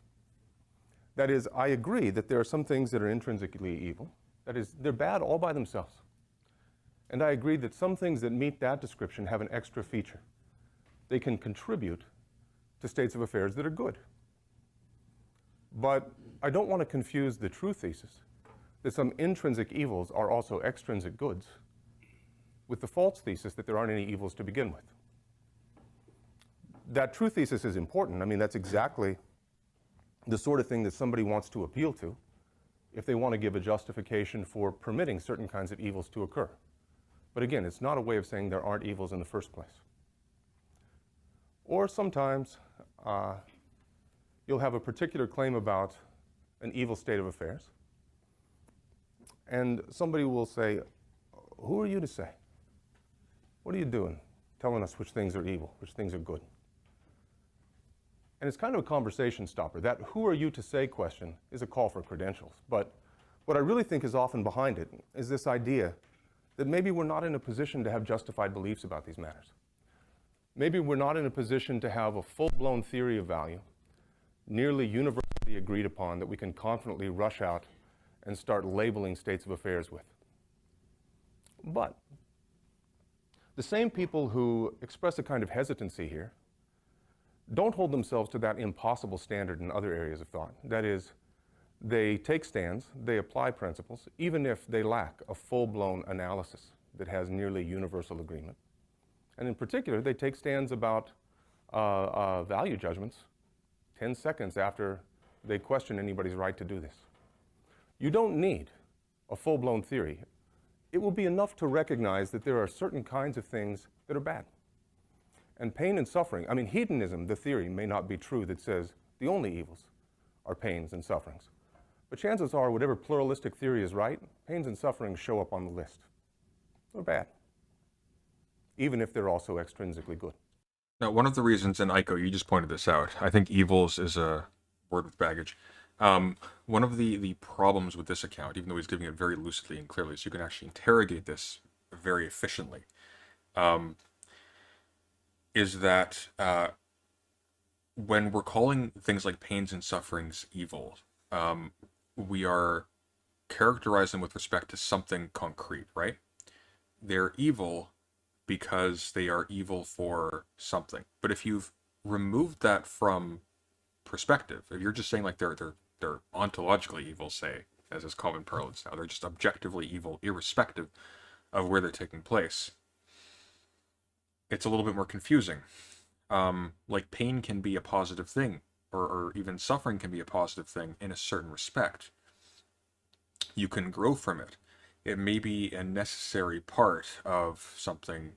That is, I agree that there are some things that are intrinsically evil. That is, they're bad all by themselves. And I agree that some things that meet that description have an extra feature. They can contribute to states of affairs that are good. But I don't want to confuse the true thesis that some intrinsic evils are also extrinsic goods with the false thesis that there aren't any evils to begin with. That true thesis is important. I mean, that's exactly the sort of thing that somebody wants to appeal to if they want to give a justification for permitting certain kinds of evils to occur. But again, it's not a way of saying there aren't evils in the first place. Or sometimes you'll have a particular claim about an evil state of affairs, and somebody will say, who are you to say? What are you doing telling us which things are evil, which things are good? And it's kind of a conversation stopper. That who are you to say question is a call for credentials. But what I really think is often behind it is this idea that maybe we're not in a position to have justified beliefs about these matters. Maybe we're not in a position to have a full-blown theory of value, nearly universally agreed upon, that we can confidently rush out and start labeling states of affairs with. But the same people who express a kind of hesitancy here don't hold themselves to that impossible standard in other areas of thought. That is, they take stands, they apply principles, even if they lack a full-blown analysis that has nearly universal agreement. And in particular, they take stands about value judgments 10 seconds after they question anybody's right to do this. You don't need a full-blown theory. It will be enough to recognize that there are certain kinds of things that are bad. And pain and suffering, I mean, hedonism, the theory, may not be true that says the only evils are pains and sufferings. But chances are, whatever pluralistic theory is right, pains and sufferings show up on the list. They're bad, even if they're also extrinsically good. Now, one of the reasons, and Aiko, you just pointed this out, I think evils is a word with baggage. One of the problems with this account, even though he's giving it very lucidly and clearly, so you can actually interrogate this very efficiently, is that when we're calling things like pains and sufferings evil, we are characterizing them with respect to something concrete, right? They're evil because they are evil for something. But if you've removed that from perspective, if you're just saying like they're ontologically evil, say, as is common parlance now, they're just objectively evil irrespective of where they're taking place, it's a little bit more confusing. Like pain can be a positive thing, or even suffering can be a positive thing in a certain respect. You can grow from it. It may be a necessary part of something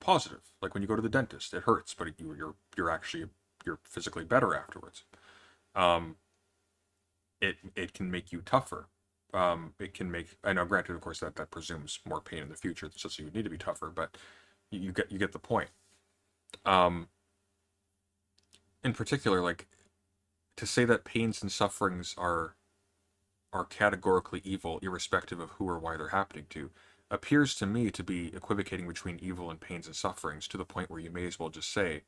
positive. Like when you go to the dentist, it hurts, but you're physically better afterwards. It can make you tougher. It can make, I know, granted, of course, that presumes more pain in the future, so you need to be tougher, but you get the point. In particular, like, to say that pains and sufferings are categorically evil, irrespective of who or why they're happening to, appears to me to be equivocating between evil and pains and sufferings, to the point where you may as well just say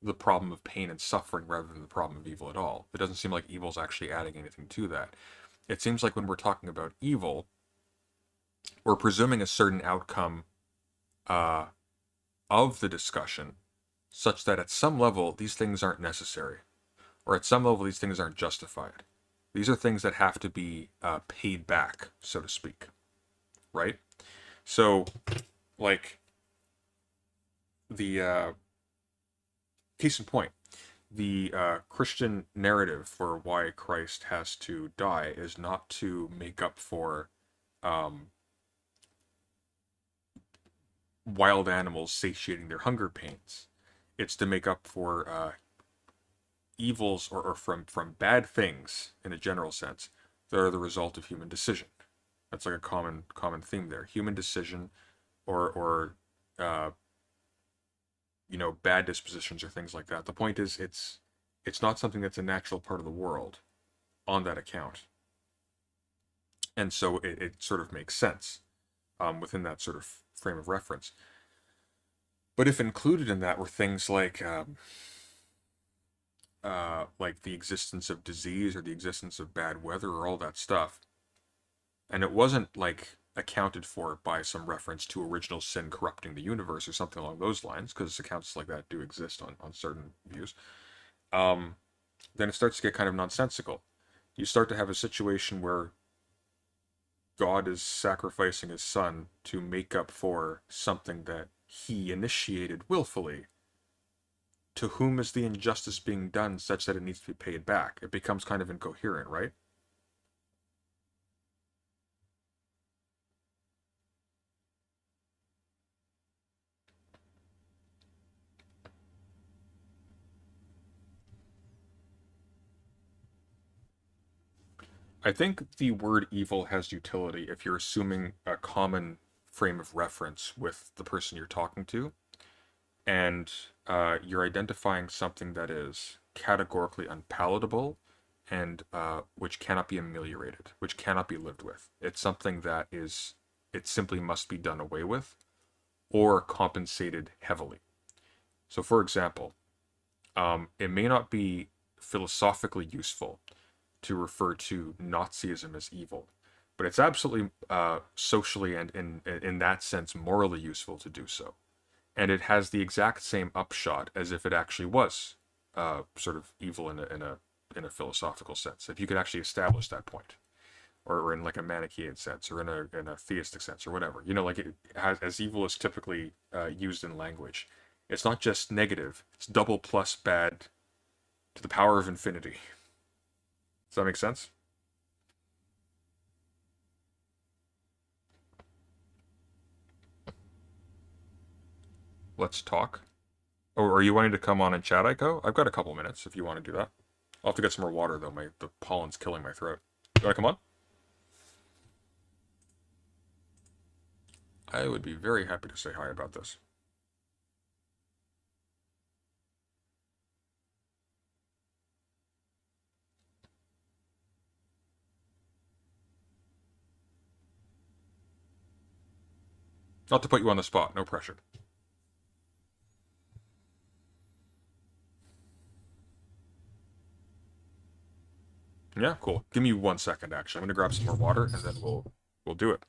the problem of pain and suffering rather than the problem of evil at all. It doesn't seem like evil's actually adding anything to that. It seems like when we're talking about evil, we're presuming a certain outcome of the discussion, such that at some level these things aren't necessary, or at some level these things aren't justified. These are things that have to be paid back, so to speak, right? So, like, the case in point, the Christian narrative for why Christ has to die is not to make up for wild animals satiating their hunger pains. It's to make up for evils or from bad things in a general sense that are the result of human decision. That's like a common theme there. Human decision or bad dispositions or things like that. The point is it's not something that's a natural part of the world on that account. And so it sort of makes sense within that sort of frame of reference. But if included in that were things like the existence of disease or the existence of bad weather or all that stuff, and it wasn't like accounted for by some reference to original sin corrupting the universe or something along those lines, because accounts like that do exist on certain views, then it starts to get kind of nonsensical. You start to have a situation where God is sacrificing his son to make up for something that he initiated willfully. To whom is the injustice being done such that it needs to be paid back? It becomes kind of incoherent, right? I think the word evil has utility if you're assuming a common frame of reference with the person you're talking to, and you're identifying something that is categorically unpalatable and which cannot be ameliorated, which cannot be lived with. It's something that it simply must be done away with or compensated heavily. So, for example, it may not be philosophically useful to refer to Nazism as evil, but it's absolutely socially and in that sense morally useful to do so. And it has the exact same upshot as if it actually was sort of evil in a philosophical sense. If you could actually establish that point, or in like a Manichaean sense, or in a theistic sense, or whatever. Like it has, as evil is typically used in language. It's not just negative; it's double plus bad to the power of infinity. Does that make sense? Let's talk. Or are you wanting to come on and chat, Aiko? I've got a couple minutes if you want to do that. I'll have to get some more water, though. The pollen's killing my throat. You want to come on? I would be very happy to say hi about this. Not to put you on the spot, no pressure. Yeah, cool. Give me 1 second, actually. I'm gonna grab some more water, and then we'll do it.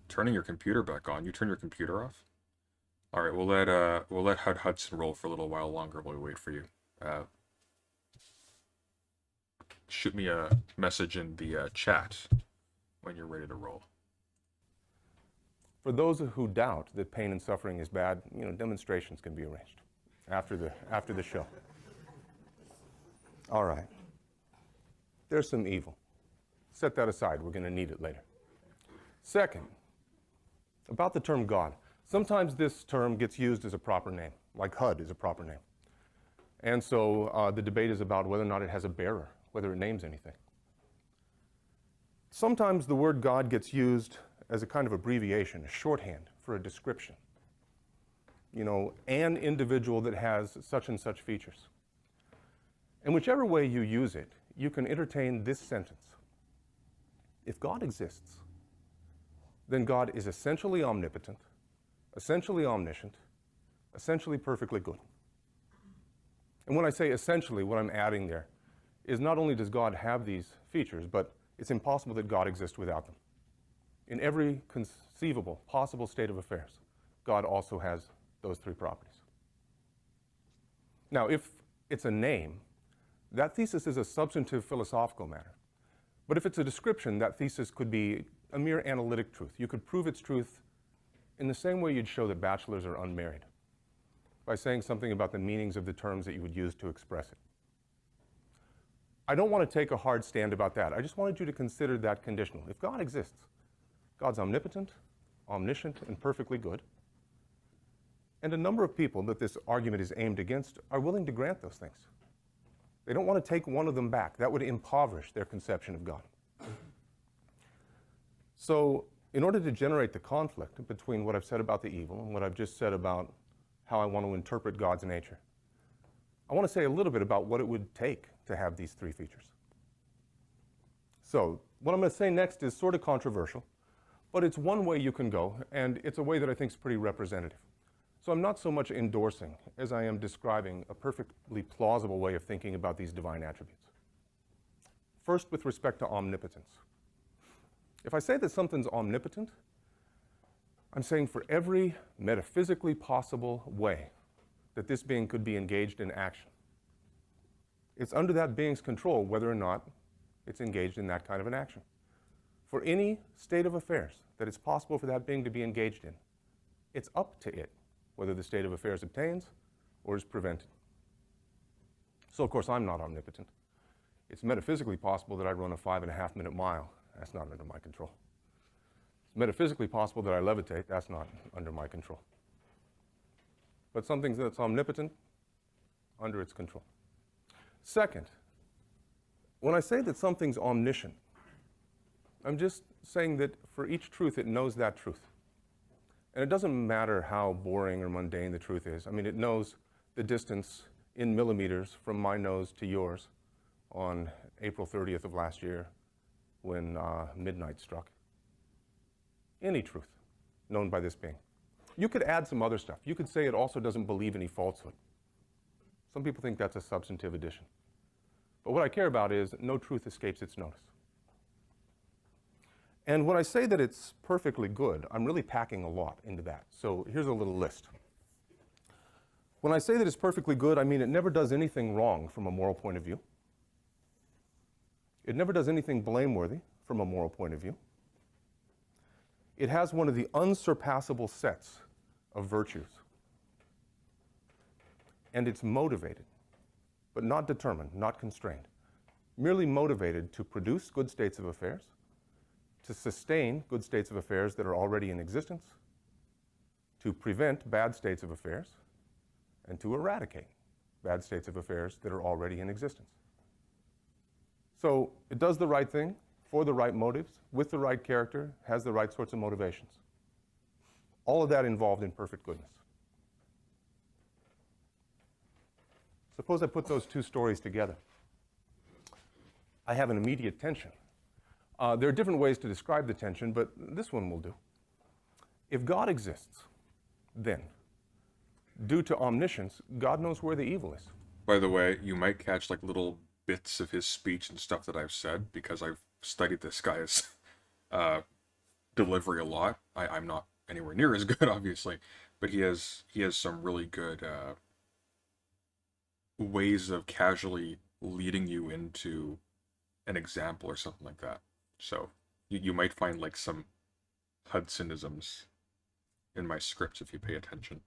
Turning your computer back on. You turn your computer off? Alright, we'll let Hudson roll for a little while longer while we wait for you. Shoot me a message in the chat when you're ready to roll. For those who doubt that pain and suffering is bad, demonstrations can be arranged after the show. All right. There's some evil. Set that aside. We're going to need it later. Second, about the term God. Sometimes this term gets used as a proper name, like HUD is a proper name. And so the debate is about whether or not it has a bearer, whether it names anything. Sometimes the word God gets used as a kind of abbreviation, a shorthand for a description. An individual that has such and such features. And whichever way you use it, you can entertain this sentence. If God exists, then God is essentially omnipotent, essentially omniscient, essentially perfectly good. And when I say essentially, what I'm adding there is not only does God have these features, but it's impossible that God exists without them. In every conceivable, possible state of affairs, God also has those three properties. Now, if it's a name, that thesis is a substantive philosophical matter. But if it's a description, that thesis could be a mere analytic truth. You could prove its truth in the same way you'd show that bachelors are unmarried, by saying something about the meanings of the terms that you would use to express it. I don't want to take a hard stand about that. I just wanted you to consider that conditional. If God exists, God's omnipotent, omniscient, and perfectly good. And a number of people that this argument is aimed against are willing to grant those things. They don't want to take one of them back. That would impoverish their conception of God. So in order to generate the conflict between what I've said about the evil and what I've just said about how I want to interpret God's nature, I want to say a little bit about what it would take to have these three features. So what I'm going to say next is sort of controversial, but it's one way you can go, and it's a way that I think is pretty representative. So I'm not so much endorsing as I am describing a perfectly plausible way of thinking about these divine attributes. First, with respect to omnipotence. If I say that something's omnipotent, I'm saying for every metaphysically possible way that this being could be engaged in action, it's under that being's control whether or not it's engaged in that kind of an action. For any state of affairs that it's possible for that being to be engaged in, it's up to it whether the state of affairs obtains or is prevented. So, of course, I'm not omnipotent. It's metaphysically possible that I run a 5.5-minute mile. That's not under my control. It's metaphysically possible that I levitate. That's not under my control. But something that's omnipotent, under its control. Second, when I say that something's omniscient, I'm just saying that for each truth, it knows that truth. And it doesn't matter how boring or mundane the truth is. I mean, it knows the distance in millimeters from my nose to yours on April 30th of last year when midnight struck. any truth known by this being. You could add some other stuff. You could say it also doesn't believe any falsehood. Some people think that's a substantive addition. But what I care about is no truth escapes its notice. And when I say that it's perfectly good, I'm really packing a lot into that. So here's a little list. When I say that it's perfectly good, I mean it never does anything wrong from a moral point of view. It never does anything blameworthy from a moral point of view. It has one of the unsurpassable sets of virtues. And it's motivated, but not determined, not constrained. Merely motivated to produce good states of affairs, to sustain good states of affairs that are already in existence, to prevent bad states of affairs, and to eradicate bad states of affairs that are already in existence. So it does the right thing for the right motives, with the right character, has the right sorts of motivations. All of that involved in perfect goodness. Suppose I put those two stories together. I have an immediate tension. There are different ways to describe the tension, but this one will do. If God exists, then, due to omniscience, God knows where the evil is. By the way, you might catch like little bits of his speech and stuff that I've said because I've studied this guy's delivery a lot. I'm not anywhere near as good, obviously, but he has some really good ways of casually leading you into an example or something like that. So you might find like some Hudsonisms in my scripts if you pay attention.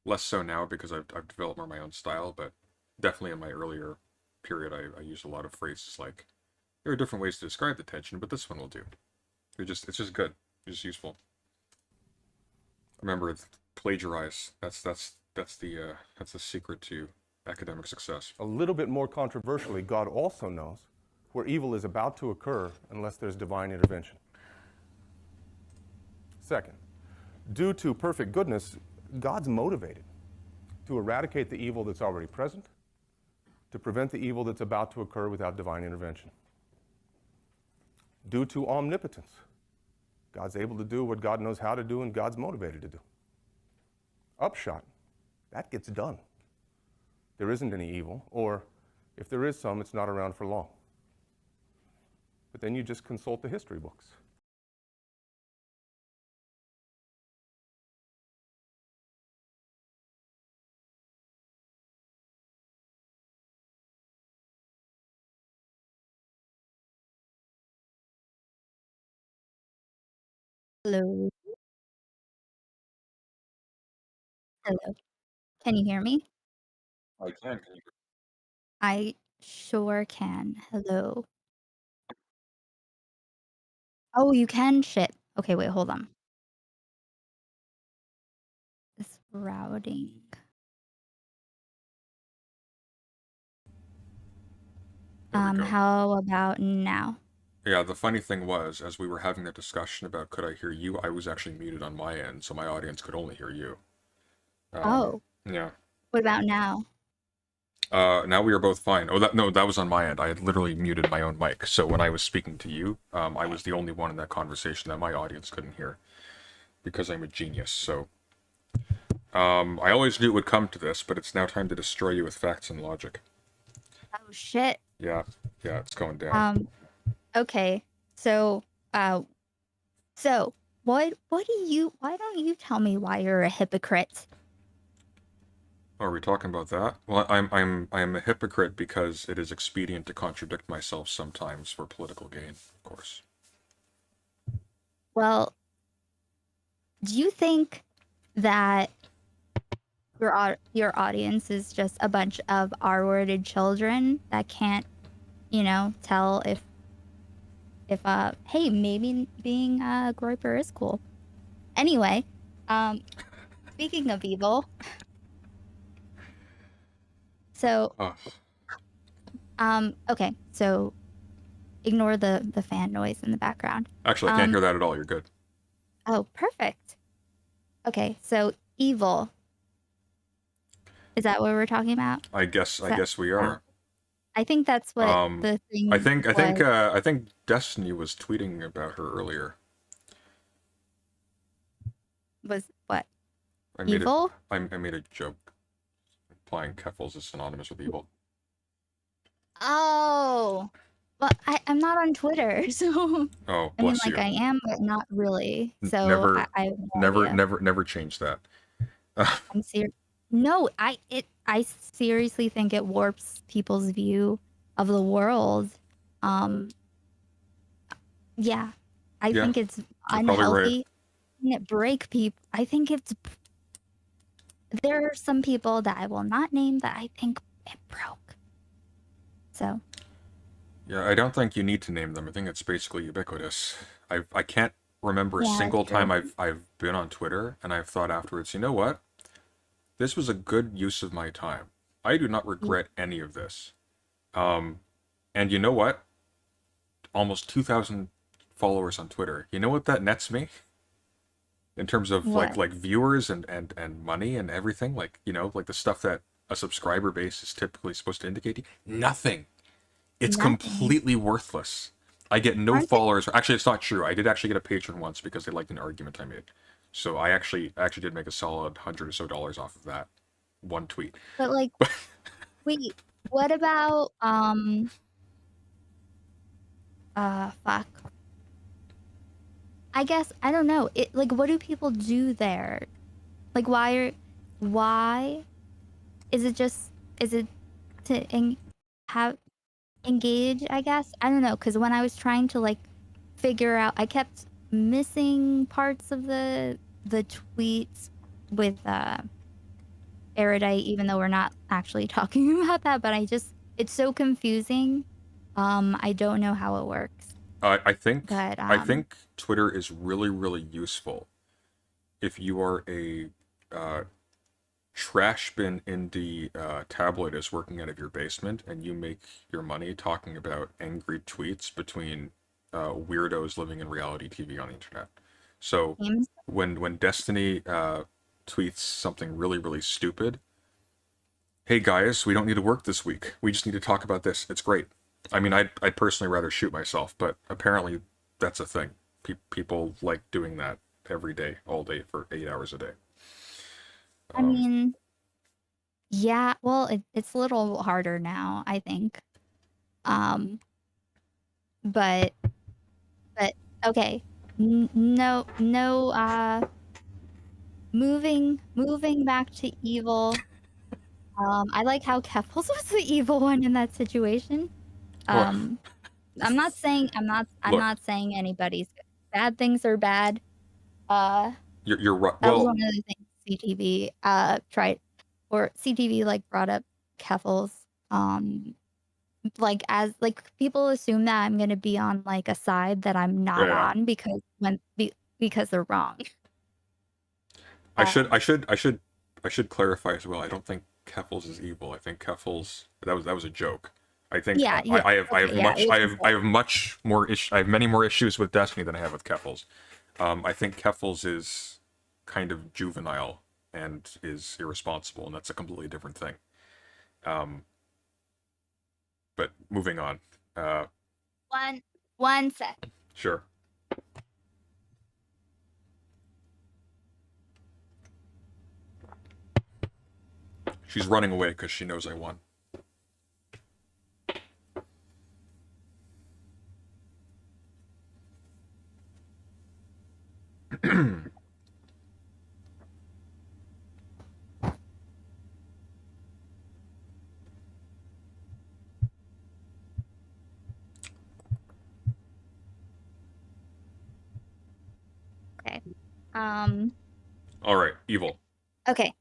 Less so now because I've developed more my own style, but definitely in my earlier period I used a lot of phrases like, there are different ways to describe the tension, but this one will do. It's just good. It's just useful. Remember, plagiarize. That's the secret to academic success. A little bit more controversially, God also knows where evil is about to occur unless there's divine intervention. Second, due to perfect goodness, God's motivated to eradicate the evil that's already present, to prevent the evil that's about to occur without divine intervention. Due to omnipotence, God's able to do what God knows how to do and God's motivated to do. Upshot, that gets done. There isn't any evil, or if there is some, it's not around for long. But then you just consult the history books. Hello. Hello. Can you hear me? I can. Can you? I sure can. Hello. Oh, you can? Shit. Okay, wait, hold on. This routing. There we go. How about now? Yeah, the funny thing was, as we were having that discussion about could I hear you, I was actually muted on my end, so my audience could only hear you. Oh. Yeah. What about now? Now we are both fine. Oh, that was on my end. I had literally muted my own mic, so when I was speaking to you, I was the only one in that conversation that my audience couldn't hear, because I'm a genius, so... I always knew it would come to this, but it's now time to destroy you with facts and logic. Oh, shit. Yeah, it's going down. Okay. So, why don't you tell me why you're a hypocrite? Are we talking about that? Well, I'm a hypocrite because it is expedient to contradict myself sometimes for political gain, of course. Well, do you think that your audience is just a bunch of R-worded children that can't, tell if hey, maybe being a groyper is cool. Anyway, speaking of evil, so okay, so ignore the fan noise in the background. Actually, I can't hear that at all. You're good. Oh, perfect. Okay, so evil. Is that what we're talking about? I guess we are. I think that's what the thing. I think Destiny was tweeting about her earlier. was what? I made Evil? I made a joke implying Keffals is synonymous with evil. Oh, well, I'm not on Twitter, so Oh, I mean, bless like you. I am, but not really. So Never, I have no idea. never change that. I'm serious. No, I seriously think it warps people's view of the world. Yeah, I Yeah, think it's you're probably right. unhealthy. And it break people. I think there are some people that I will not name that I think it broke. So Yeah, I don't think you need to name them. I think it's basically ubiquitous. I can't remember a Yeah, single true. time I've been on Twitter and I've thought afterwards, you know what? This was a good use of my time. I do not regret any of this. And you know what? Almost 2,000 followers on Twitter. You know what that nets me? In terms of What? like viewers and money and everything, like, you know, like the stuff that a subscriber base is typically supposed to indicate to you. Nothing. It's Nothing. completely worthless. I get no followers. Actually, it's not true. I did actually get a patron once because they liked an argument I made. So I actually did make a solid $100 or so off of that one tweet. But like, wait, what about fuck. I guess I don't know. It like, what do people do there? Like, why is it to have engage? I guess I don't know, because when I was trying to like figure out, I kept missing parts of the tweets with Erudite, even though we're not actually talking about that. But it's so confusing. I don't know how it works. I think But I think Twitter is really, really useful if you are a trash bin indie tabloidist working out of your basement and you make your money talking about angry tweets between weirdos living in reality TV on the internet. So when Destiny tweets something really, really stupid, hey guys, we don't need to work this week. We just need to talk about this. It's great. I mean, I'd personally rather shoot myself, but apparently that's a thing. People like doing that every day, all day, for 8 hours a day. I mean, yeah, well, it's a little harder now, I think. But okay. No, moving back to evil. I like how Keffals was the evil one in that situation. I'm not saying anybody's bad things are bad. You're right. That was Well, one of the things CTV tried, or CTV like brought up Keffals. Like, as like, people assume that I'm gonna be on like a side that I'm not Yeah. on because they're wrong. I should clarify as well. I don't think Keffals is evil. I think Keffals, that was a joke. I think Yeah, yeah, I have okay, yeah, it was I have much more I have many more issues with Destiny than I have with Keffals. I think Keffals is kind of juvenile and is irresponsible, and that's a completely different thing. But moving on. One sec. Sure. She's running away because she knows I won. Okay. All right, evil. Okay.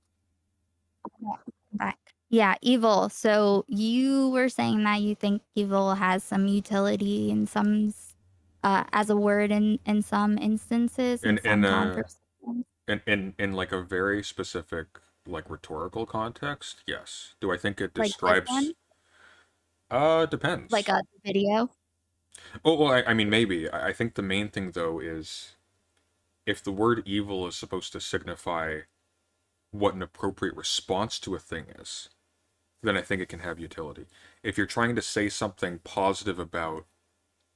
Back. Yeah, evil. So you were saying that you think evil has some utility in some, as a word in some instances, in some conversations. In like a very specific, like, rhetorical context, yes. Do I think it Like this describes? one? Depends. Like a video? Oh, well, I mean, maybe. I think the main thing, though, is if the word evil is supposed to signify what an appropriate response to a thing is, then I think it can have utility. If you're trying to say something positive about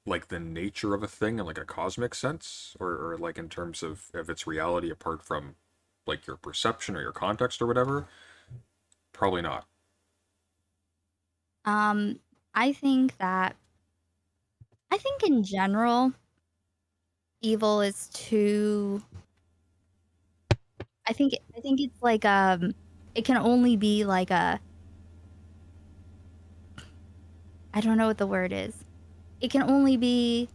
like the nature of a thing in like a cosmic sense, or like in terms of its reality apart from like your perception or your context or whatever? Probably not. I think in general, evil is too. I think it's like it can only be like a. I don't know what the word is. It can only be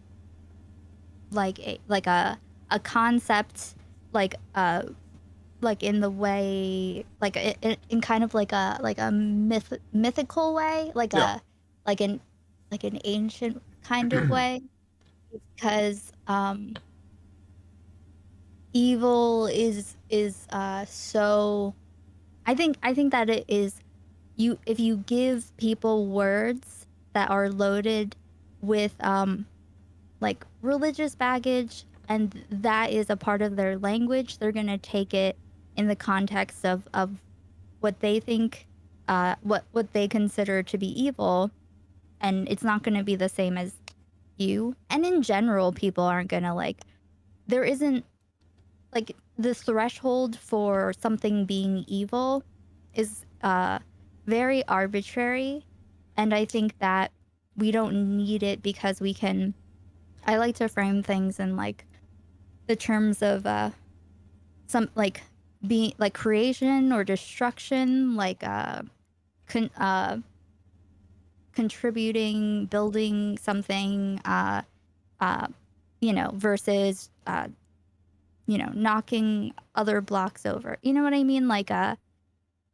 like a concept, like in the way, like in kind of like a mythical way, like Yeah. a like an ancient kind of way, because evil is so. I think that it is, if you give people words that are loaded with like religious baggage, and that is a part of their language, they're gonna take it in the context of what they think, what they consider to be evil, and it's not gonna be the same as you. And in general, people aren't gonna like. There isn't like the threshold for something being evil is very arbitrary, and I think that we don't need it because we can. I like to frame things in like the terms of some like being like creation or destruction, like contributing, building something, versus knocking other blocks over. You know what I mean? Like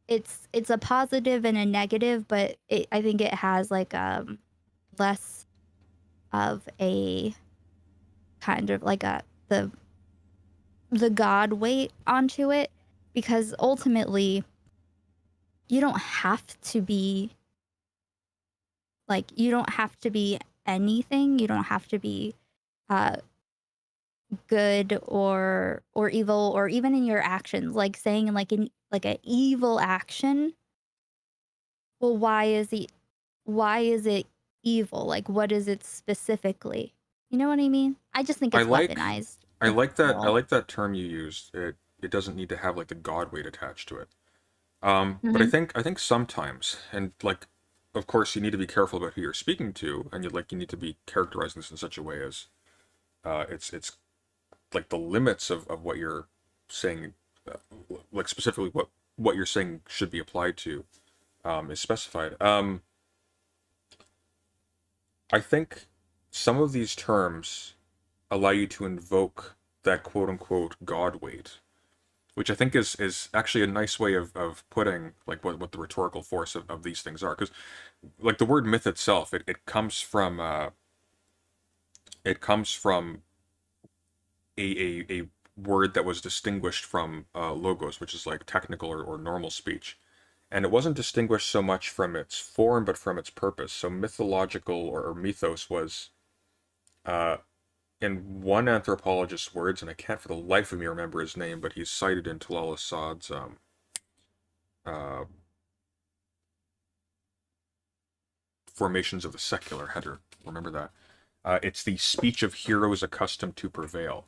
it's a positive and a negative, but I think it has like less of a kind of like the God weight onto it, because ultimately you don't have to be anything. You don't have to be uh good or evil, or even in your actions, like saying like an evil action. Well, why is it evil? Like, what is it specifically? You know what I mean? I just think I it's like weaponized. I like that I Well, like that term you used. It doesn't need to have like the God weight attached to it. But mhm. I think sometimes, and like, of course, you need to be careful about who you're speaking to, and you need to be characterizing this in such a way as it's like the limits of what you're saying, uh, like specifically what you're saying should be applied to, is specified. I think some of these terms allow you to invoke that quote unquote God weight, which I think is actually a nice way of putting like what the rhetorical force of these things are. Because like the word myth itself, it comes from a word that was distinguished from logos, which is like technical or normal speech. And it wasn't distinguished so much from its form, but from its purpose. So mythological or mythos was, in one anthropologist's words, and I can't for the life of me remember his name, but he's cited in Talal Assad's uh, Formations of the Secular. I had to remember that. It's the speech of heroes accustomed to prevail.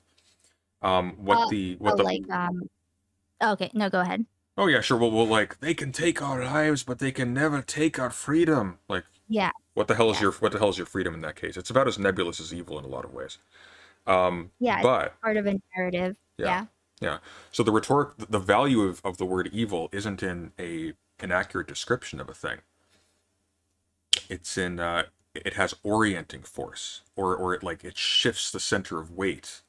Okay, no, go ahead. Oh yeah, sure. Well, like they can take our lives, but they can never take our freedom. Like, Yeah. what the hell is your freedom in that case? It's about as nebulous as evil in a lot of ways. Yeah, it's But part of a narrative. yeah, Yeah. yeah. So the value of the word evil isn't in an accurate description of a thing. It's in it has orienting force, or it shifts the center of weight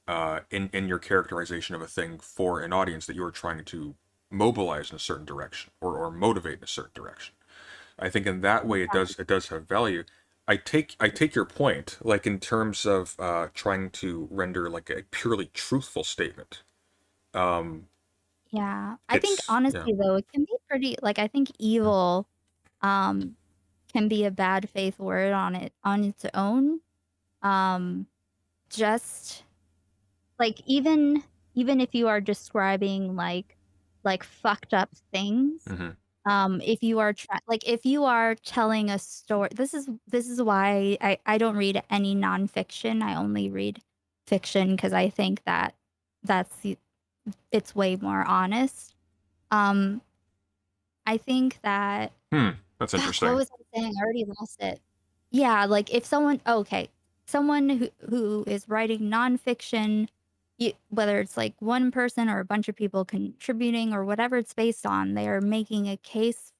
in your characterization of a thing for an audience that you're trying to mobilize in a certain direction or motivate in a certain direction. I think in that way it does have value. I take your point, like in terms of trying to render like a purely truthful statement. Yeah. I think Yeah. honestly though, it can be pretty like I think evil can be a bad faith word on its own. Um just like even if you are describing like fucked up things, Mhm. If you are if you are telling a story, this is why I don't read any nonfiction. I only read fiction because I think that it's way more honest. I think that That's fuck, what interesting. was I saying? I already lost it. Yeah, like if someone who is writing nonfiction, whether it's like one person or a bunch of people contributing or whatever it's based on, they are making a case.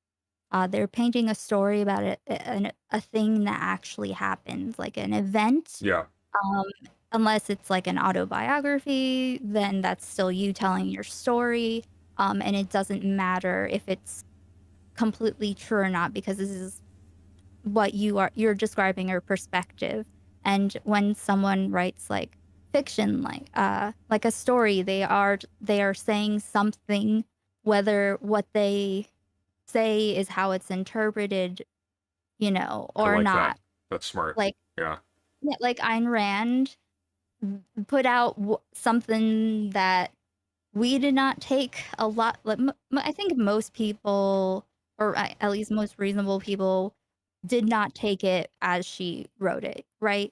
They're painting a story about a thing that actually happened, like an event. Yeah. Um, unless it's like an autobiography, then that's still you telling your story. And it doesn't matter if it's completely true or not, because this is what you're describing your perspective. And when someone writes like fiction, like a story, they are saying something, whether what they say is how it's interpreted, I or like that. not. That's smart. Like Yeah. like Ayn Rand put out something that we did not take a lot. Like, I think most people, or at least most reasonable people, did not take it as she wrote it, right?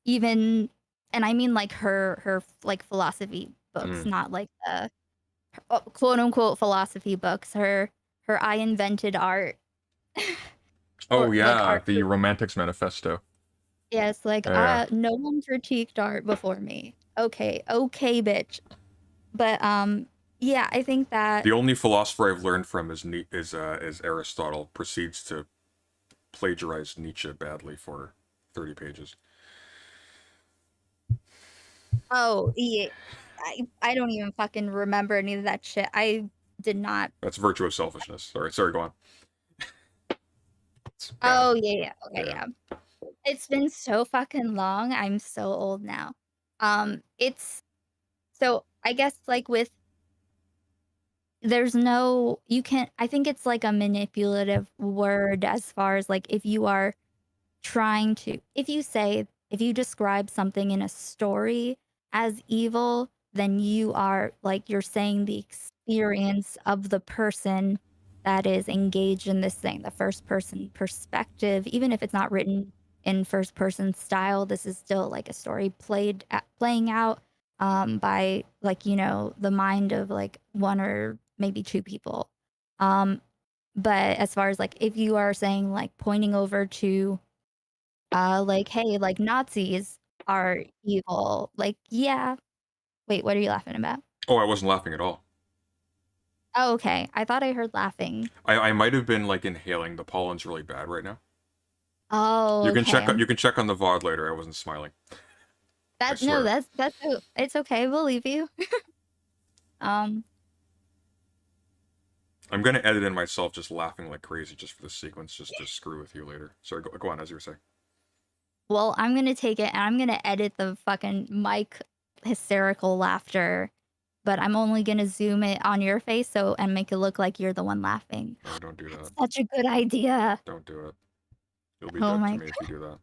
Even, and I mean like her like philosophy books, not like the quote unquote philosophy books. Her I invented art. Oh Like yeah, art. the Romantics Manifesto. Yes, like Yeah. no one critiqued art before me. Okay, bitch. But yeah, I think that The only philosopher I've learned from is Aristotle. Proceeds to plagiarize Nietzsche badly for 30 pages. oh yeah, I don't even fucking remember any of that shit. I did not. That's virtuous selfishness. Sorry, go on. Oh yeah, okay, Yeah. yeah. It's been so fucking long. I'm so old now. It's so I guess like with there's no you can I think it's like a manipulative word as far as like if you are trying to if you describe something in a story as evil, then you're saying the experience of the person that is engaged in this thing, the first person perspective, even if it's not written in first person style. This is still like a story playing out by like the mind of like one or maybe two people. But as far as like if you are saying like pointing over to like, hey, like Nazis are evil. Like, yeah. Wait, what are you laughing about? Oh, I wasn't laughing at all. Oh, okay. I thought I heard laughing. I might have been like inhaling. The pollen's really bad right now. Oh, You can okay. check on the VOD later. I wasn't smiling. That's it's okay. I believe you. I'm gonna edit in myself just laughing like crazy just for the sequence, just to screw with you later. Sorry, go on as you were saying. Well, I'm gonna take it and I'm gonna edit the fucking mic hysterical laughter, but I'm only gonna zoom it on your face and make it look like you're the one laughing. No, don't do that. Such a good idea. Don't do it. You'll be Oh dead my to me if you do that.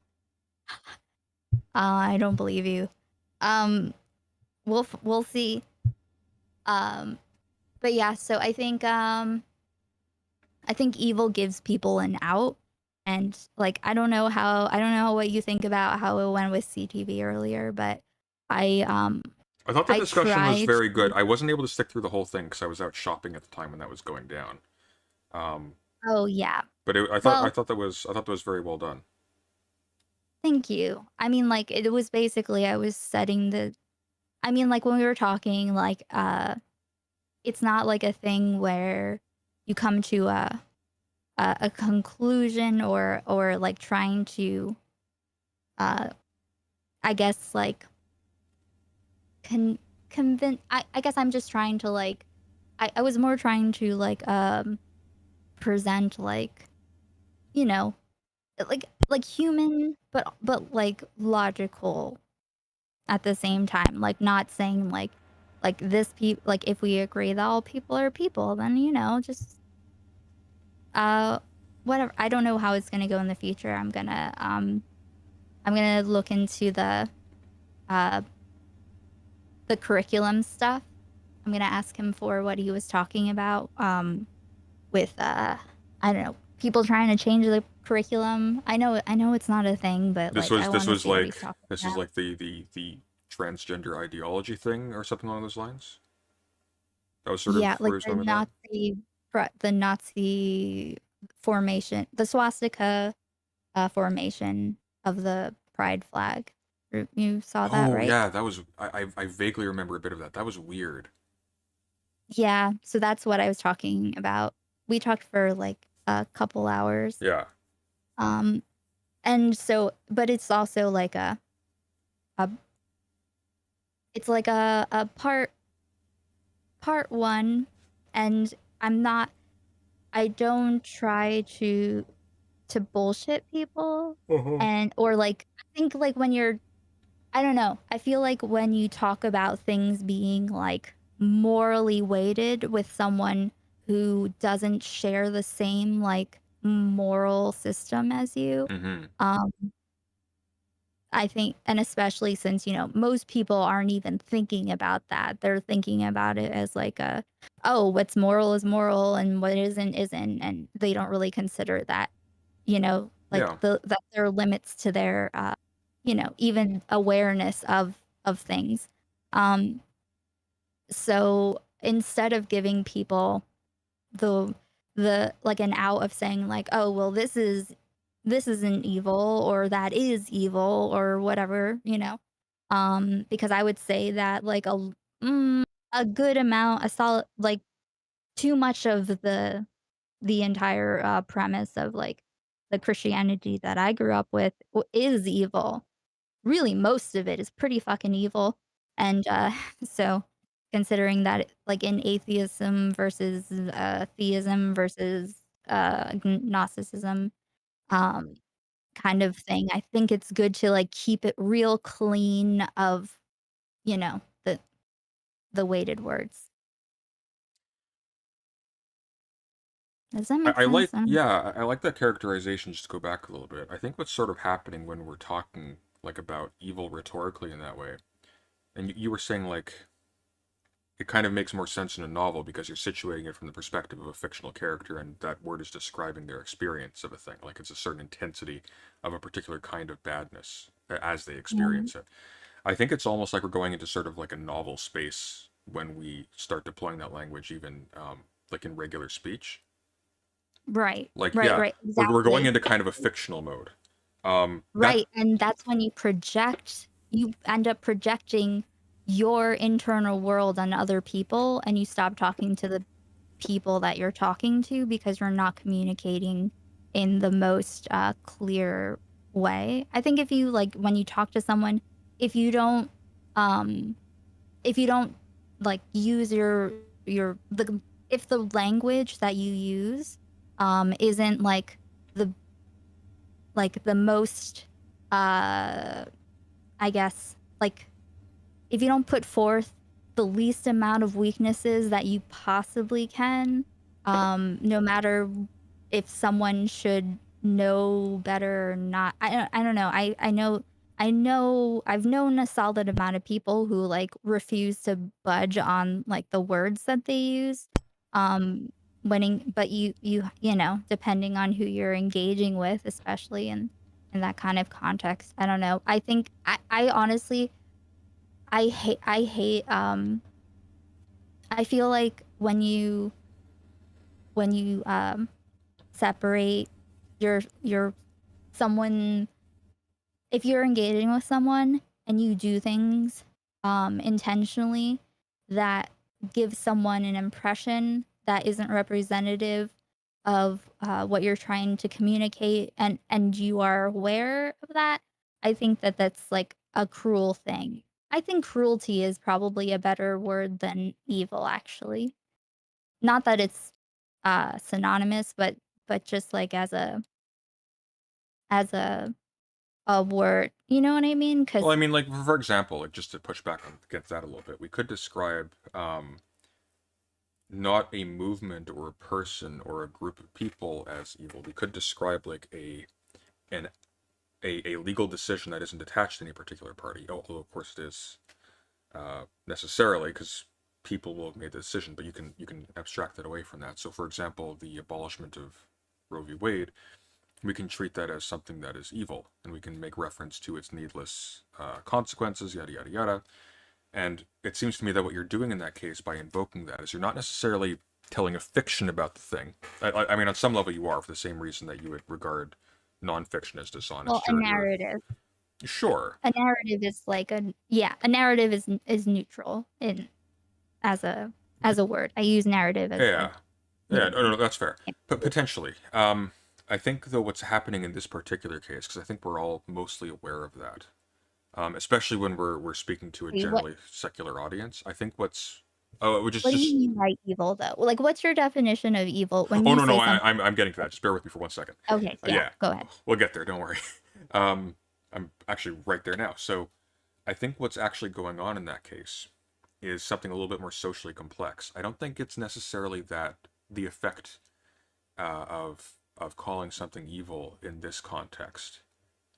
I don't believe you. We'll see. But yeah, so I think evil gives people an out, and like I don't know what you think about how it went with CTV earlier, but I thought the discussion was tried very good. I wasn't able to stick through the whole thing because I was out shopping at the time when that was going down. Oh yeah. But I thought that was very well done. Thank you. I mean, like it was basically I was setting I mean, like when we were talking, like it's not like a thing where you come to a conclusion or like trying to I guess like convince. I guess I'm just trying to like I was more trying to like present like like human but like logical at the same time, like not saying like this people, like if we agree that all people are people, then just whatever. I don't know how it's gonna go in the future. I'm gonna look into the curriculum stuff I'm gonna ask him for what he was talking about with I don't know, people trying to change the curriculum. I know it's not a thing, but This like I want to see what he's talking this about. is like the transgender ideology thing or something along those lines. That was sort of Yeah, where like he's going with that. the Nazi formation, the swastika formation of the pride flag. You saw that, Oh right? yeah, that was I vaguely remember a bit of that. That was weird. Yeah, so that's what I was talking about. We talked for like a couple hours. Yeah. And so, but it's also like a it's like a part one, and I don't try to bullshit people, and or like I think like when you're I don't know. I feel like when you talk about things being like morally weighted with someone who doesn't share the same like moral system as you, Mm-hmm. um, I think, and especially since, most people aren't even thinking about that. They're thinking about it as like oh, what's moral is moral and what isn't isn't. And they don't really consider that, Yeah. that there are limits to their, even awareness of things. Um, so instead of giving people the like an out of saying like, oh well, this isn't evil or that is evil or whatever, because I would say that like a good amount, a solid, like too much of the entire premise of like the Christianity that I grew up with is evil. Really, most of it is pretty fucking evil. And so considering that like in atheism versus theism versus Gnosticism, um, kind of thing, I think it's good to like keep it real clean of, the weighted words. Does that make I like, sense? I don't- yeah, I like that characterization. Just to go back a little bit. I think what's sort of happening when we're talking like about evil rhetorically in that way, and you were saying like it kind of makes more sense in a novel because you're situating it from the perspective of a fictional character, and that word is describing their experience of a thing. Like it's a certain intensity of a particular kind of badness as they experience it. I think it's almost like we're going into sort of like a novel space when we start deploying that language, even like in regular speech. Right, Like, right, yeah, right, we're going exactly. into kind of a fictional mode. That Right, and that's when you end up projecting your internal world on other people, and you stop talking to the people that you're talking to because you're not communicating in the most clear way. I think if you like when you talk to someone, if you don't um if you don't like use the if the language that you use isn't the the most I guess like if you don't put forth the least amount of weaknesses that you possibly can, no matter if someone should know better or not. I don't know. I know I've known a solid amount of people who like refuse to budge on like the words that they use. Um but depending on who you're engaging with, especially in that kind of context. I don't know. I think I honestly I hate I feel like when you separate your someone if you're engaging with someone and you do things intentionally that give someone an impression that isn't representative of what you're trying to communicate and you are aware of that, I think that that's like a cruel thing. I think cruelty is probably a better word than evil, actually. Not that it's synonymous, but just like as a word. You know what I mean? Because Well, I mean, like for example, like just to push back on against that a little bit, we could describe not a movement or a person or a group of people as evil. We could describe like an a legal decision that isn't attached to any particular party. Although of course it is necessarily, because people will have made the decision, but you can abstract that away from that. So, for example, the abolishment of Roe v. Wade, we can treat that as something that is evil, and we can make reference to its needless consequences, yada yada yada. And it seems to me that what you're doing in that case by invoking that is you're not necessarily telling a fiction about the thing. I mean, on some level you are, for the same reason that you would regard nonfiction as dishonest. Well, a narrative. Sure. A narrative is like a narrative is neutral in as a word. I use narrative as no, that's fair. But potentially, I think though what's happening in this particular case, because I think we're all mostly aware of that, especially when we're speaking to a generally secular audience. I think what's what do you mean by evil though? Like, what's your definition of evil? When oh you no say no something... I'm getting to that. Just bear with me for 1 second. Okay, yeah, go ahead. We'll get there. Don't worry. I'm actually right there now. So I think what's actually going on in that case is something a little bit more socially complex. I don't think it's necessarily that the effect of calling something evil in this context,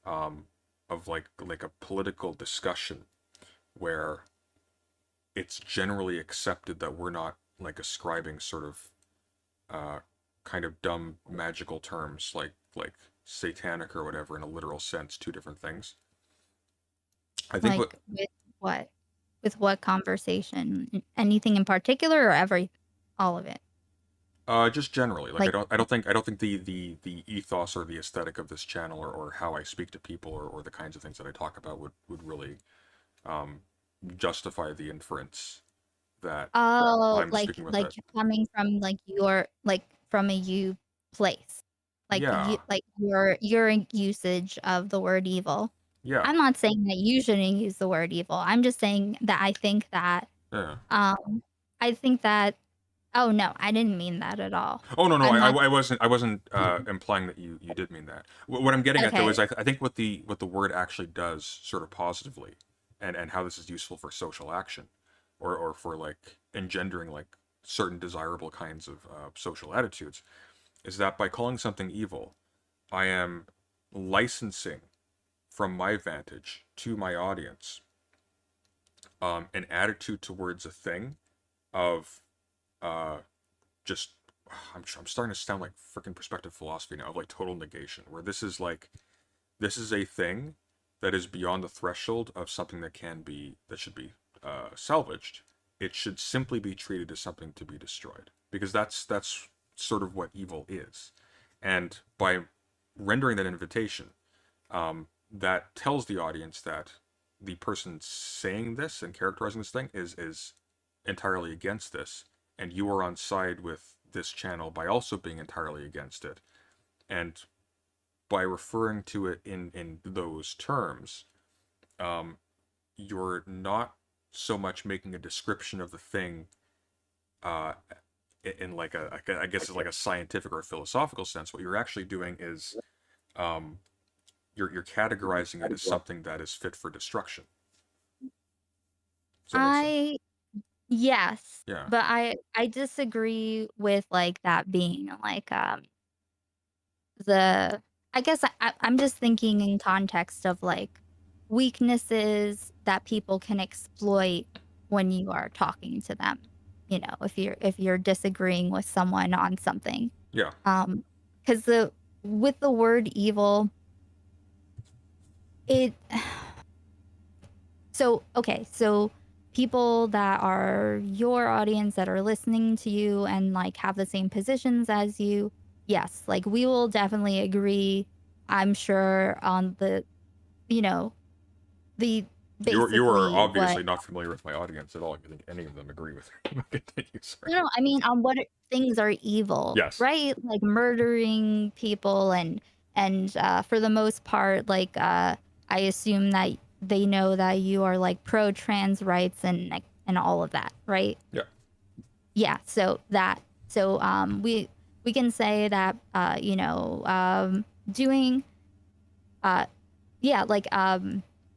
of like a political discussion where it's generally accepted that we're not like ascribing sort of kind of dumb magical terms like satanic or whatever in a literal sense, two different things. I think with what conversation? Anything in particular or all of it? Just generally, like I don't think the ethos or the aesthetic of this channel or how I speak to people or the kinds of things that I talk about would really justify the inference that I'm speaking with that. Coming from from a you place, your usage of the word evil. Yeah. I'm not saying that you shouldn't use the word evil. I'm just saying that I think that oh no, I didn't mean that at all. Oh no, I wasn't implying that you did mean that. What I'm getting at though is I think what the word actually does sort of positively, and how this is useful for social action, or for like engendering like certain desirable kinds of social attitudes, is that by calling something evil, I am licensing from my vantage to my audience an attitude towards a thing of just I'm starting to sound like freaking perspective philosophy now, of like total negation, where this is a thing that is beyond the threshold of something that should be salvaged. It should simply be treated as something to be destroyed, because that's sort of what evil is. And by rendering that invitation, that tells the audience that the person saying this and characterizing this thing is entirely against this, and you are on side with this channel by also being entirely against it. And by referring to it in those terms, you're not so much making a description of the thing in like I guess it's like a scientific or a philosophical sense. What you're actually doing is you're categorizing it as something that is fit for destruction. Yes. Yeah. But I disagree with like that being like I guess I'm just thinking in context of like weaknesses that people can exploit when you are talking to them. You know, if you're disagreeing with someone on something. Yeah. Because with the word evil, so people that are your audience that are listening to you and like have the same positions as you, yes, like we will definitely agree, I'm sure, on the basically you are obviously not familiar with my audience at all. I think any of them agree with me. No, I mean on what things are evil. Yes. Right? Like murdering people and for the most part, like I assume that they know that you are like pro trans rights and all of that, right? Yeah. Yeah. So we can say that doing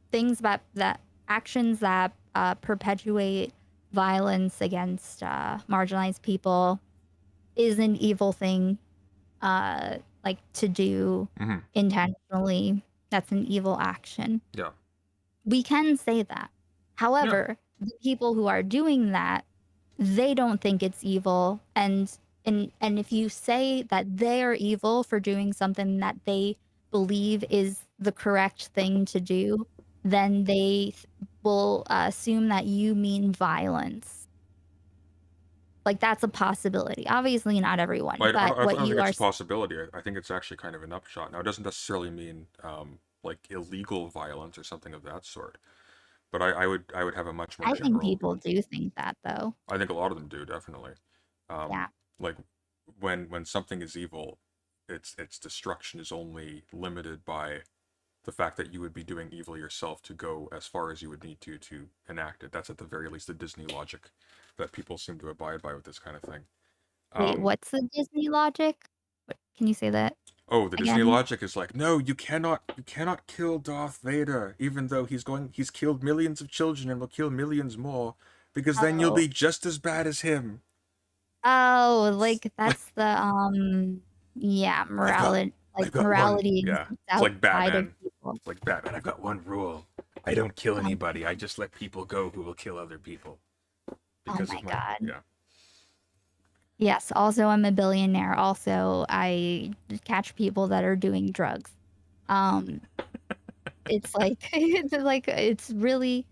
things that actions that perpetuate violence against marginalized people is an evil thing like to do intentionally. That's an evil action. Yeah. We can say that. However, the people who are doing that they don't think it's evil, and if you say that they're evil for doing something that they believe is the correct thing to do, then they will assume that you mean violence. Like, that's a possibility. Obviously, not everyone, I but don't what think you are it's a possibility. I think it's actually kind of an upshot. Now, it doesn't necessarily mean like illegal violence or something of that sort, but I would have a much more I think general. people do think that, though. I think a lot of them do, definitely. Yeah. Like when something is evil, its destruction is only limited by the fact that you would be doing evil yourself to go as far as you would need to enact it. That's at the very least the Disney logic that people seem to abide by with this kind of thing. Wait, what's the Disney logic? Can you say that Oh, the Disney again? logic is like, no, you cannot kill Darth Vader, even though he's killed millions of children and will kill millions more, because then you'll Oh. be just as bad as him. Oh, like that's the yeah, morality, like I've got one. morality Yeah, exists it's like outside of Batman. people. It's like Batman. I've got one rule: I don't kill anybody. I just let people go who will kill other people. Because my of my God. yeah. Yes, also I'm a billionaire. Also, I catch people that are doing drugs. It's like it's really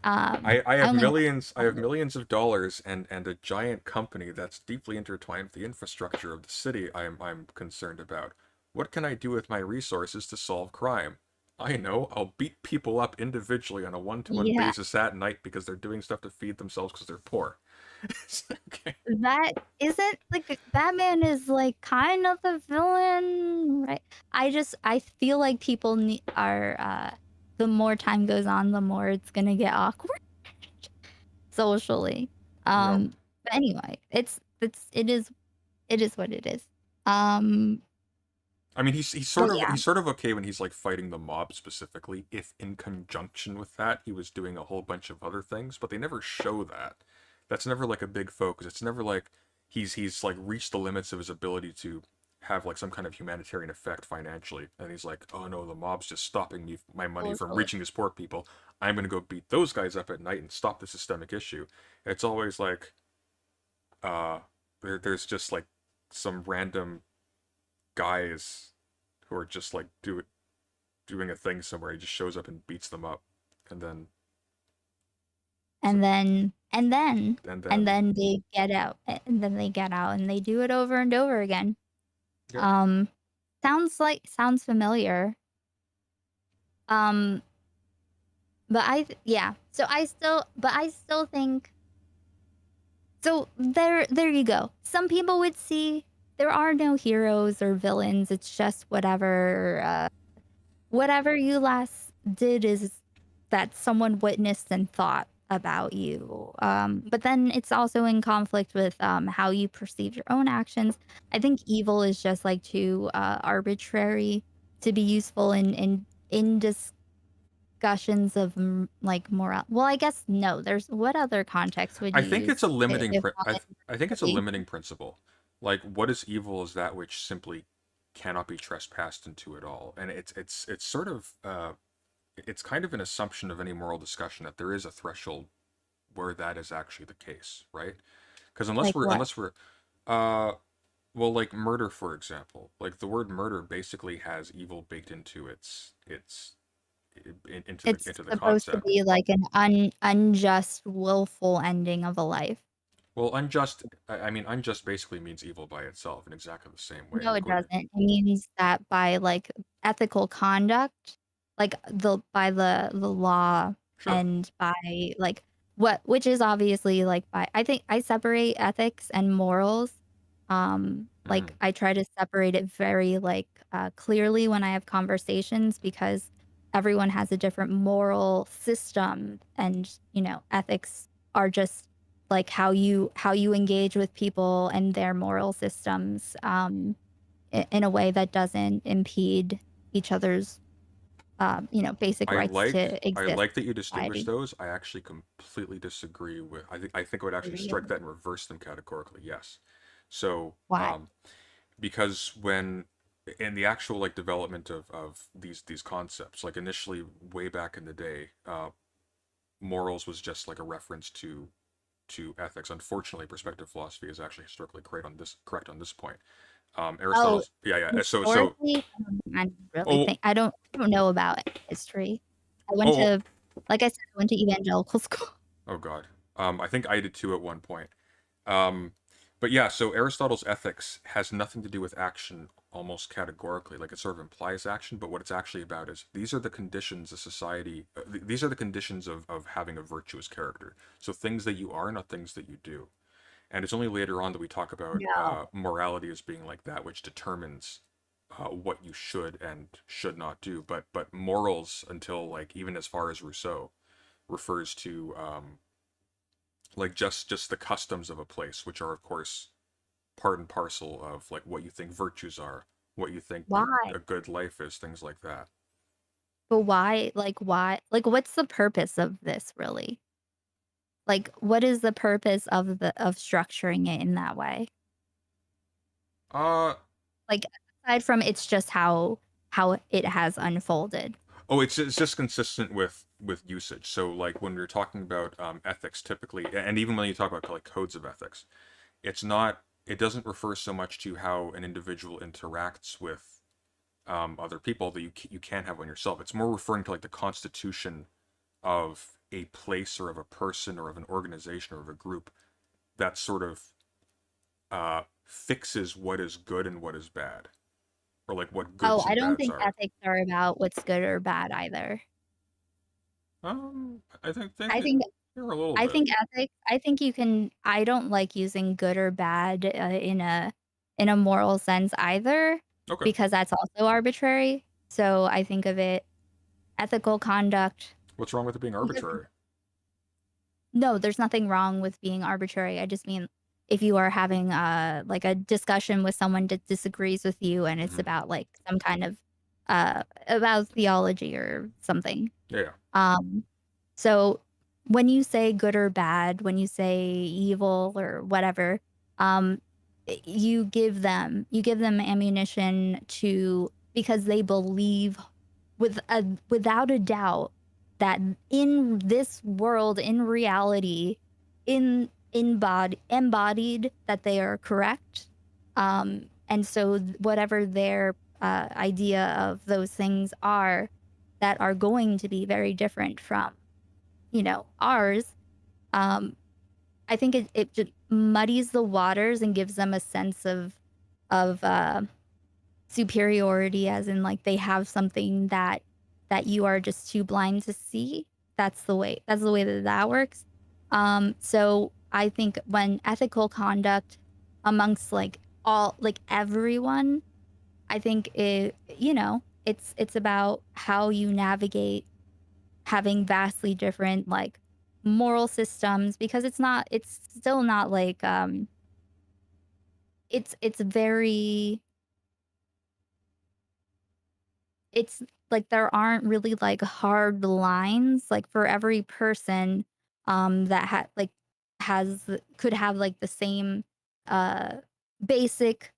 I have only millions of dollars and a giant company that's deeply intertwined with the infrastructure of the city I'm concerned about. What can I do with my resources to solve crime? I know, I'll beat people up individually on a one-to-one Yeah. basis at night because they're doing stuff to feed themselves because they're poor. Okay. That isn't like Batman is like kind of the villain, right? I feel like people are the more time goes on, the more it's gonna get awkward socially. But anyway, it is what it is. I mean, he's yeah. sort of okay when he's like fighting the mob specifically, if in conjunction with that he was doing a whole bunch of other things, but they never show that. That's never like a big focus. It's never like he's like reached the limits of his ability to have like some kind of humanitarian effect financially, and he's like, oh no, the mob's just stopping my money from reaching these poor people. I'm gonna go beat those guys up at night and stop the systemic issue. It's always like, there's just like some random guys who are just like doing a thing somewhere. He just shows up and beats them up, and then they get out, and then they get out, and they do it over and over again. Yep. Sounds familiar. But so I still think. So there you go. Some people would see there are no heroes or villains. It's just whatever you last did is that someone witnessed and thought about you. But then it's also in conflict with how you perceive your own actions. I think evil is just like too arbitrary to be useful in discussions of like moral. Well, I guess no. There's what other context would you I think use it's a limiting. if I think it's a limiting principle. Like, what is evil is that which simply cannot be trespassed into at all, and it's sort of it's kind of an assumption of any moral discussion that there is a threshold where that is actually the case, right? Because unless we're well, like murder, for example, like the word murder basically has evil baked into into the supposed concept. to be like an unjust, willful ending of a life. Well, unjust. I mean, unjust basically means evil by itself in exactly the same way. No, it doesn't. It means that by like ethical conduct, like by the law, and by like which is obviously like by I think I separate ethics and morals. Like I try to separate it very like clearly when I have conversations, because everyone has a different moral system, and ethics are just like how you engage with people and their moral systems in a way that doesn't impede each other's basic rights to exist. I like that you distinguish those. I actually completely disagree with. I think I would actually strike that and reverse them categorically. Yes. So why? Because when in the actual like development of these concepts, like initially way back in the day, morals was just like a reference to to ethics. Unfortunately, perspective philosophy is actually historically correct on this point. Oh, Aristotle's so historically, I don't really think I don't know about history. I went oh to, like I said, I went to evangelical school. oh god. I think I did too at one point. But yeah, so Aristotle's ethics has nothing to do with action almost categorically. Like it sort of implies action, but what it's actually about is these are the conditions of society, these are the conditions of having a virtuous character. So things that you are, not things that you do. And it's only later on that we talk about No. morality as being like that which determines what you should and should not do. But morals, until like even as far as Rousseau, refers to like just the customs of a place, which are of course part and parcel of like what you think virtues are, what you think Why? a good life is, things like that. But why? Like, what's the purpose of this really? Like, what is the purpose of structuring it in that way? Uh Like, aside from it's just how it has unfolded. oh, it's just consistent with usage. So like when we're talking about ethics, typically, and even when you talk about like codes of ethics, it doesn't refer so much to how an individual interacts with other people that you can't have on yourself. It's more referring to like the constitution of a place or of a person or of an organization or of a group that sort of fixes what is good and what is bad, or like what Oh, goods I and don't bads think are. ethics are about what's good or bad either. I think I think you're a little I bit. think ethics. I think you can. I don't like using good or bad in a moral sense either, Okay. because that's also arbitrary. So I think of it ethical conduct. What's wrong with it being arbitrary? No, there's nothing wrong with being arbitrary. I just mean if you are having like a discussion with someone that disagrees with you and it's about like some kind of about theology or something. Yeah. So when you say good or bad, when you say evil or whatever, you give them ammunition to, because they believe without a doubt that in this world, in reality, embodied, that they are correct. And so whatever their idea of those things are, that are going to be very different from, ours. I think it just muddies the waters and gives them a sense of superiority, as in like they have something that you are just too blind to see. That's the way that works. So I think when ethical conduct amongst like everyone, I think it's about how you navigate having vastly different like moral systems, because it's still not like it's very, it's like there aren't really like hard lines like for every person that could have like the same uh basic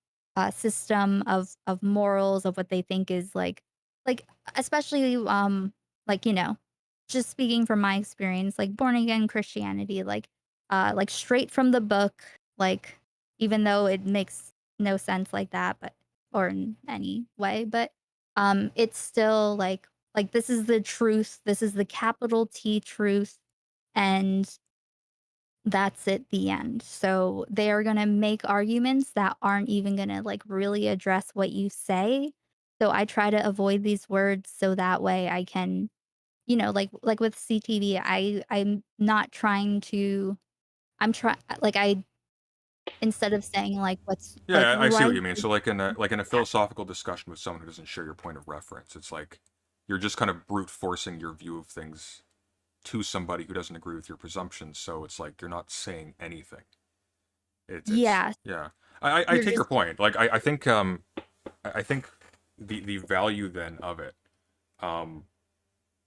system of morals, of what they think is like especially like just speaking from my experience, like born again Christianity, like straight from the book, like even though it makes no sense like that, but or in any way, but it's still like this is the truth, this is the capital T truth, and that's it, the end. So they are going to make arguments that aren't even going to like really address what you say. So I try to avoid these words so that way I can, like with CTV, I'm not trying to, I'm trying like I instead of saying like what's like Yeah, I see what right. you mean. So like in a philosophical discussion with someone who doesn't share your point of reference, it's like you're just kind of brute forcing your view of things to somebody who doesn't agree with your presumptions. So it's like you're not saying anything. Yeah. Yeah. I You're take your just point. Like I think I think the value then of it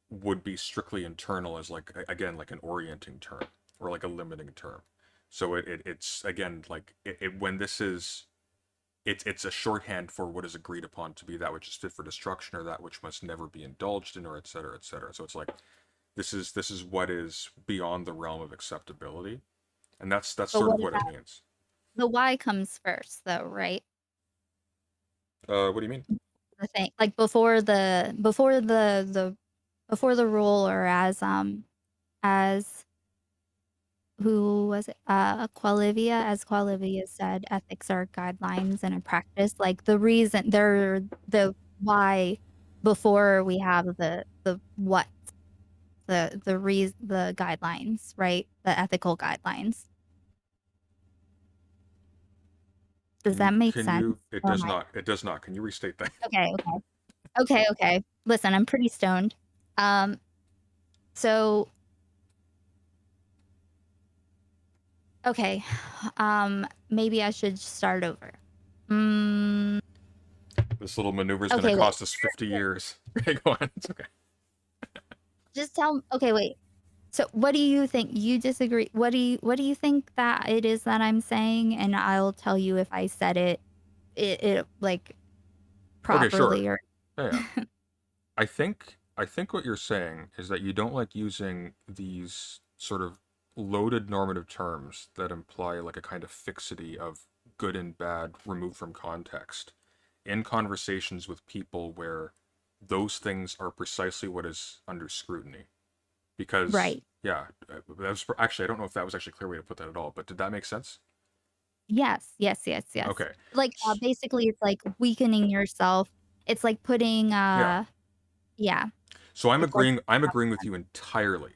would be strictly internal, as like again like an orienting term or like a limiting term. So it's again like when this is it's a shorthand for what is agreed upon to be that which is fit for destruction, or that which must never be indulged in, or et cetera, et cetera. So it's like this is what is beyond the realm of acceptability. And that's But sort of what what it about means. the why comes first, though, right? What do you mean? The thing, like before the rule, or as who was it? Qualivia, as Qualivia said, ethics are guidelines and a practice. Like the reason they're the why before we have the what, the guidelines, right? The ethical guidelines. Does that make Can sense? you? It Or does am I? not. It does not. Can you restate that? Okay. Listen, I'm pretty stoned. So okay, maybe I should start over. This little maneuver is going Okay, to wait. cost us 50 years. Okay, go on. It's okay. Okay, wait. So what do you think? You disagree? What do you think that it is that I'm saying? And I'll tell you if I said it like Okay, sure. properly or Yeah. I think what you're saying is that you don't like using these sort of loaded normative terms that imply like a kind of fixity of good and bad removed from context in conversations with people where those things are precisely what is under scrutiny. Because right. yeah, that was actually, I don't know if that was actually a clear way to put that at all, but did that make sense? Yes. Okay. Like basically, it's like weakening yourself. It's like putting Yeah. yeah. So I'm It's like agreeing with you entirely.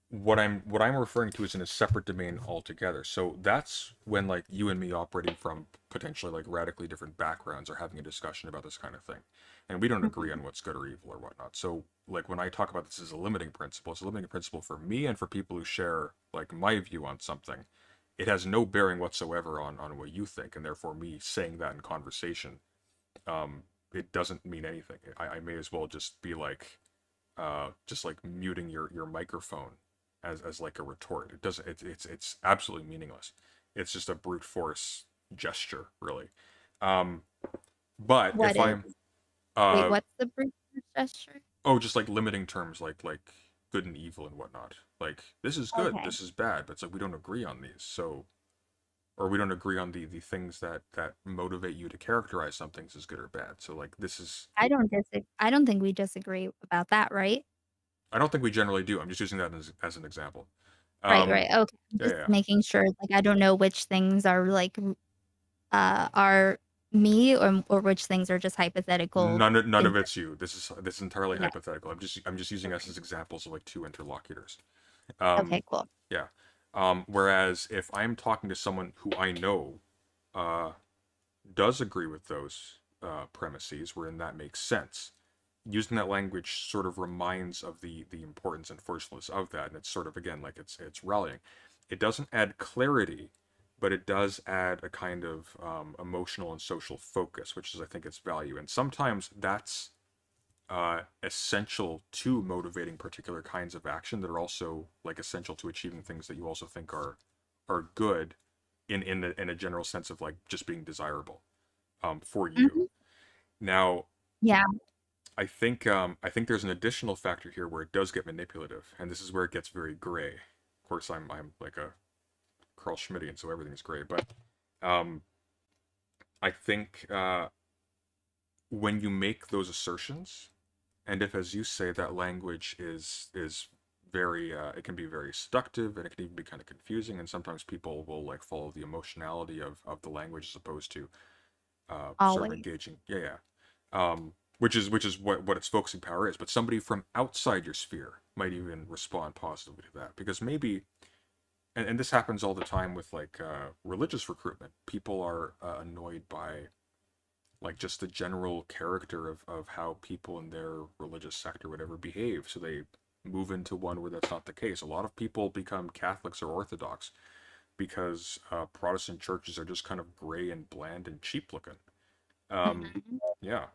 What I'm referring to is in a separate domain altogether. So that's when like you and me operating from potentially like radically different backgrounds are having a discussion about this kind of thing, and we don't agree on what's good or evil or whatnot. So like when I talk about this as a limiting principle, it's a limiting principle for me and for people who share like my view on something. It has no bearing whatsoever on what you think, and therefore me saying that in conversation, it doesn't mean anything. I may as well just be like, just like muting your microphone as like a retort. It doesn't. It's absolutely meaningless. It's just a brute force gesture, really. But what if is I'm, wait, what's the brute force gesture? oh, just like limiting terms like good and evil and whatnot. Like this is good, Okay. this is bad, but it's like we don't agree on these. So, or we don't agree on the things that motivate you to characterize some things as good or bad. So like this is. I don't think we disagree about that, right? I don't think we generally do. I'm just using that as an example. Right. Okay. I'm just Yeah. making sure. Like, I don't know which things are like are me, or which things are just hypothetical. None of it's you. This is entirely Yeah. hypothetical. I'm just using us as examples of like two interlocutors. Okay. Cool. Yeah. Whereas if I'm talking to someone who I know does agree with those premises, wherein that makes sense, using that language sort of reminds of the importance and forcefulness of that, and it's sort of again like it's rallying. It doesn't add clarity, but it does add a kind of emotional and social focus, which is I think its value, and sometimes that's essential to motivating particular kinds of action that are also like essential to achieving things that you also think are good in a general sense of like just being desirable for you. Now, yeah, I think there's an additional factor here where it does get manipulative, and this is where it gets very gray. Of course, I'm like a Carl Schmittian, so everything's gray. But I think when you make those assertions, and if, as you say, that language is very, it can be very seductive, and it can even be kind of confusing, and sometimes people will like follow the emotionality of the language as opposed to sort of engaging. Yeah. Which is what its focusing power is. But somebody from outside your sphere might even respond positively to that, because maybe, and this happens all the time with like religious recruitment. People are annoyed by like just the general character of how people in their religious sect or whatever behave, so they move into one where that's not the case. A lot of people become Catholics or Orthodox because Protestant churches are just kind of gray and bland and cheap looking. Yeah.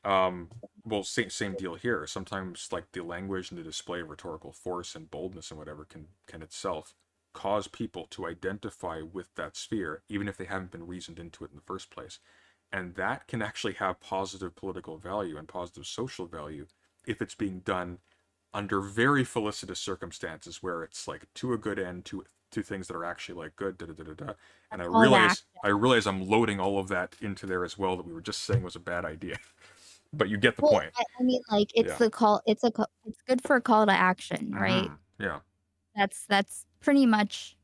Well, same deal here. Sometimes like the language and the display of rhetorical force and boldness and whatever can itself cause people to identify with that sphere, even if they haven't been reasoned into it in the first place. And that can actually have positive political value and positive social value if it's being done under very felicitous circumstances where it's like to a good end, to to things that are actually like good, and All that. I realize I'm loading all of that into there as well that we were just saying was a bad idea. But you get the Well, point. I mean, like it's Yeah. the call. It's good for a call to action, right? Yeah. That's pretty much.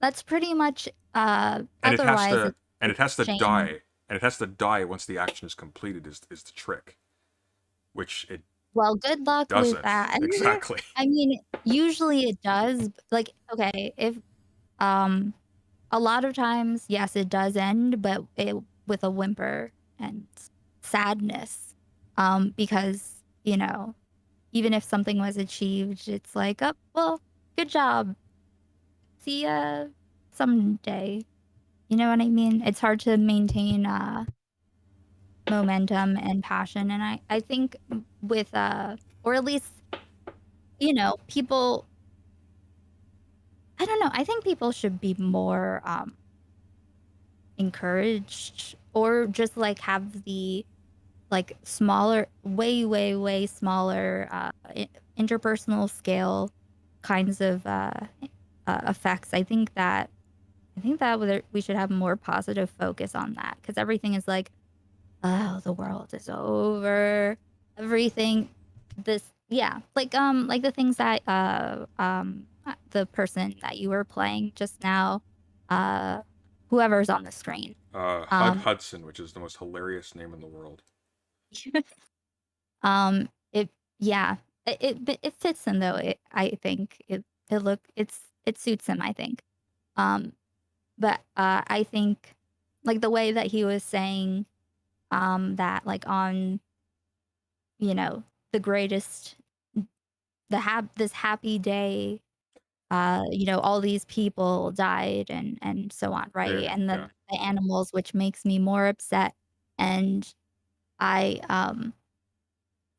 That's pretty much. And Otherwise, it has to shame. die, and it has to die once the action is completed. Is the trick, which it Well, good luck doesn't with that. exactly. I mean, usually it does. Like, okay, if a lot of times, yes, it does end, but with a whimper and sadness, because even if something was achieved, it's like, oh, well, good job. See ya someday. You know what I mean? It's hard to maintain momentum and passion, and I think with or at least people. I don't know. I think people should be more encouraged, or just like have the like smaller, way smaller interpersonal scale kinds of effects. I think that we should have more positive focus on that, because everything is like, oh, the world is over, everything this like the things that the person that you were playing just now, whoever's on the screen. Hudson, which is the most hilarious name in the world. It yeah, it fits him though. I think it suits him, I think. But I think like the way that he was saying that like on the greatest this happy day, all these people died and so on, right? Yeah, And the animals, which makes me more upset. And I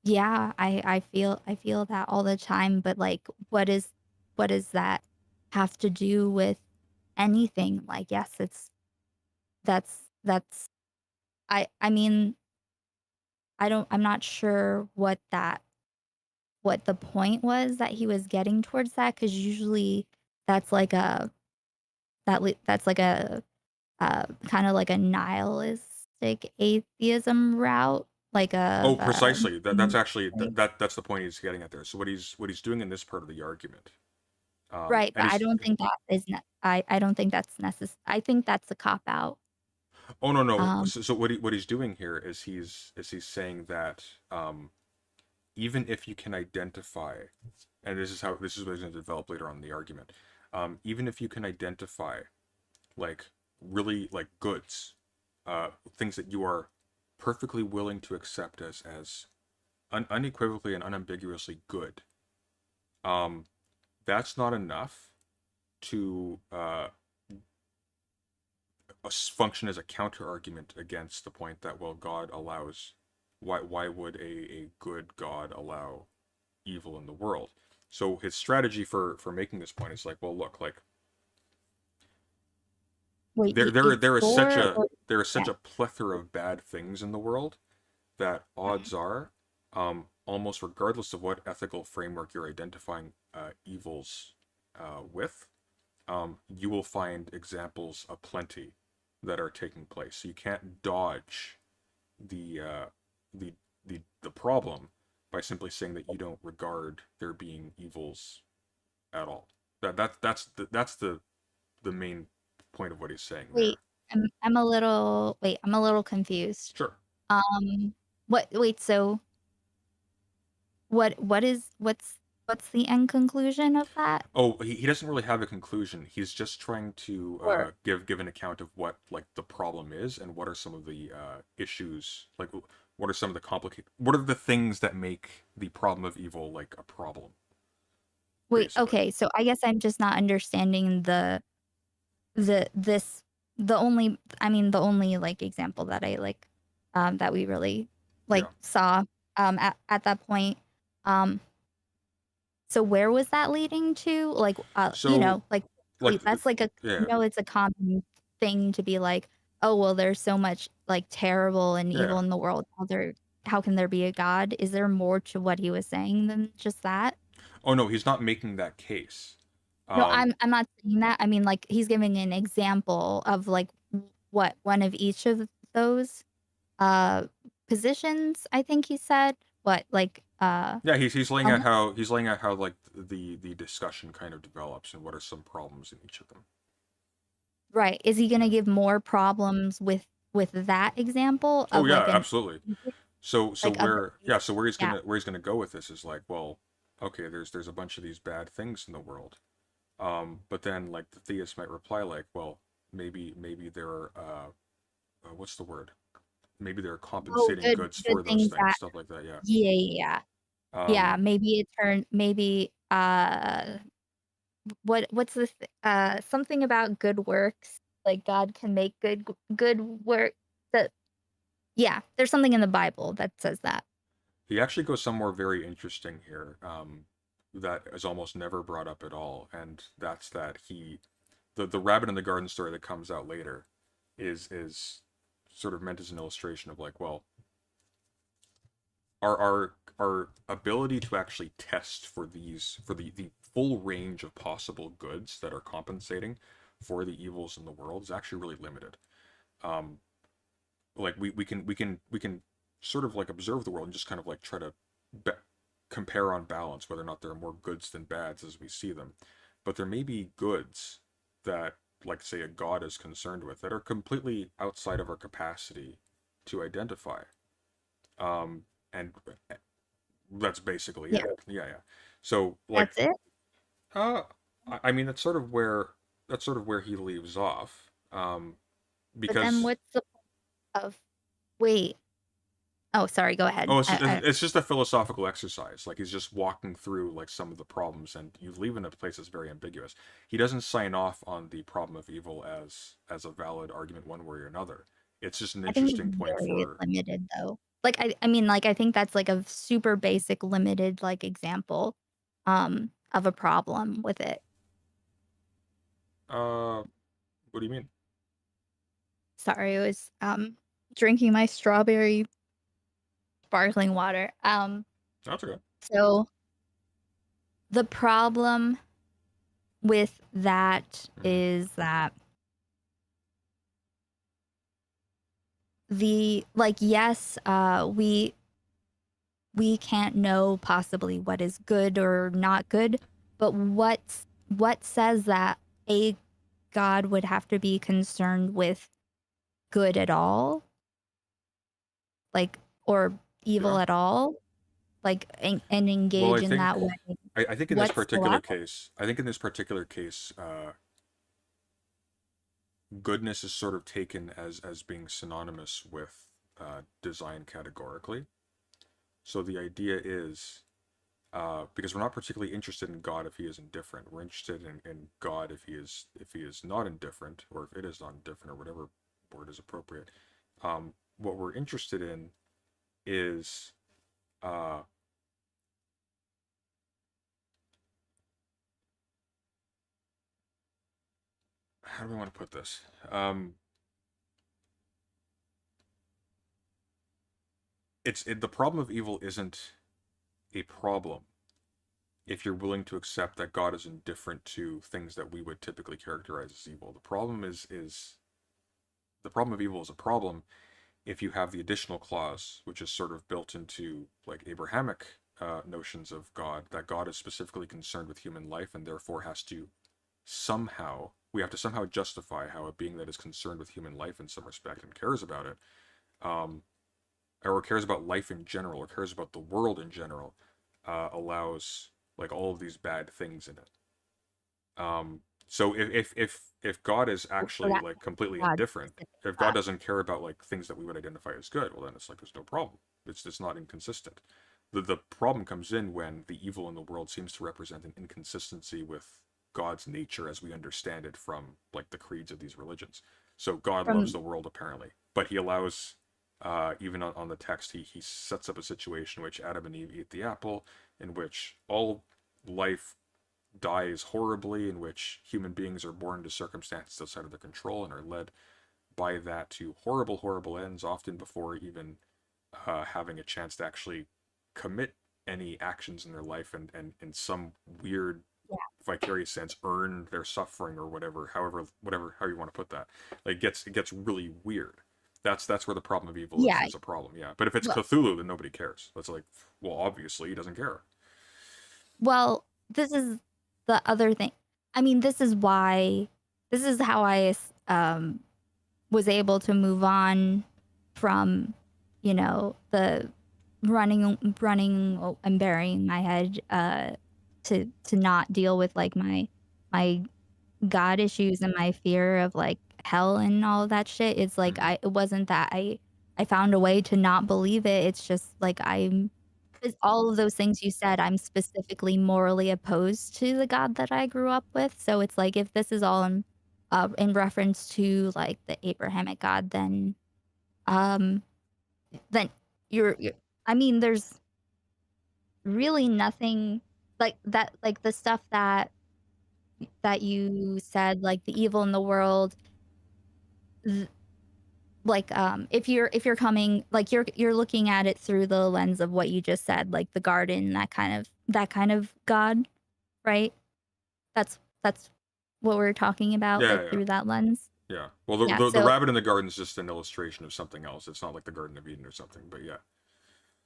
I feel that all the time, but like what does that have to do with anything? Like, yes, that's I mean, I'm not sure what the point was that he was getting towards that, because usually that's like a that's like a kind of like a nihilistic atheism route, like Oh, precisely. That's actually like, that's the point he's getting at there. So what he's doing in this part of the argument, right, and but I he's don't think that is I don't think that's necessary. I think that's a cop out. oh no. So what he's doing here is he's saying that even if you can identify, and this is what he's going to develop later on in the argument, even if you can identify like really like goods, things that you are perfectly willing to accept as unequivocally and unambiguously good, that's not enough to function as a counter argument against the point that, well, God allows, why would a good God allow evil in the world? So his strategy for making this point is like, well, look, like Wait, there is such a yeah. plethora of bad things in the world that odds are, almost regardless of what ethical framework you're identifying evils with, you will find examples aplenty that are taking place. So you can't dodge the problem by simply saying that you don't regard there being evils at all. That's the main point of what he's saying there. Wait, I'm a little confused. Sure. Wait, so what's the end conclusion of that? Oh, he doesn't really have a conclusion. He's just trying to Sure. give an account of what like the problem is and what are some of the issues, like what are some of the what are the things that make the problem of evil like a problem. Wait, okay, so I guess I'm just not understanding the only like example that I like that we really like saw at that point. So where was that leading to? Like like that's like a it's a common thing to be like, oh well, there's so much like terrible and evil in the world. How can there be a God? Is there more to what he was saying than just that? Oh no, he's not making that case. No, I'm not saying that. I mean, like, he's giving an example of, like, what one of each of those uh positions, I think he said. What, like, Yeah, he's laying out um, how like the discussion kind of develops and what are some problems in each of them. right. Is he gonna give more problems with that example Oh of, yeah, like, an absolutely. So like, of where he's yeah. gonna go with this is like, well, okay, there's a bunch of these bad things in the world. But then like the theist might reply like, well, maybe there are what's the word? Maybe there are Oh, compensating good goods good for those things things, that stuff like that, yeah. yeah, yeah, yeah. Yeah, Um, maybe, what's this, something about good works, like, God can make good work that yeah, there's something in the Bible that says that. he actually goes somewhere very interesting here, that is almost never brought up at all, and that's that the rabbit in the garden story that comes out later is sort of meant as an illustration of like, well, our ability to actually test for the full range of possible goods that are compensating for the evils in the world is actually really limited. Um, like we can sort of like observe the world and just kind of like try to be- compare on balance whether or not there are more goods than bads as we see them, but there may be goods that, like, say, a god is concerned with that are completely outside of our capacity to identify. And that's basically Yeah. it. Yeah, yeah. So like, That's it? I mean that's sort of where he leaves off. But then Because what's the point of wait. Oh, sorry, go ahead. oh, I it's just a philosophical exercise. Like he's just walking through like some of the problems, and you leave in a place that's very ambiguous. He doesn't sign off on the problem of evil as a valid argument one way or another. It's just an I think it's interesting point very for. limited, though. Like, I mean, like, I think that's, like, a super basic limited, like, example, of a problem with it. What do you mean? Sorry, I was, drinking my strawberry sparkling water. That's okay. So the problem with that is that yes, we can't know possibly what is good or not good, but what says that a god would have to be concerned with good at all? Like, or evil Yeah. at all? Like, and Well, engage in that way. I think in this What's particular case, goodness is sort of taken as being synonymous with design categorically. So the idea is, because we're not particularly interested in God if he is indifferent. We're interested in God if he is not indifferent, or if it is not indifferent, or whatever word is appropriate. What we're interested in is how do we want to put this? The problem of evil isn't a problem if you're willing to accept that God is indifferent to things that we would typically characterize as evil. The problem the problem of evil is a problem if you have the additional clause, which is sort of built into like Abrahamic notions of God, that God is specifically concerned with human life and therefore we have to somehow justify how a being that is concerned with human life in some respect and cares about it, or cares about life in general, or cares about the world in general, allows like all of these bad things in it. So if God is actually like completely indifferent, if God doesn't care about like things that we would identify as good, well then it's like there's no problem. It's not inconsistent. The problem comes in when the evil in the world seems to represent an inconsistency with God's nature as we understand it from like the creeds of these religions. So God loves the world apparently, but he allows even on the text he sets up a situation in which Adam and Eve eat the apple, in which all life dies horribly, in which human beings are born to circumstances outside of their control and are led by that to horrible, horrible ends, often before even having a chance to actually commit any actions in their life, and in some weird vicarious sense earn their suffering or whatever, how you want to put that. Like it gets really weird. That's where the problem of evil Yeah. is a problem. Yeah, but if it's Well- Cthulhu, then nobody cares. That's like, well, obviously he doesn't care. Well, this is the other thing. I mean, this is how I was able to move on from, the running and burying my head to not deal with like my God issues and my fear of like hell and all of that shit. It's like it wasn't that I found a way to not believe it. It's just like it's all of those things you said, I'm specifically morally opposed to the God that I grew up with. So it's like if this is all in reference to like the Abrahamic God, then you're I mean, there's really nothing like that, like the stuff that you said, like the evil in the world, like if you're coming, like you're looking at it through the lens of what you just said, like the garden, that kind of God, right? That's what we're talking about, Yeah, like yeah. through that lens. Yeah. Well, the So, rabbit in the garden is just an illustration of something else. It's not like the Garden of Eden or something. But yeah.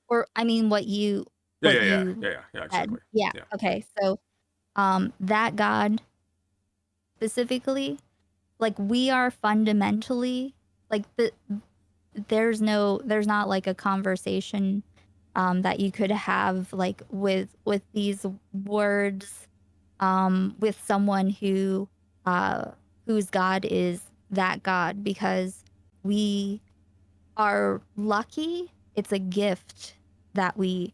or I mean, what you Yeah, what yeah, you yeah, said. exactly. Yeah. Yeah. Okay. So, that God specifically, like we are fundamentally like there's not like a conversation that you could have like with these words with someone whose God is that God, because we are lucky. It's a gift that we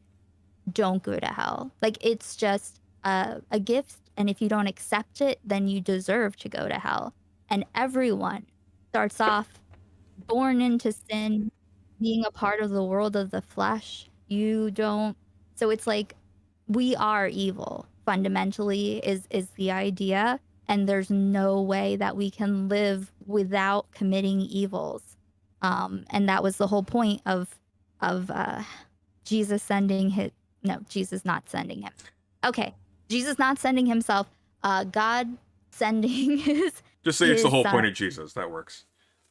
don't go to hell. Like it's just a gift, and if you don't accept it, then you deserve to go to hell. And everyone starts off born into sin, being a part of the world of the flesh. You don't. So it's like we are evil fundamentally is the idea, and there's no way that we can live without committing evils. And that was the whole point of Jesus Jesus not sending him. Okay, Jesus not sending himself. God sending his. Just say it's the his whole son. point of Jesus. That works.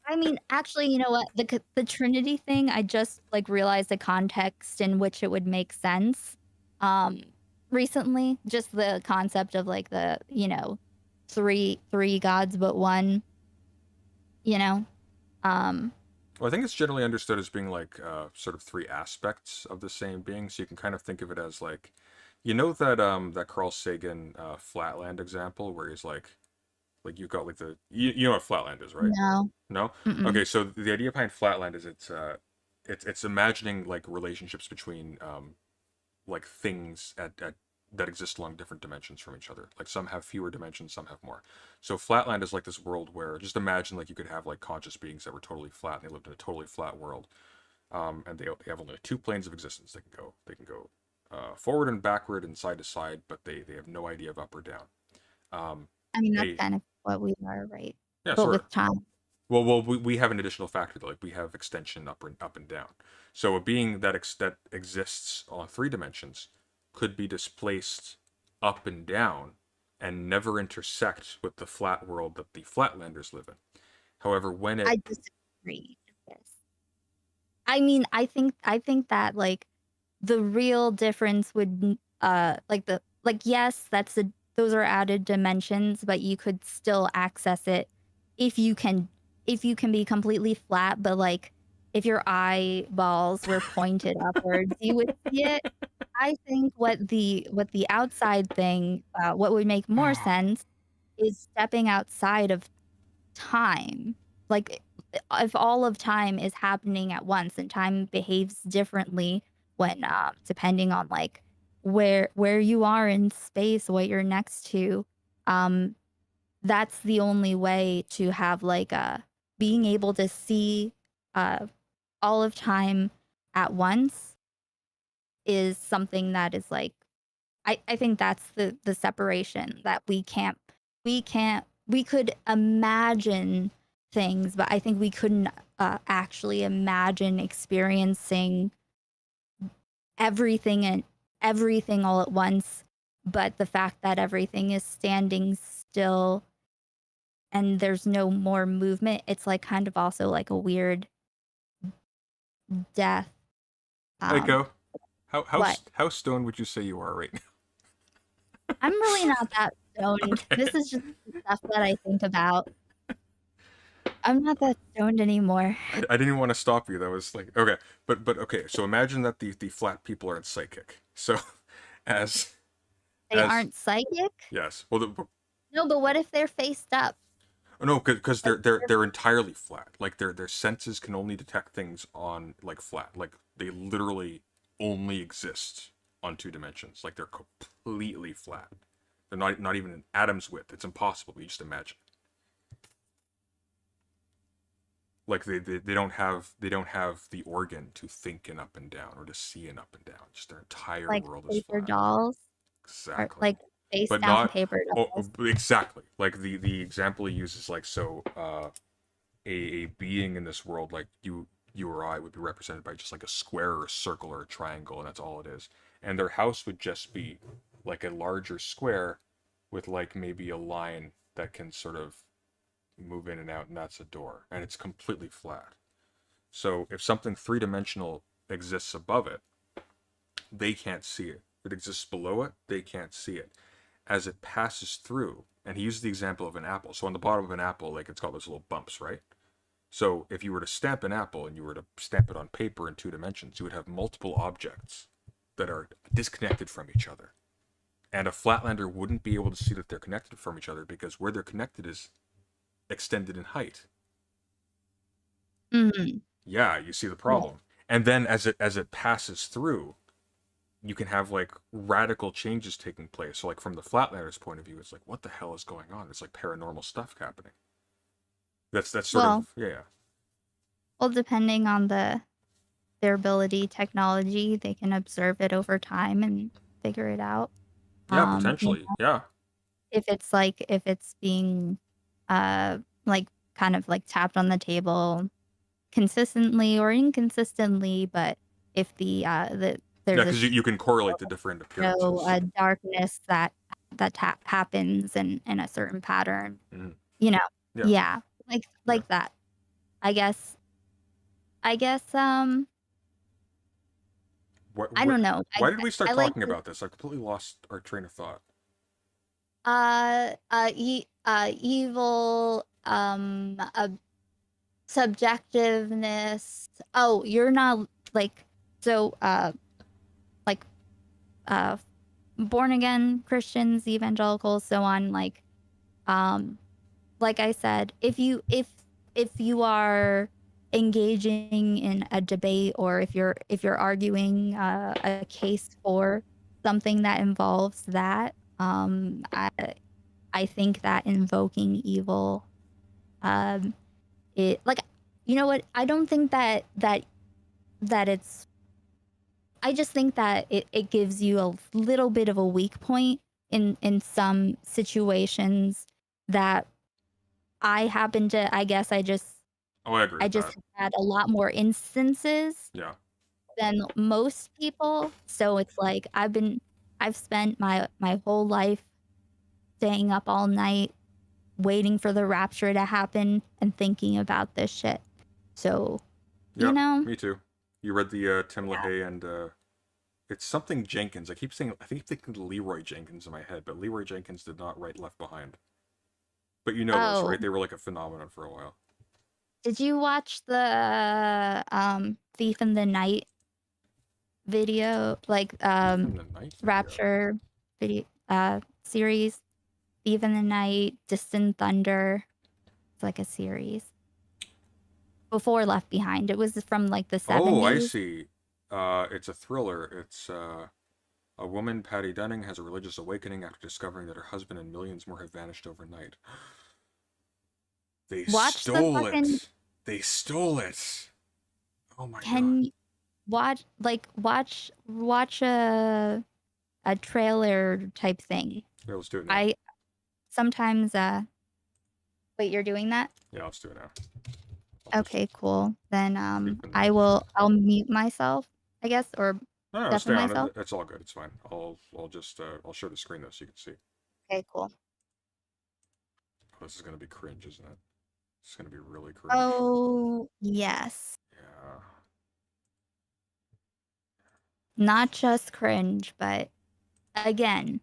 I mean, actually, you know what? The Trinity thing, I just like realized the context in which it would make sense. Recently, just the concept of like the three gods but one. Well, I think it's generally understood as being like sort of three aspects of the same being. So you can kind of think of it as like, that Carl Sagan Flatland example where he's like you've got like you know what Flatland is, right? No. No? Mm-mm. Okay, so the idea behind Flatland is it's imagining like relationships between like things that exist along different dimensions from each other. Like some have fewer dimensions, some have more. So Flatland is like this world where just imagine like you could have like conscious beings that were totally flat and they lived in a totally flat world. And they have only two planes of existence. They can go forward and backward and side to side, but they have no idea of up or down. I mean, that's kind of what we are, right? Yeah, but sort with of. time. Well, we have an additional factor though. Like we have extension up and down. So a being that exists on three dimensions could be displaced up and down and never intersect with the flat world that the Flatlanders live in. However, when it I disagree with this. I mean, I think that like the real difference would yes, those are added dimensions, but you could still access it if you can be completely flat, but like if your eyeballs were pointed upwards, you would see it. I think what the outside thing, what would make more sense is stepping outside of time. Like if all of time is happening at once and time behaves differently when depending on like where you are in space, what you're next to, that's the only way to have like being able to see all of time at once is something that is like I think that's the separation that we could imagine things, but I think we couldn't actually imagine experiencing everything all at once but the fact that everything is standing still and there's no more movement, it's like kind of also like a weird death. Echo, What? how stoned would you say you are right now? I'm really not that stoned. This is just the stuff that I think about. I'm not that stoned anymore. I didn't want to stop you. That was like, okay, but okay. So imagine that the flat people aren't psychic. So as They aren't psychic? yes, well, No, but what if they're faced up? no, because they're entirely flat. Like their senses can only detect things on like flat. Like they literally only exist on 2 dimensions. Like they're completely flat. They're not even an atom's width. It's impossible. You just imagine. Like they don't have the organ to think in up and down or to see in up and down. Just their entire Like world is paper flat. dolls? Exactly. Or like face But down not paper dolls. exactly. Like the example he uses, like, so a being in this world like you or I would be represented by just like a square or a circle or a triangle, and that's all it is. And their house would just be like a larger square with like maybe a line that can sort of move in and out, and that's a door, and it's completely flat. So if something 3-dimensional exists above it, they can't see it. If it exists below it, they can't see it. As it passes through, and he uses the example of an apple. So on the bottom of an apple, like, it's got those little bumps, right? So if you were to stamp an apple and you were to stamp it on paper in 2 dimensions, you would have multiple objects that are disconnected from each other. And a flatlander wouldn't be able to see that they're connected from each other because where they're connected is extended in height. Mm-hmm. Yeah, you see the problem. And then as it passes through, you can have like radical changes taking place. So like from the flatlander's point of view, it's like, what the hell is going on? There's like paranormal stuff happening. That's sort of yeah. Well, depending on their ability, technology, they can observe it over time and figure it out. Yeah, potentially. Yeah. If it's being like kind of like tapped on the table consistently or inconsistently, but if there's because you can correlate the different appearances. a darkness that happens in a certain pattern, you know, Yeah. like that. I guess I don't know. Why did we start I like talking about this? I completely lost our train of thought. Evil, subjectiveness. Oh, you're not like so like born again Christians, evangelicals, so on. Like I said, if you are engaging in a debate, or if you're arguing a case for something that involves that, I think that invoking evil, it, like, you know what? I don't think that it's. I just think that it gives you a little bit of a weak point in some situations that I happen to. I guess I just. Oh, I agree. I just had a lot more instances. Yeah. Than most people. So it's like I've spent my whole life staying up all night waiting for the rapture to happen and thinking about this shit. So, Yeah, you know, me too. You read the Tim LaHaye and it's something Jenkins. I keep thinking Leroy Jenkins in my head, but Leroy Jenkins did not write Left Behind. But you know those, right? They were like a phenomenon for a while. Did you watch the Thief in the Night video, like Rapture video series? Thief in the Night, Distant Thunder. It's like a series. Before Left Behind. It was from like the 70s. Oh, I see. It's a thriller. It's a woman, Patty Dunning, has a religious awakening after discovering that her husband and millions more have vanished overnight. They stole it. They stole it. Oh my god. Watch a trailer type thing. Yeah, let's do it now. I sometimes wait, you're doing that? Yeah, let's do it now. Okay, cool. Then I'll mute myself, I guess, or No, stay Deafen on myself? it. It's all good. It's fine. I'll just I'll share the screen though so you can see. Okay, cool. Oh, this is gonna be cringe, isn't it? It's gonna be really cringe. Oh, yes. Yeah. Not just cringe, but again,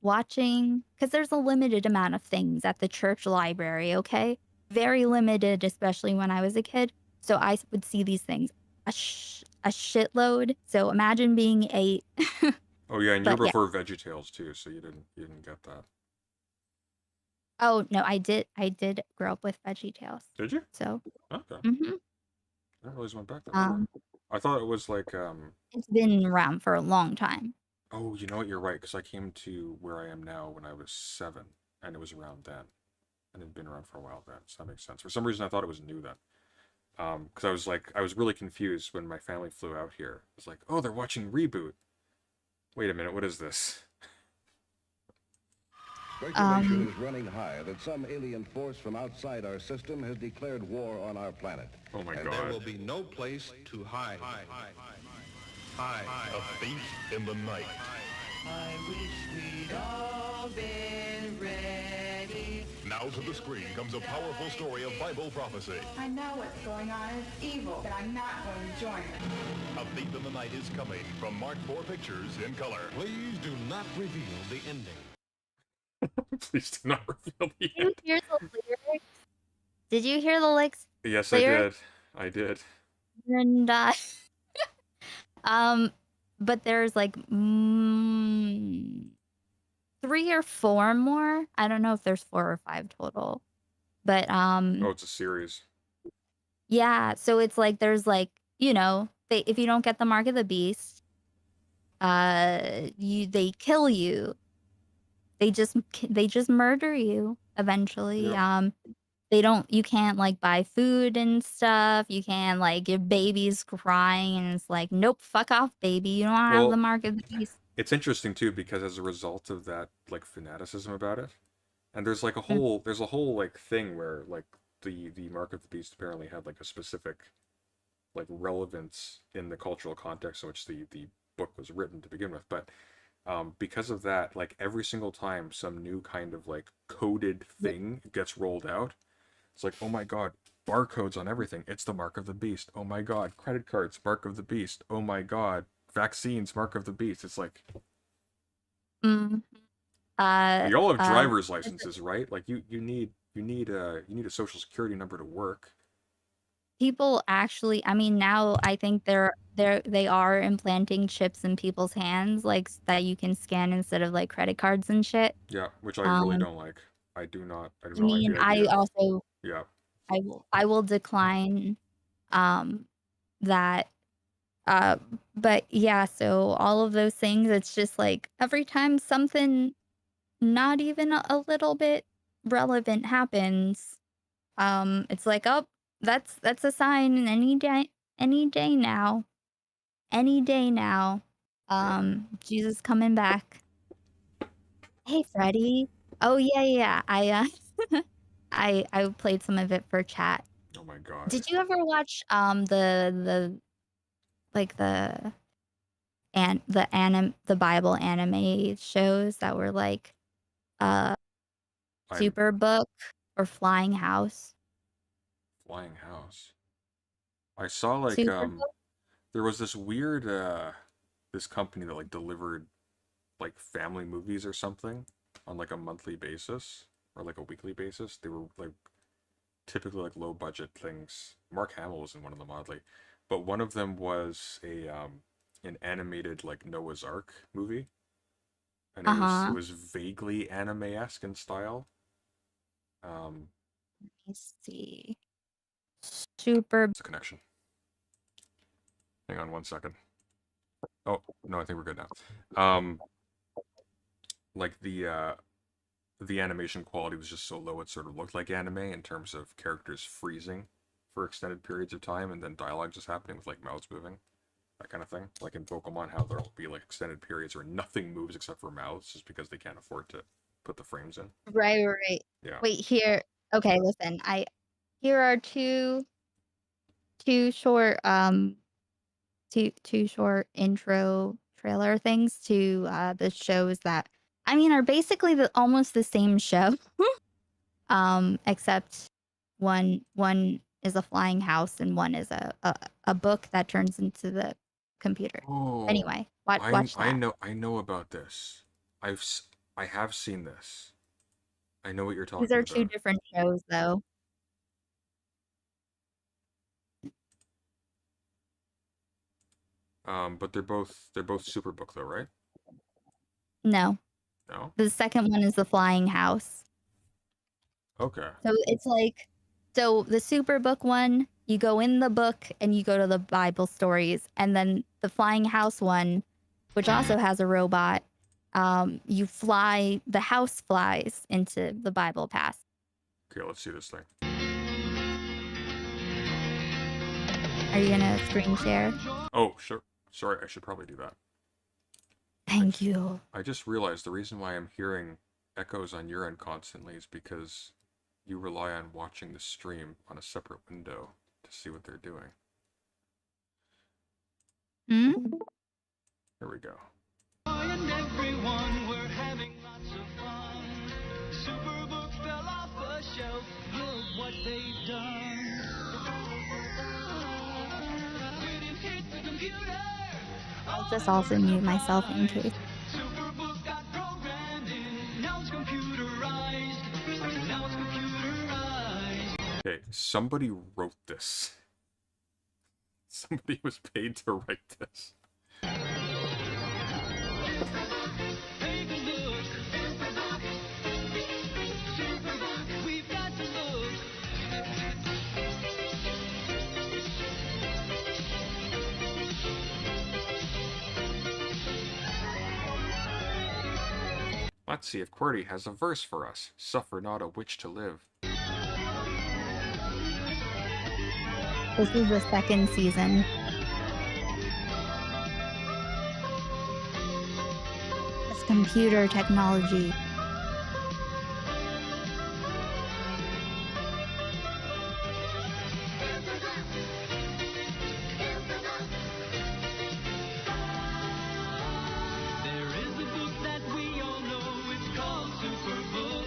watching, because there's a limited amount of things at the church library, okay? Very limited, especially when I was a kid. So I would see these things a shitload. So imagine being 8. Oh yeah, and you But yeah. prefer VeggieTales too, so you didn't get that. Oh no, I did grow up with VeggieTales. Did you? So. Okay. Mhm. I didn't realize it went back that far. I thought it was like It's been around for a long time. Oh, you know what? You're right, because I came to where I am now when I was 7, and it was around then, and it had been around for a while then. So that makes sense. For some reason, I thought it was new then. Because I was really confused when my family flew out here. It was like, oh, they're watching Reboot. Wait a minute, what is this? Speculation is running high that some alien force from outside our system has declared war on our planet. Oh my and God. there will be no place to hide. A thief in the night. I wish we'd all been ready. Now to the screen comes a powerful story of Bible prophecy. I know what's going on is evil, but I'm not going to join it. A Thief in the Night is coming from Mark IV Pictures in color. Please do not reveal the ending. Please do not reveal the Did you hear the lyrics? Did you hear the lyrics? Yes, I did. I did. And but there's like 3 or 4 more. I don't know if there's 4 or 5 total. But Oh, it's a series. yeah, so it's like there's like, if you don't get the mark of the beast, they kill you. They just murder you eventually. Yep. You can't like buy food and stuff. You can't like, your baby's crying and it's like, nope, fuck off, baby. You don't have the mark of the beast. It's interesting too because as a result of that like fanaticism about it, and there's like a whole like thing where like the mark of the beast apparently had like a specific like relevance in the cultural context in which the book was written to begin with, but because of that, like every single time some new kind of like coded thing gets rolled out, it's like, oh my God, barcodes on everything. It's the mark of the beast. Oh my God, credit cards, mark of the beast. Oh my God, vaccines, mark of the beast. It's like, you all have driver's licenses, right? Like you need a social security number to work. People actually, I mean, now I think they are implanting chips in people's hands, like that you can scan instead of like credit cards and shit. Yeah, which I really don't like. I do not I like mean, the idea. Yeah. I will decline that. But yeah, so all of those things, it's just like every time something not even a little bit relevant happens, it's like, oh, that's a sign any day now. Any day now. Jesus coming back. Hey, Freddy. Oh yeah. I played some of it for chat. Oh my God. Did you ever watch the Bible anime shows that were like Superbook or Flying House? Flying House. I saw like Superbook? there was this weird this company that like delivered like family movies or something on like a monthly basis or like a weekly basis. They were like typically like low budget things. Mark Hamill was in one of them oddly, but one of them was an animated like Noah's Ark movie, and it was vaguely anime-esque in style. Let me see. Super. It's a connection. Hang on 1 second. Oh no, I think we're good now. Like the animation quality was just so low it sort of looked like anime in terms of characters freezing for extended periods of time and then dialogue just happening with like mouths moving, that kind of thing. Like in Pokemon, how there'll be like extended periods where nothing moves except for mouths just because they can't afford to put the frames in. Right. Yeah. Wait, here. Okay, listen. Here are two short two short intro trailer things to the shows that I mean are basically almost the same show. Except one is a flying house and one is a book that turns into the computer. Oh, Anyway, watch that. I know about this. I have seen this. I know what you're talking These are about. two different shows, though. But they're both Superbook though, right? No. No. The second one is the flying house. Okay. So it's like, so the Superbook one, you go in the book and you go to the Bible stories, and then the flying house one, which also has a robot, you fly, the house flies into the Bible pass. Okay, let's see this thing. Are you gonna screen share? Oh, sure. Sorry, I should probably do that. Thank you. I just realized the reason why I'm hearing echoes on your end constantly is because you rely on watching the stream on a separate window to see what they're doing. Hmm? Here we go. And everyone were having lots of fun. Superbook fell off a shelf. Look what they've done. When it hit the computer, I'll just also mute myself in case. Superbook got programmed in. Now it's computerized. Now it's computerized. Okay, somebody wrote this. Somebody was paid to write this. We've got to look. Let's see if QWERTY has a verse for us. Suffer not a witch to live. This is the second season. It's computer technology. There is a book that we all know. It's called Superbook.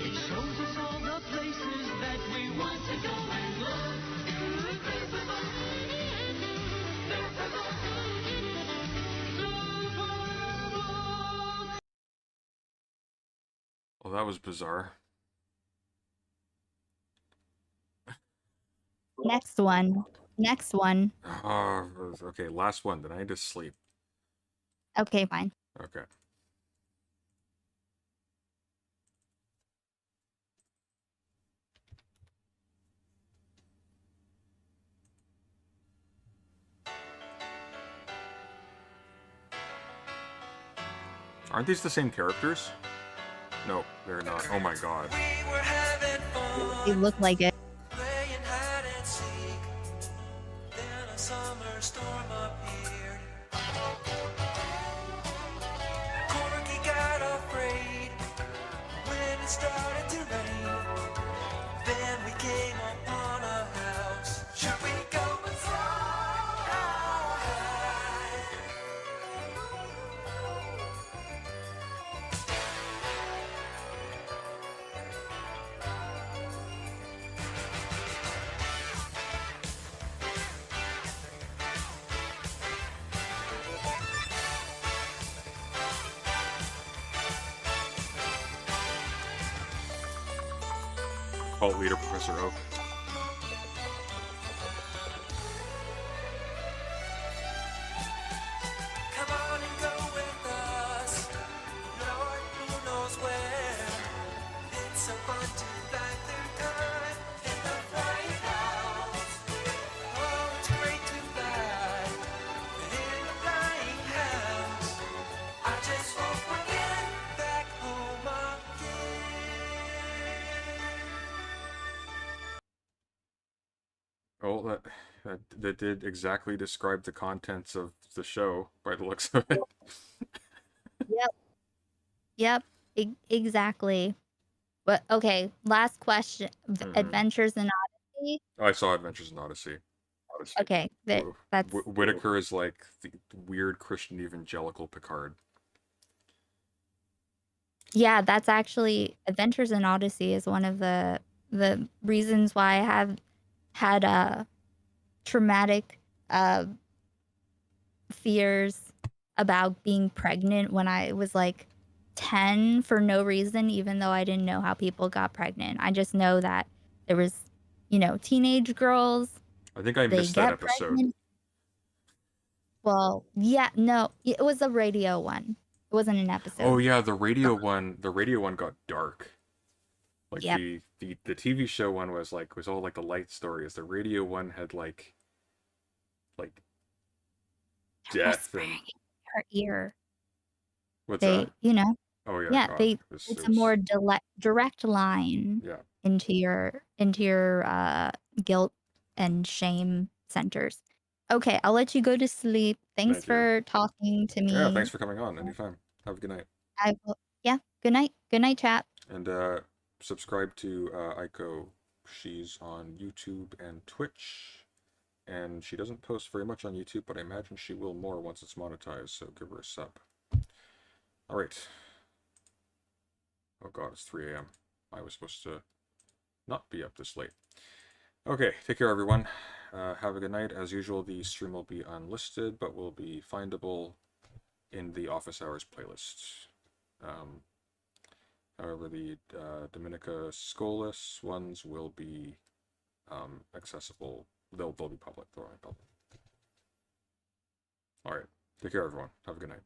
It shows us all the places that we want to go and look. Well, that was bizarre. Next one. Next one. Okay, last one. Then I need to sleep. Okay, fine. Okay. Aren't these the same characters? No, they're not. Oh my god. They look like it. Cult leader Professor Oak. Come on and go with us. Lord, who knows where? It's so fun to fly through time in the flying house. Oh, it's great to fly in the flying house. I just hope we get back home again. Oh, that did exactly describe the contents of the show by the looks of it. Yep. Exactly. But okay, last question. Adventures in Odyssey. Oh, I saw Adventures in Odyssey. Okay, that's Whitaker is like the weird Christian evangelical Picard. yeah. That's actually Adventures in Odyssey is one of the reasons why I have had traumatic fears about being pregnant when I was like 10 for no reason, even though I didn't know how people got pregnant. I just know that there was, teenage girls. I think I they missed that get episode. pregnant. Well, yeah, no, it was a radio one. It wasn't an episode. Oh yeah, the radio one. The radio one got dark. Like Yep. the TV show one was all like the light stories. The radio one had like death and Her ear. what's They, that? Oh yeah, yeah, God. it's a more direct line Yeah. into your guilt and shame centers. Okay, I'll let you go to sleep. Thanks Thank you. for talking to me. Yeah, thanks for coming on. Anytime. Have a good night. I will. Yeah. Good night. Good night, chat. And subscribe to Aiko. She's on YouTube and Twitch. And she doesn't post very much on YouTube, but I imagine she will more once it's monetized, so give her a sub. Alright. Oh god, it's 3 a.m. I was supposed to not be up this late. Okay, take care everyone. Have a good night. As usual, the stream will be unlisted, but will be findable in the office hours playlist. However, the Dominica Scolas ones will be accessible. They'll be public. They'll be public. All right. Take care, everyone. Have a good night.